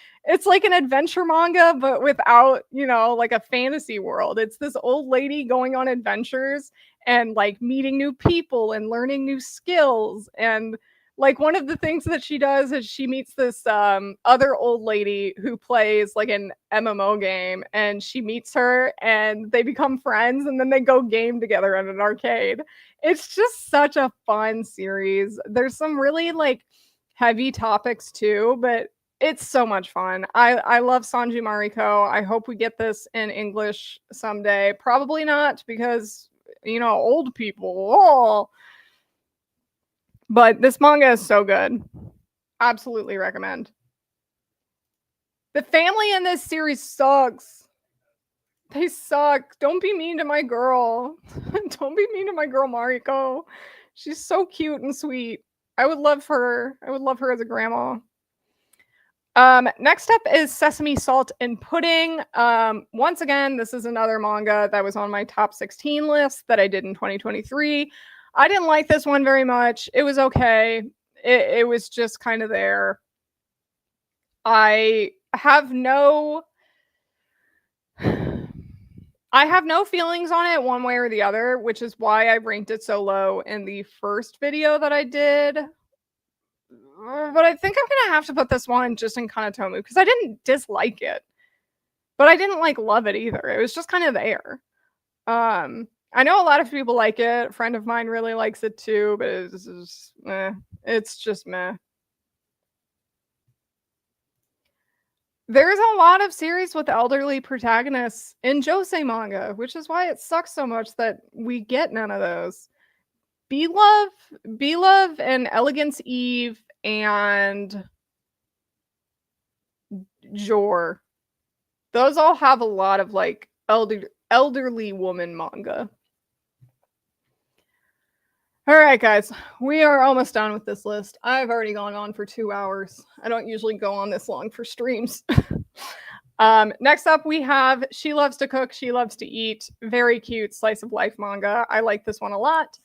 an adventure manga, but without, like a fantasy world. It's this old lady going on adventures and like meeting new people and learning new skills. And like one of the things that she does is she meets this other old lady who plays like an MMO game, and she meets her and they become friends, and then they go game together at an arcade. It's just such a fun series. There's some really like heavy topics too, but it's so much fun. I love Sanju Mariko. I hope we get this in English someday. Probably not, because old people. Oh. But this manga is so good. Absolutely recommend. The family in this series sucks. They suck. Don't be mean to my girl. Don't be mean to my girl Mariko. She's so cute and sweet. I would love her. I would love her as a grandma. Next up is Sesame Salt and Pudding. Once again, this is another manga that was on my top 16 list that I did in 2023. I didn't like this one very much. It was okay. It was just kind of there. I have no feelings on it one way or the other, which is why I ranked it so low in the first video that I did. But I think I'm gonna have to put this one just in Kanatomu, because I didn't dislike it, but I didn't like love it either. It was just kind of there. I know a lot of people like it. A friend of mine really likes it too, but it's just meh. It's just meh. There's a lot of series with elderly protagonists in Josei manga, which is why it sucks so much that we get none of those. B-Love and Elegance Eve and Jor. Those all have a lot of like elderly woman manga. All right, guys, we are almost done with this list. I've already gone on for 2 hours. I don't usually go on this long for streams. Next up, we have She Loves to Cook, She Loves to Eat. Very cute slice of life manga. I like this one a lot.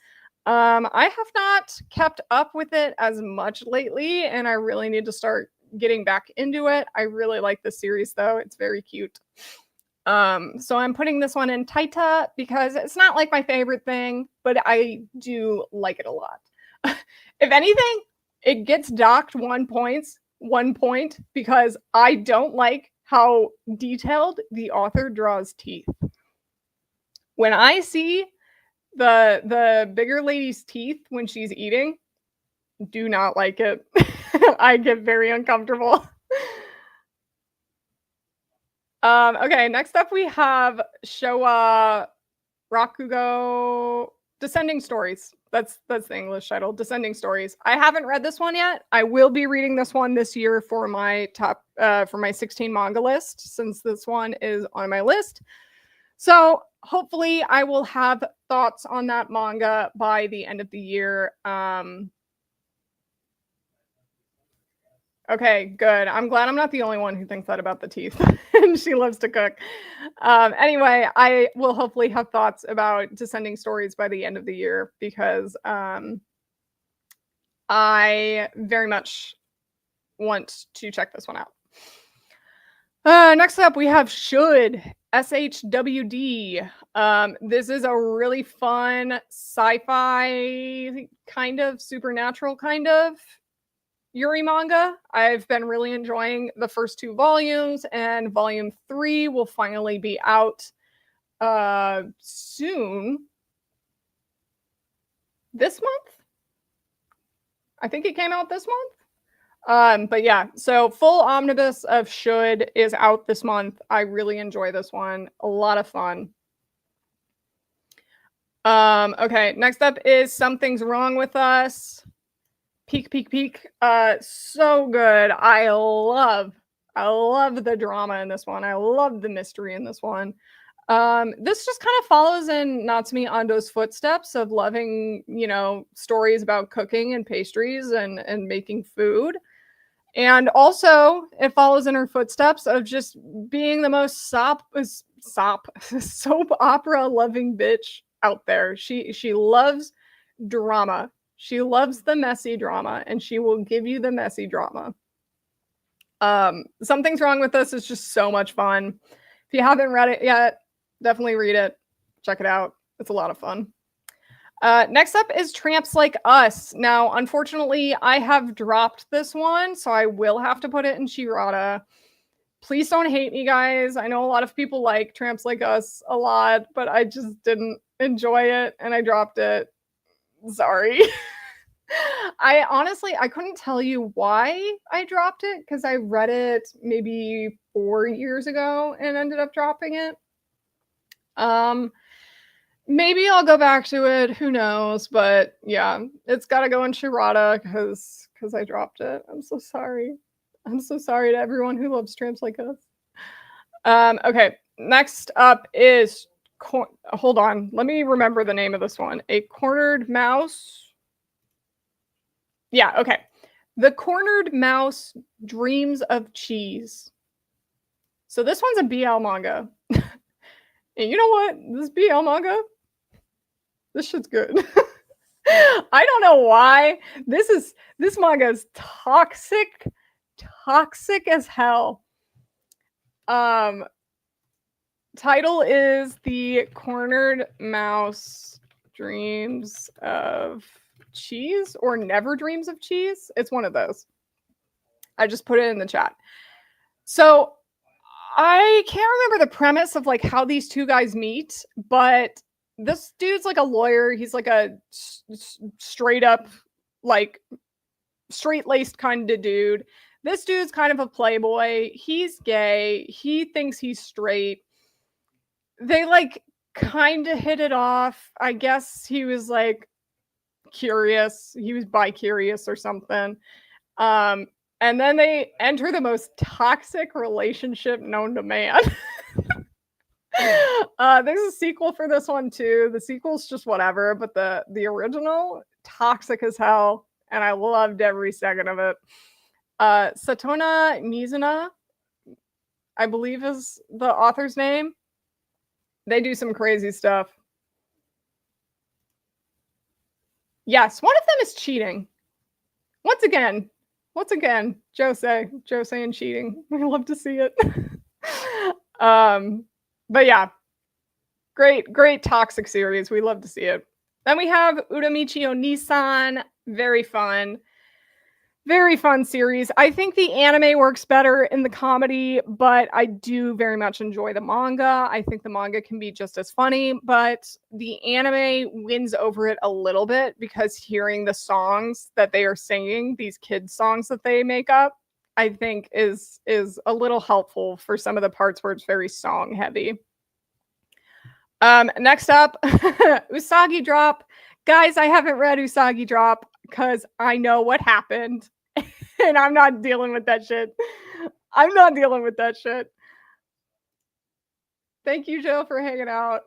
I have not kept up with it as much lately, and I really need to start getting back into it. I really like this series, though. It's very cute. So I'm putting this one in Taita because it's not like my favorite thing, but I do like it a lot. If anything, it gets docked 1 point because I don't like how detailed the author draws teeth. When I see the bigger lady's teeth when she's eating, do not like it. I get very uncomfortable. Okay, next up we have Showa Rakugo Descending Stories. That's the English title, Descending Stories. I haven't read this one yet. I will be reading this one this year for my for my 16 manga list, since this one is on my list. So hopefully I will have thoughts on that manga by the end of the year. Okay, good. I'm glad I'm not the only one who thinks that about the teeth. And she loves to cook. Anyway, I will hopefully have thoughts about Descending Stories by the end of the year, because I very much want to check this one out. Next up, we have Should, SHWD. This is a really fun sci-fi kind of supernatural kind of Yuri manga. I've been really enjoying the first 2 volumes, and volume 3 will finally be out soon. This month? I think it came out this month. But yeah, so full omnibus of Should is out this month. I really enjoy this one. A lot of fun. Okay, next up is Something's Wrong with Us. Peak. So good. I love the drama in this one. I love the mystery in this one. This just kind of follows in Natsumi Ando's footsteps of loving, stories about cooking and pastries and making food. And also it follows in her footsteps of just being the most soap opera loving bitch out there. She loves drama. She loves the messy drama, and she will give you the messy drama. Something's Wrong with Us is just so much fun. If you haven't read it yet, definitely read it. Check it out. It's a lot of fun. Next up is Tramps Like Us. Now, unfortunately, I have dropped this one, so I will have to put it in Shirata. Please don't hate me, guys. I know a lot of people like Tramps Like Us a lot, but I just didn't enjoy it, and I dropped it. Sorry. I couldn't tell you why I dropped it, because I read it maybe 4 years ago and ended up dropping it. Maybe I'll go back to it, who knows, but yeah, it's got to go in Shirata because I dropped it. I'm so sorry. I'm so sorry to everyone who loves Tramps Like Us. Okay, next up is hold on, let me remember the name of this one. A Cornered Mouse. Yeah, okay. The Cornered Mouse Dreams of Cheese. So this one's a BL manga. And you know what? This BL manga, this shit's good. I don't know why. This manga is toxic as hell. Title is The Cornered Mouse Dreams of Cheese, or Never Dreams of Cheese. It's one of those. I just put it in the chat. So I can't remember the premise of like how these two guys meet, but this dude's like a lawyer. He's like a straight up, like straight-laced kind of dude. This dude's kind of a playboy. He's gay. He thinks he's straight. They like kind of hit it off. I guess he was like curious. He was bi-curious or something. And then they enter the most toxic relationship known to man. There's a sequel for this one too. The sequel's just whatever, but the original, toxic as hell, and I loved every second of it. Satona Mizuna, I believe is the author's name. They do some crazy stuff. Yes, one of them is cheating. Once again, Josei and cheating. I love to see it. But yeah, great toxic series. We love to see it. Then we have Uramichi Onisan. Very fun series. I think the anime works better in the comedy, but I do very much enjoy the manga. I think the manga can be just as funny, but the anime wins over it a little bit because hearing the songs that they are singing, these kids songs that they make up, I think is a little helpful for some of the parts where it's very song heavy. Next up, Usagi Drop. Guys, I haven't read Usagi Drop because I know what happened. And I'm not dealing with that shit. I'm not dealing with that shit. Thank you, Jill, for hanging out.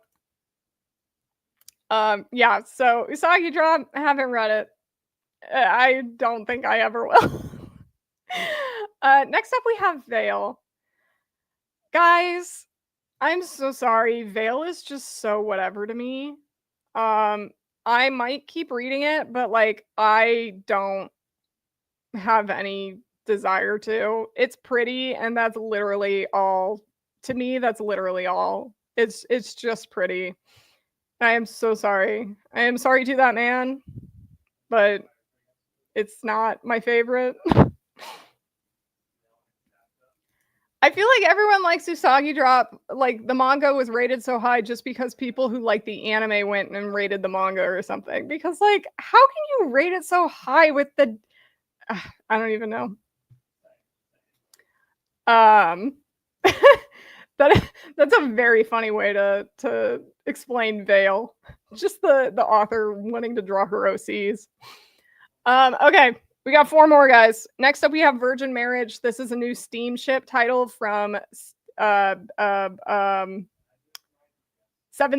Yeah, so Usagi Drop, I haven't read it. I don't think I ever will. Next up, we have Veil. Guys, I'm so sorry. Veil is just so whatever to me. I might keep reading it, but like I don't have any desire to. It's pretty, and that's literally all. To me, that's literally all. It's just pretty. I am so sorry. I am sorry to that man, but it's not my favorite. I feel like everyone likes Usagi Drop. Like the manga was rated so high just because people who like the anime went and rated the manga or something. Because like, how can you rate it so high with the? I don't even know. That's a very funny way to explain Veil. Just the author wanting to draw her OCs. Okay. We got 4 more, guys. Next up, we have Virgin Marriage. This is a new steamship title from 7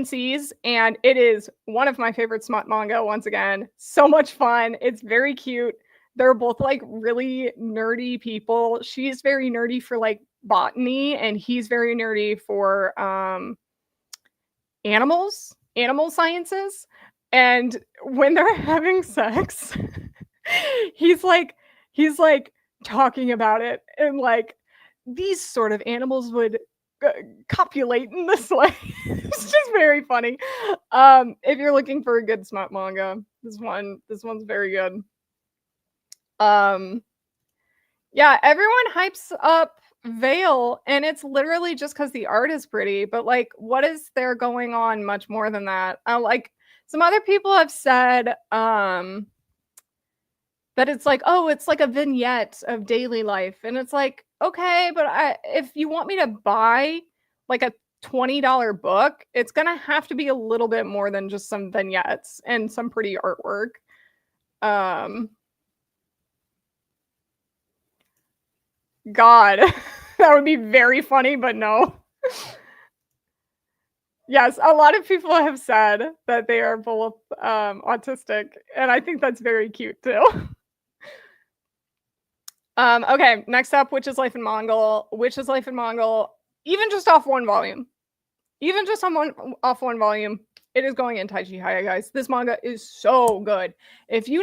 Seas, and it is one of my favorite smut manga, once again. So much fun. It's very cute. They're both, like, really nerdy people. She's very nerdy for, like, botany, and he's very nerdy for animal sciences. And when they're having sex... he's like talking about it and like these sort of animals would copulate in this way. It's just very funny. If you're looking for a good smut manga, this one's very good. Yeah, everyone hypes up Veil, and it's literally just because the art is pretty, but like what is there going on much more than that? Like some other people have said that it's like, oh, it's like a vignette of daily life. And it's like, okay, but if you want me to buy like a $20 book, it's going to have to be a little bit more than just some vignettes and some pretty artwork. God, that would be very funny, but no. Yes, a lot of people have said that they are both autistic, and I think that's very cute too. Okay, next up, Witch's Life in Mongol. Witch's Life in Mongol, even just off one volume, it is going in Chihaya, guys. This manga is so good. If you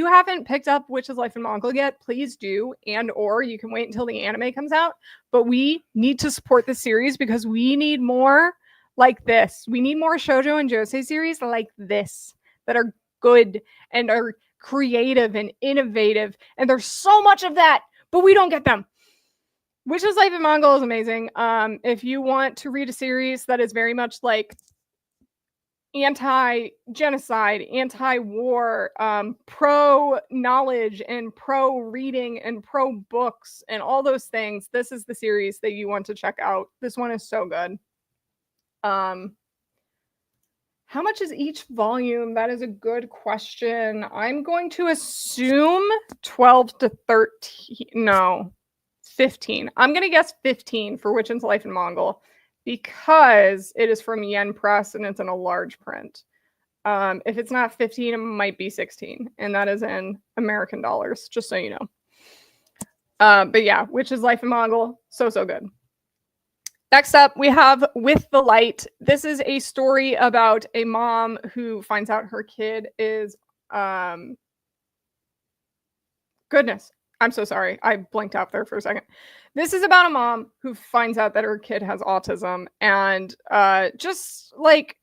haven't picked up Witch's Life in Mongol yet, please do, or you can wait until the anime comes out. But we need to support this series because we need more like this. We need more shoujo and josei series like this that are good and are creative and innovative, and there's so much of that, but we don't get them. Witch's Life in Mongol is amazing. If you want to read a series that is very much like anti-genocide, anti-war, pro-knowledge and pro-reading and pro-books and all those things, this is the series that you want to check out. This one is so good. How much is each volume? That is a good question. I'm going to assume 12 to 13. No, 15. I'm going to guess 15 for Witch's Life in Mongol because it is from Yen Press and it's in a large print. If it's not 15, it might be 16. And that is in American dollars, just so you know. But yeah, Witch's Life in Mongol, so good. Next up, we have With the Light. This is a story about a mom who finds out her kid is... Goodness, I'm so sorry. I blanked out there for a second. This is about a mom who finds out that her kid has autism and just like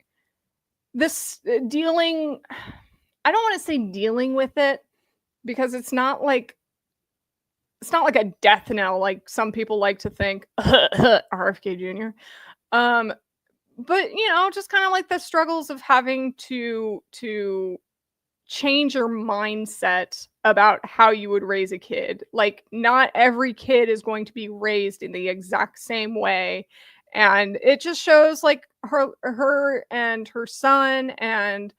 this dealing... I don't want to say dealing with it because it's not like a death knell like some people like to think. RFK Jr. But you know, just kind of like the struggles of having to change your mindset about how you would raise a kid. Like, not every kid is going to be raised in the exact same way. And it just shows like her and her son, and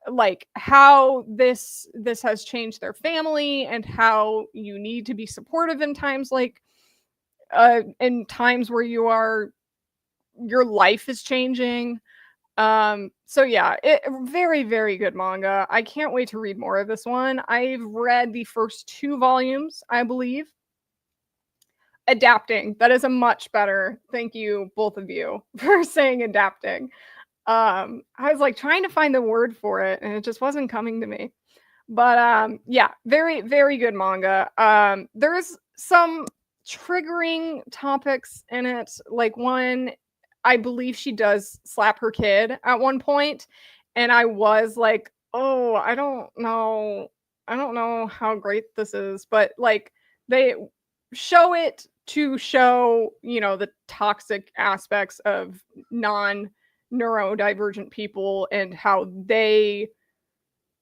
like how this has changed their family, and how you need to be supportive in times like in times where your life is changing. So yeah, very, very good manga. I can't wait to read more of this one. I've read the first 2 volumes, I believe. Adapting, that is a much better, thank you both of you for saying adapting. I was like trying to find the word for it and it just wasn't coming to me. But yeah, very, very good manga. There's some triggering topics in it. Like, one, I believe she does slap her kid at one point, and I was like, oh, I don't know how great this is, but like they show it to show, the toxic aspects of non-neurodivergent people and how they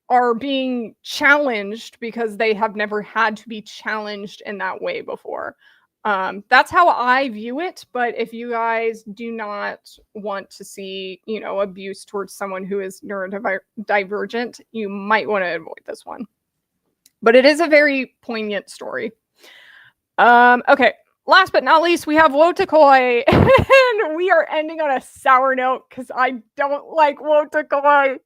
are being challenged because they have never had to be challenged in that way before. That's how I view it. But if you guys do not want to see, abuse towards someone who is neurodivergent, you might want to avoid this one. But it is a very poignant story. Okay. Last but not least, we have Wotakoi, and we are ending on a sour note because I don't like Wotakoi.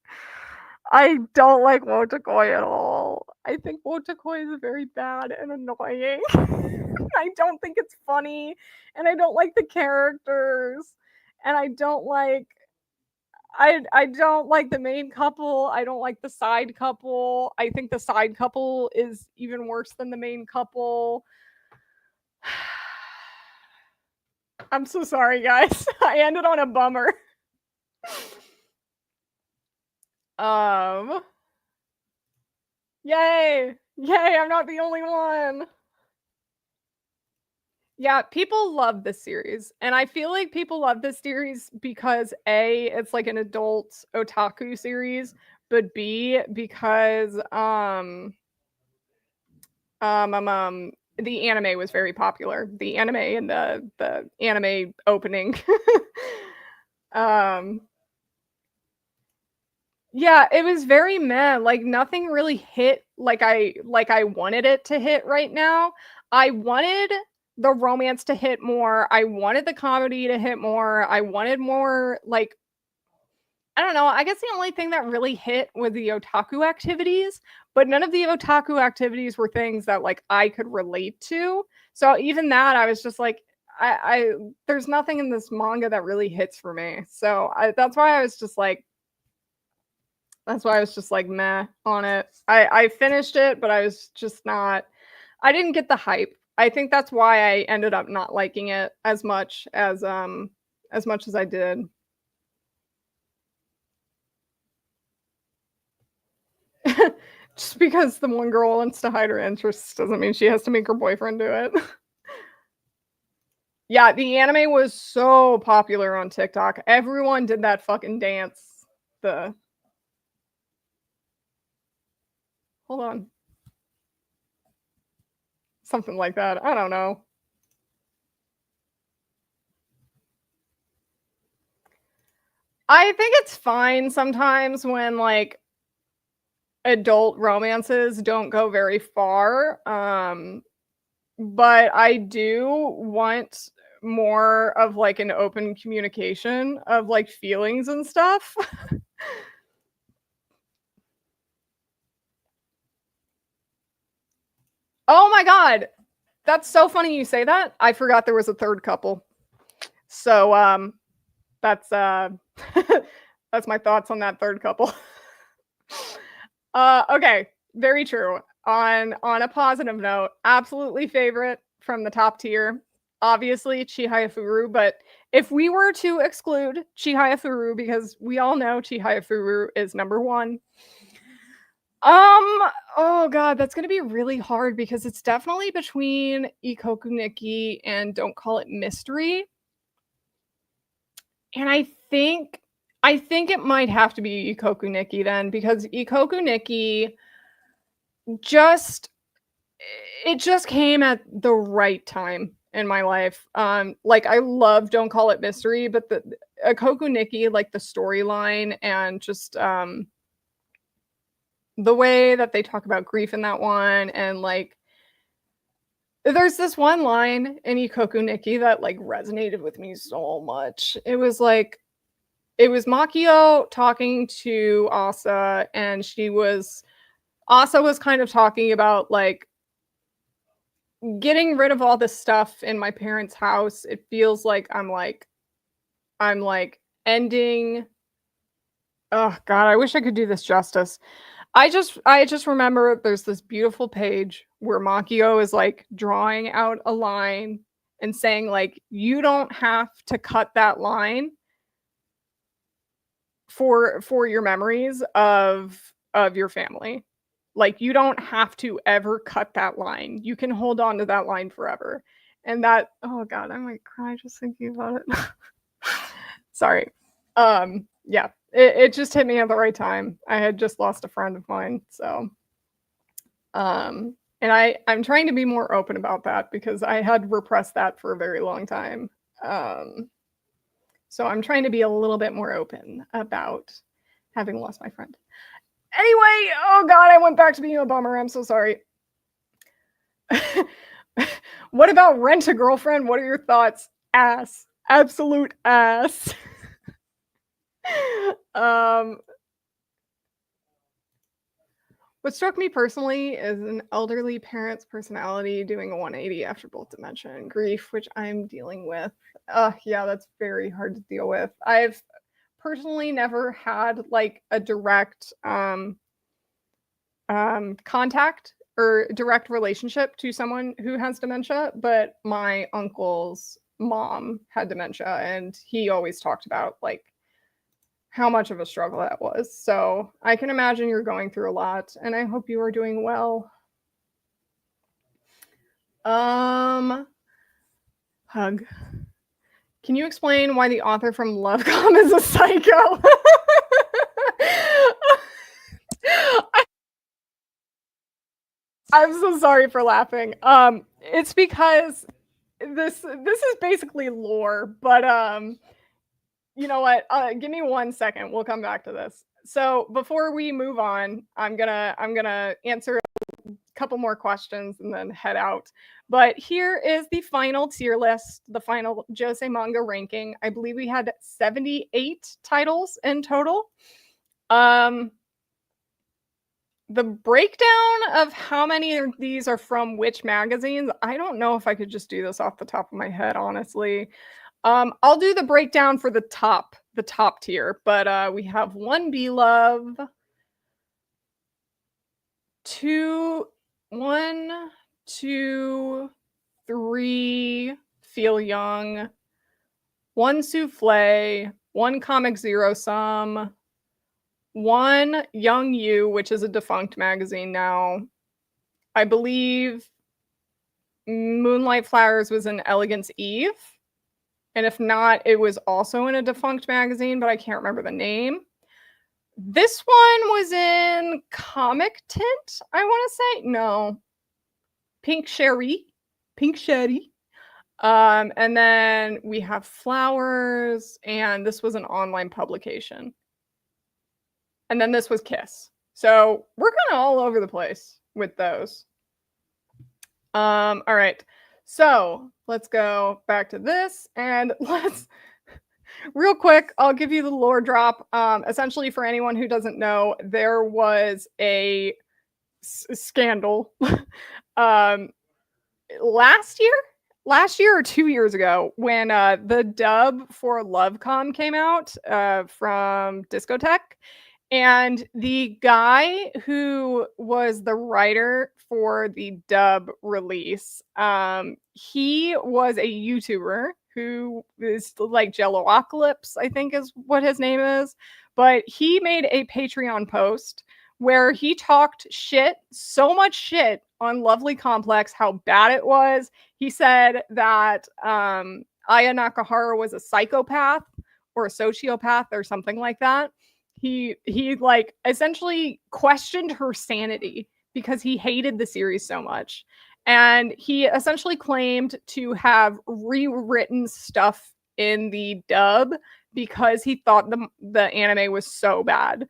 I don't like Wotakoi at all. I think Wotakoi is very bad and annoying. I don't think it's funny, and I don't like the characters, and I don't like the main couple. I don't like the side couple. I think the side couple is even worse than the main couple. I'm so sorry, guys. I ended on a bummer. Yay! Yay, I'm not the only one. Yeah, people love this series. And I feel like people love this series because A, it's like an adult otaku series, but B, because the anime was very popular. The anime and the anime opening. Yeah, it was very meh. Like, nothing really hit like I wanted it to hit right now. I wanted the romance to hit more. I wanted the comedy to hit more. I wanted more, like, I don't know. I guess the only thing that really hit were the otaku activities, but none of the otaku activities were things that like I could relate to. So even that, I was just like, I there's nothing in this manga that really hits for me. So that's why I was just like meh on it. I finished it, but I was just not. I didn't get the hype. I think that's why I ended up not liking it as much as I did. Just because the one girl wants to hide her interests doesn't mean she has to make her boyfriend do it. Yeah, the anime was so popular on TikTok. Everyone did that fucking dance. Hold on. Something like that. I don't know. I think it's fine sometimes when like adult romances don't go very far. But I do want more of like an open communication of like feelings and stuff. Oh my god. That's so funny you say that. I forgot there was a third couple. So that's that's my thoughts on that third couple. Okay, very true. On a positive note, absolutely favorite from the top tier, obviously Chihayafuru, but if we were to exclude Chihayafuru, because we all know Chihayafuru is number 1. Oh god, that's gonna be really hard because it's definitely between Ikoku Nikki and Don't Call It Mystery. And I think I think it might have to be Ikoku Nikki then, because Ikoku Nikki just came at the right time in my life. Like I love Don't Call It Mystery, but the Ikoku Nikki, like the storyline and just the way that they talk about grief in that one, and like there's this one line in Ikoku Nikki that like resonated with me so much. It was Makio talking to Asa, and Asa was kind of talking about like getting rid of all this stuff in my parents' house. It feels like I'm ending. Oh God, I wish I could do this justice. I just remember there's this beautiful page where Makio is like drawing out a line and saying like, you don't have to cut that line for your memories of your family. Like you don't have to ever cut that line. You can hold on to that line forever. And that, oh God, I might cry just thinking about it. Sorry. Yeah, it just hit me at the right time. I had just lost a friend of mine. So, and I'm trying to be more open about that because I had repressed that for a very long time. So I'm trying to be a little bit more open about having lost my friend. Anyway, oh God, I went back to being a bummer. I'm so sorry. What about Rent a Girlfriend? What are your thoughts? Ass. Absolute ass. What struck me personally is an elderly parent's personality doing a 180 after both dementia and grief, which I'm dealing with. Yeah, that's very hard to deal with. I've personally never had like a direct contact or direct relationship to someone who has dementia, but my uncle's mom had dementia, and he always talked about like how much of a struggle that was. So I can imagine you're going through a lot, and I hope you are doing well. Hug. Can you explain why the author from Lovecom is a psycho? I'm so sorry for laughing. It's because this is basically lore, but you know what? Give me 1 second. We'll come back to this. So before we move on, I'm gonna answer a couple more questions and then head out. But here is the final tier list, the final Josei Manga ranking. I believe we had 78 titles in total. The breakdown of how many of these are from which magazines, I don't know if I could just do this off the top of my head, honestly. I'll do the breakdown for the top tier, but we have 1 Be Love, 1, 2, 3 Feel Young, 1 Souffle, 1 Comic Zero Sum, 1 Young You, which is a defunct magazine now. I believe Moonlight Flowers was in Elegance Eve. And if not, it was also in a defunct magazine, but I can't remember the name. This one was in Comic Tint, I want to say. No. Pink Sherry. And then we have Flowers, and this was an online publication. And then this was Kiss. So we're kind of all over the place with those. All right. So let's go back to this, and let's real quick, I'll give you the lore drop. Essentially, for anyone who doesn't know, there was a scandal last year or 2 years ago when the dub for Lovecom came out from Discotheque. And the guy who was the writer for the dub release, he was a YouTuber who is like Jello-ocalypse, I think is what his name is. But he made a Patreon post where he talked shit, so much shit on Lovely Complex, how bad it was. He said that Aya Nakahara was a psychopath, or a sociopath or something like that. He like essentially questioned her sanity because he hated the series so much. And he essentially claimed to have rewritten stuff in the dub because he thought the anime was so bad.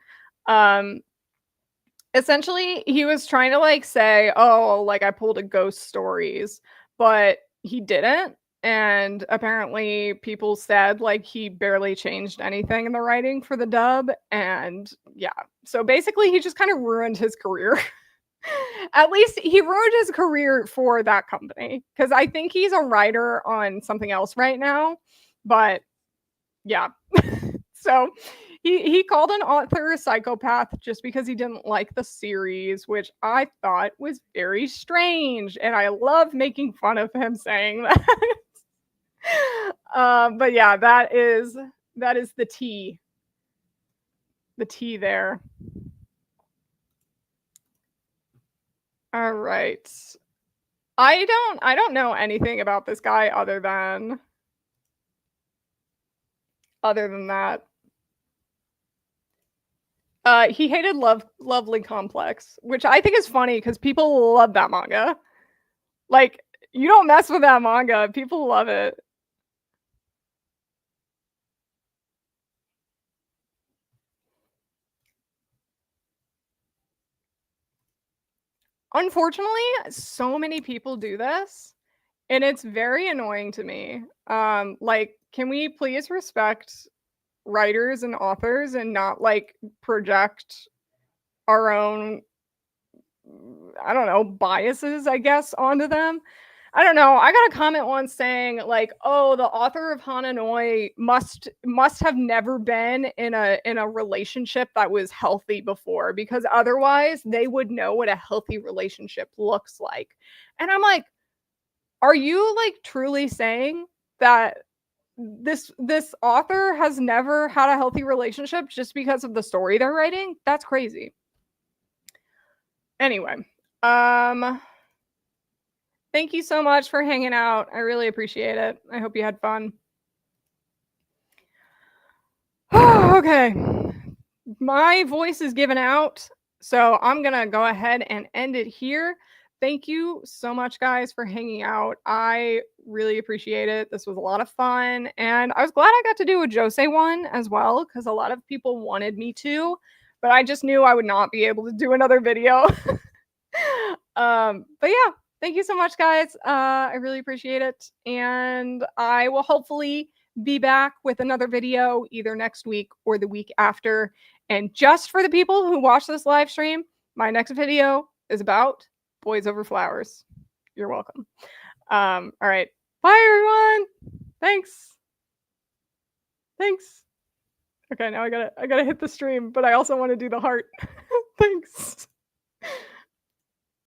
Essentially, he was trying to like say, oh, like I pulled a Ghost Stories, but he didn't. And apparently people said like he barely changed anything in the writing for the dub. And yeah, so basically he just kind of ruined his career. At least he ruined his career for that company, because I think he's a writer on something else right now. But yeah. So he called an author a psychopath just because he didn't like the series, which I thought was very strange. And I love making fun of him saying that. But yeah, that is the tea. The tea there. All right. I don't know anything about this guy other than that. He hated Lovely Complex, which I think is funny because people love that manga. Like, you don't mess with that manga. People love it. Unfortunately, so many people do this, and it's very annoying to me. Like, can we please respect writers and authors and not like project our own, I don't know, biases, I guess, onto them? I don't know. I got a comment once saying like, "Oh, the author of Hananoi must have never been in a relationship that was healthy before, because otherwise they would know what a healthy relationship looks like." And I'm like, "Are you like truly saying that this author has never had a healthy relationship just because of the story they're writing? That's crazy." Anyway, thank you so much for hanging out. I really appreciate it. I hope you had fun. Okay. My voice is given out, so I'm going to go ahead and end it here. Thank you so much, guys, for hanging out. I really appreciate it. This was a lot of fun, and I was glad I got to do a Josei one as well, because a lot of people wanted me to, but I just knew I would not be able to do another video. But yeah, thank you so much, guys. I really appreciate it, and I will hopefully be back with another video either next week or the week after. And just for the people who watch this live stream, my next video is about Boys Over Flowers. You're welcome. All right. Bye, everyone. Thanks. Okay, now I gotta hit the stream, but I also want to do the heart. Thanks.